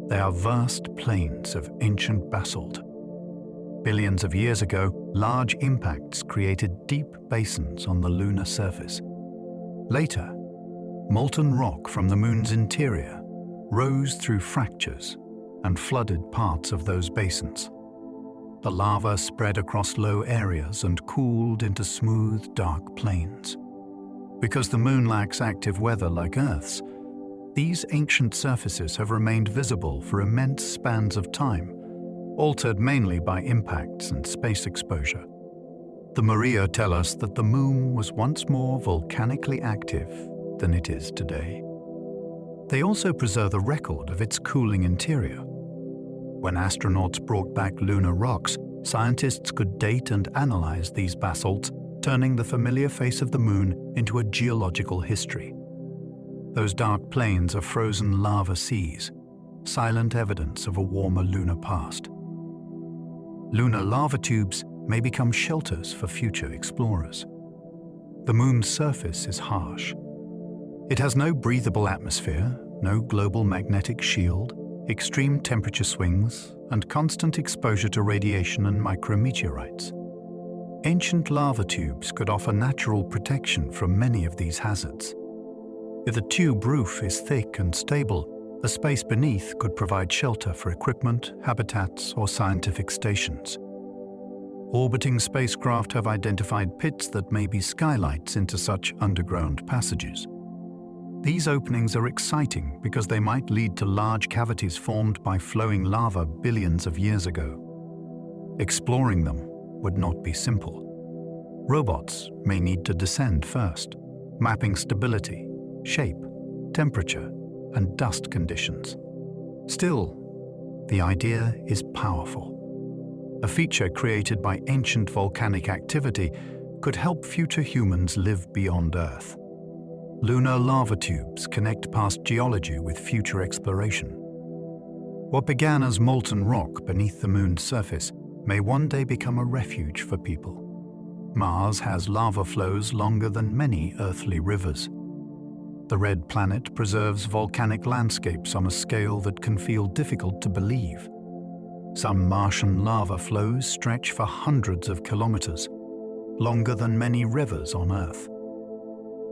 They are vast plains of ancient basalt. Billions of years ago, large impacts created deep basins on the lunar surface. Later, molten rock from the moon's interior rose through fractures and flooded parts of those basins. The lava spread across low areas and cooled into smooth, dark plains. Because the moon lacks active weather like Earth's, these ancient surfaces have remained visible for immense spans of time, altered mainly by impacts and space exposure. The Maria tell us that the moon was once more volcanically active than it is today. They also preserve a record of its cooling interior. When astronauts brought back lunar rocks, scientists could date and analyze these basalts, turning the familiar face of the moon into a geological history. Those dark plains are frozen lava seas, silent evidence of a warmer lunar past. Lunar lava tubes may become shelters for future explorers. The moon's surface is harsh. It has no breathable atmosphere, no global magnetic shield, extreme temperature swings, and constant exposure to radiation and micrometeorites. Ancient lava tubes could offer natural protection from many of these hazards. If the tube roof is thick and stable, the space beneath could provide shelter for equipment, habitats, or scientific stations. Orbiting spacecraft have identified pits that may be skylights into such underground passages. These openings are exciting because they might lead to large cavities formed by flowing lava billions of years ago. Exploring them would not be simple. Robots may need to descend first, mapping stability, shape, temperature, and dust conditions. Still, the idea is powerful. A feature created by ancient volcanic activity could help future humans live beyond Earth. Lunar lava tubes connect past geology with future exploration. What began as molten rock beneath the moon's surface may one day become a refuge for people. Mars has lava flows longer than many earthly rivers. The red planet preserves volcanic landscapes on a scale that can feel difficult to believe. Some Martian lava flows stretch for hundreds of kilometers, longer than many rivers on Earth.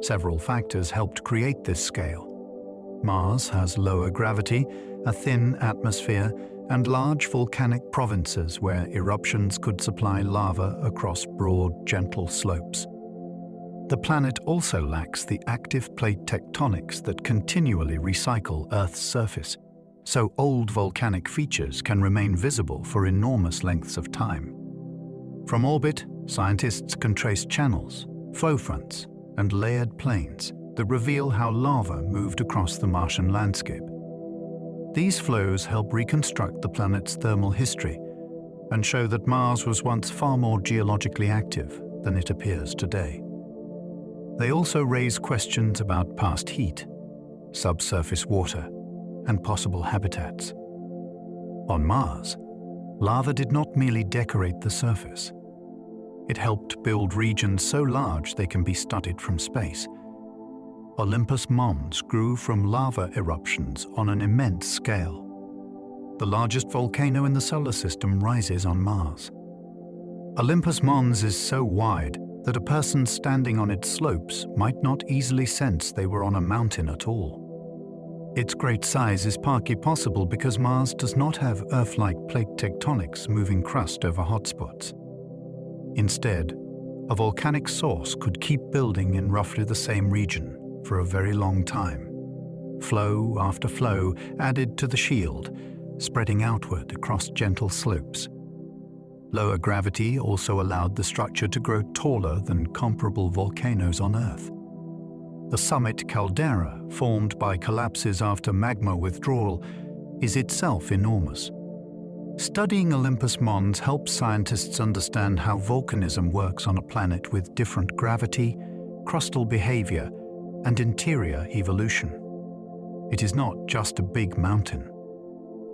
Several factors helped create this scale. Mars has lower gravity, a thin atmosphere, and large volcanic provinces where eruptions could supply lava across broad, gentle slopes. The planet also lacks the active plate tectonics that continually recycle Earth's surface, so old volcanic features can remain visible for enormous lengths of time. From orbit, scientists can trace channels, flow fronts, and layered plains that reveal how lava moved across the Martian landscape. These flows help reconstruct the planet's thermal history and show that Mars was once far more geologically active than it appears today. They also raise questions about past heat, subsurface water, and possible habitats. On Mars, lava did not merely decorate the surface. It helped build regions so large they can be studied from space. Olympus Mons grew from lava eruptions on an immense scale. The largest volcano in the solar system rises on Mars. Olympus Mons is so wide that a person standing on its slopes might not easily sense they were on a mountain at all. Its great size is partly possible because Mars does not have Earth-like plate tectonics moving crust over hotspots. Instead, a volcanic source could keep building in roughly the same region for a very long time. Flow after flow added to the shield, spreading outward across gentle slopes. Lower gravity also allowed the structure to grow taller than comparable volcanoes on Earth. The summit caldera, formed by collapses after magma withdrawal, is itself enormous. Studying Olympus Mons helps scientists understand how volcanism works on a planet with different gravity, crustal behavior, and interior evolution. It is not just a big mountain.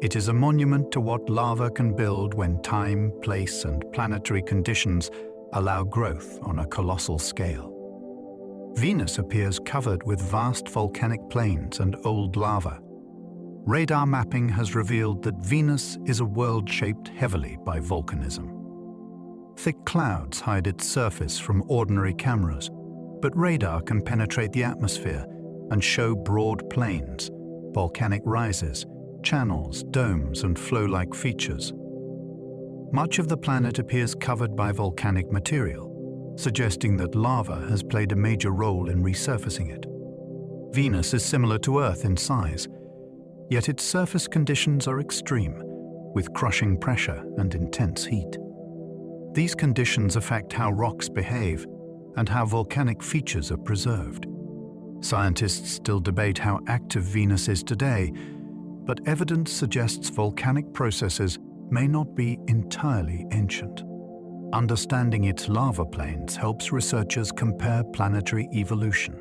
It is a monument to what lava can build when time, place, and planetary conditions allow growth on a colossal scale. Venus appears covered with vast volcanic plains and old lava. Radar mapping has revealed that Venus is a world shaped heavily by volcanism. Thick clouds hide its surface from ordinary cameras, but radar can penetrate the atmosphere and show broad plains, volcanic rises, channels, domes, and flow-like features. Much of the planet appears covered by volcanic material, suggesting that lava has played a major role in resurfacing it. Venus is similar to Earth in size, yet its surface conditions are extreme, with crushing pressure and intense heat. These conditions affect how rocks behave and how volcanic features are preserved. Scientists still debate how active Venus is today, but evidence suggests volcanic processes may not be entirely ancient. Understanding its lava plains helps researchers compare planetary evolution.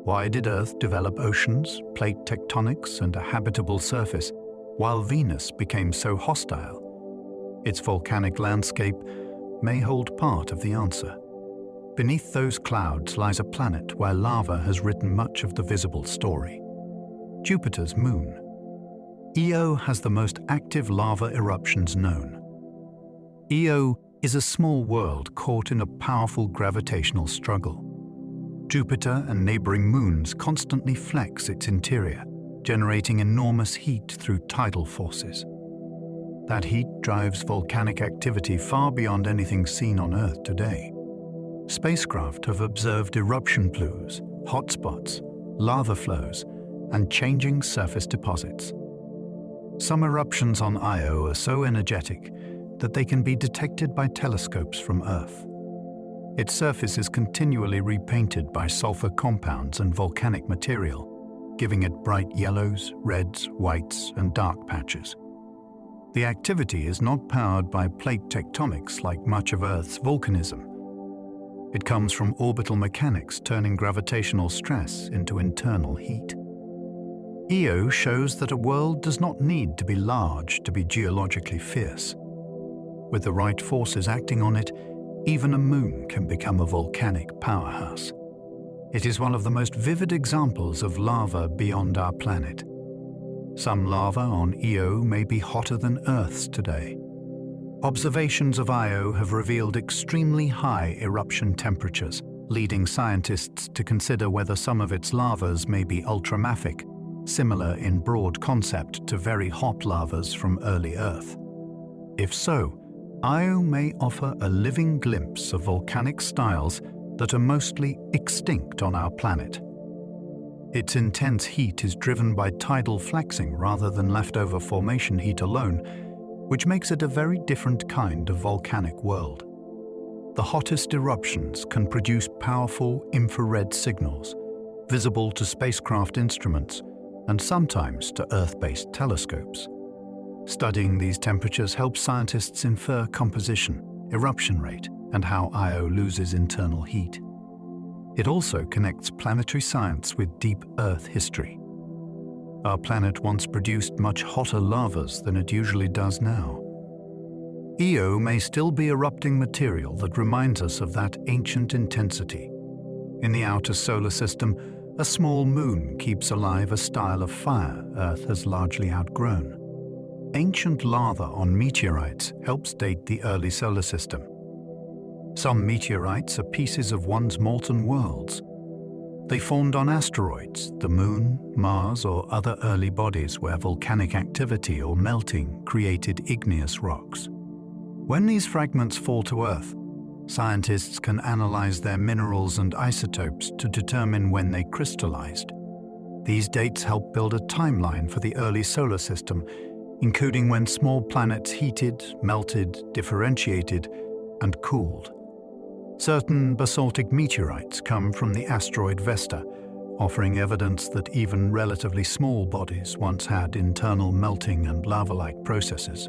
Why did Earth develop oceans, plate tectonics, and a habitable surface, while Venus became so hostile? Its volcanic landscape may hold part of the answer. Beneath those clouds lies a planet where lava has written much of the visible story. Jupiter's moon. Io has the most active lava eruptions known. Io is a small world caught in a powerful gravitational struggle. Jupiter and neighboring moons constantly flex its interior, generating enormous heat through tidal forces. That heat drives volcanic activity far beyond anything seen on Earth today. Spacecraft have observed eruption plumes, hotspots, lava flows, and changing surface deposits. Some eruptions on Io are so energetic that they can be detected by telescopes from Earth. Its surface is continually repainted by sulfur compounds and volcanic material, giving it bright yellows, reds, whites, and dark patches. The activity is not powered by plate tectonics like much of Earth's volcanism. It comes from orbital mechanics turning gravitational stress into internal heat. Io shows that a world does not need to be large to be geologically fierce. With the right forces acting on it, even a moon can become a volcanic powerhouse. It is one of the most vivid examples of lava beyond our planet. Some lava on Io may be hotter than Earth's today. Observations of Io have revealed extremely high eruption temperatures, leading scientists to consider whether some of its lavas may be ultramafic, similar in broad concept to very hot lavas from early Earth. If so, Io may offer a living glimpse of volcanic styles that are mostly extinct on our planet. Its intense heat is driven by tidal flexing rather than leftover formation heat alone, which makes it a very different kind of volcanic world. The hottest eruptions can produce powerful infrared signals, visible to spacecraft instruments and sometimes to Earth-based telescopes. Studying these temperatures helps scientists infer composition, eruption rate, and how Io loses internal heat. It also connects planetary science with deep Earth history. Our planet once produced much hotter lavas than it usually does now. Io may still be erupting material that reminds us of that ancient intensity. In the outer solar system, a small moon keeps alive a style of fire Earth has largely outgrown. Ancient lava on meteorites helps date the early solar system. Some meteorites are pieces of once molten worlds. They formed on asteroids, the Moon, Mars, or other early bodies where volcanic activity or melting created igneous rocks. When these fragments fall to Earth, scientists can analyze their minerals and isotopes to determine when they crystallized. These dates help build a timeline for the early solar system, including when small planets heated, melted, differentiated, and cooled. Certain basaltic meteorites come from the asteroid Vesta, offering evidence that even relatively small bodies once had internal melting and lava-like processes.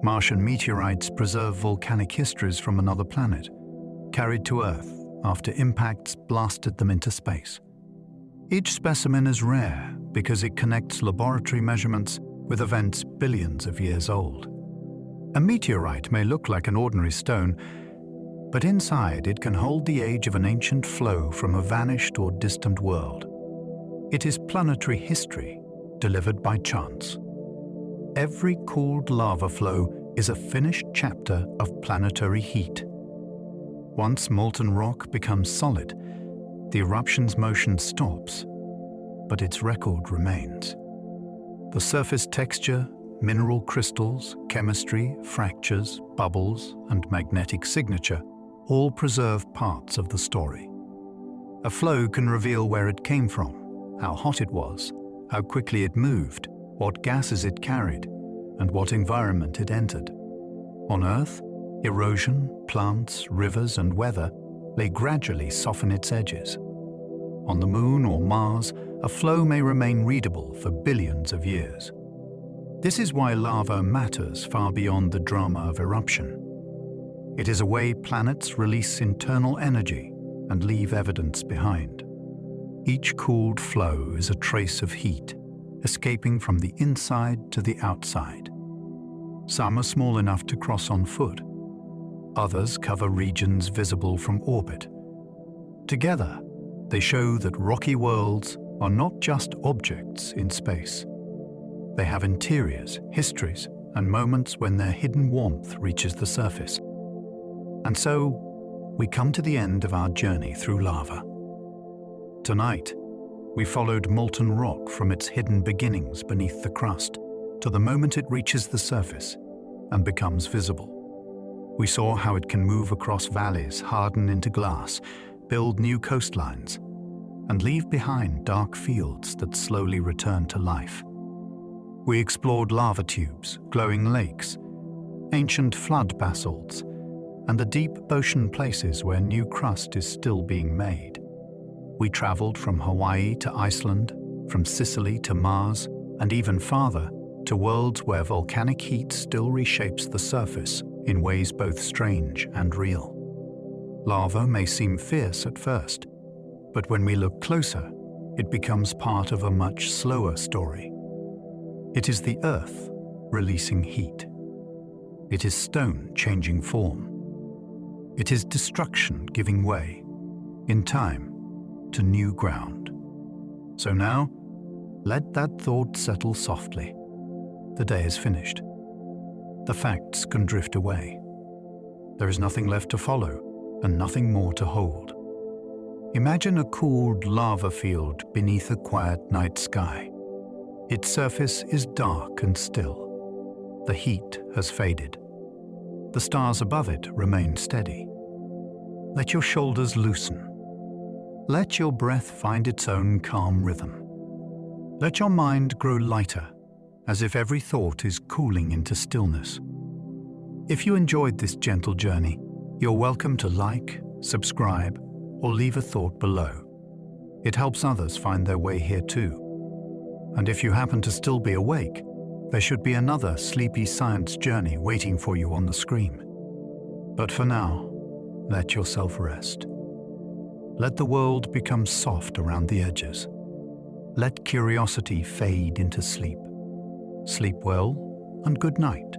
Martian meteorites preserve volcanic histories from another planet, carried to Earth after impacts blasted them into space. Each specimen is rare because it connects laboratory measurements with events billions of years old. A meteorite may look like an ordinary stone, but inside it can hold the age of an ancient flow from a vanished or distant world. It is planetary history delivered by chance. Every cooled lava flow is a finished chapter of planetary heat. Once molten rock becomes solid, the eruption's motion stops, but its record remains. The surface texture, mineral crystals, chemistry, fractures, bubbles, and magnetic signature all preserve parts of the story. A flow can reveal where it came from, how hot it was, how quickly it moved, what gases it carried, and what environment it entered. On Earth, erosion, plants, rivers, and weather may gradually soften its edges. On the Moon or Mars, a flow may remain readable for billions of years. This is why lava matters far beyond the drama of eruption. It is a way planets release internal energy and leave evidence behind. Each cooled flow is a trace of heat, escaping from the inside to the outside. Some are small enough to cross on foot. Others cover regions visible from orbit. Together, they show that rocky worlds are not just objects in space. They have interiors, histories, and moments when their hidden warmth reaches the surface. And so, we come to the end of our journey through lava. Tonight, we followed molten rock from its hidden beginnings beneath the crust to the moment it reaches the surface and becomes visible. We saw how it can move across valleys, harden into glass, build new coastlines, and leave behind dark fields that slowly return to life. We explored lava tubes, glowing lakes, ancient flood basalts, and the deep ocean places where new crust is still being made. We traveled from Hawaii to Iceland, from Sicily to Mars, and even farther to worlds where volcanic heat still reshapes the surface in ways both strange and real. Lava may seem fierce at first, but when we look closer, it becomes part of a much slower story. It is the Earth releasing heat. It is stone changing form. It is destruction giving way, in time, to new ground. So now, let that thought settle softly. The day is finished. The facts can drift away. There is nothing left to follow and nothing more to hold. Imagine a cooled lava field beneath a quiet night sky. Its surface is dark and still. The heat has faded. The stars above it remain steady. Let your shoulders loosen. Let your breath find its own calm rhythm. Let your mind grow lighter, as if every thought is cooling into stillness. If you enjoyed this gentle journey, you're welcome to like, subscribe, or leave a thought below. It helps others find their way here too. And if you happen to still be awake, there should be another sleepy science journey waiting for you on the screen. But for now, let yourself rest. Let the world become soft around the edges. Let curiosity fade into sleep. Sleep well and good night.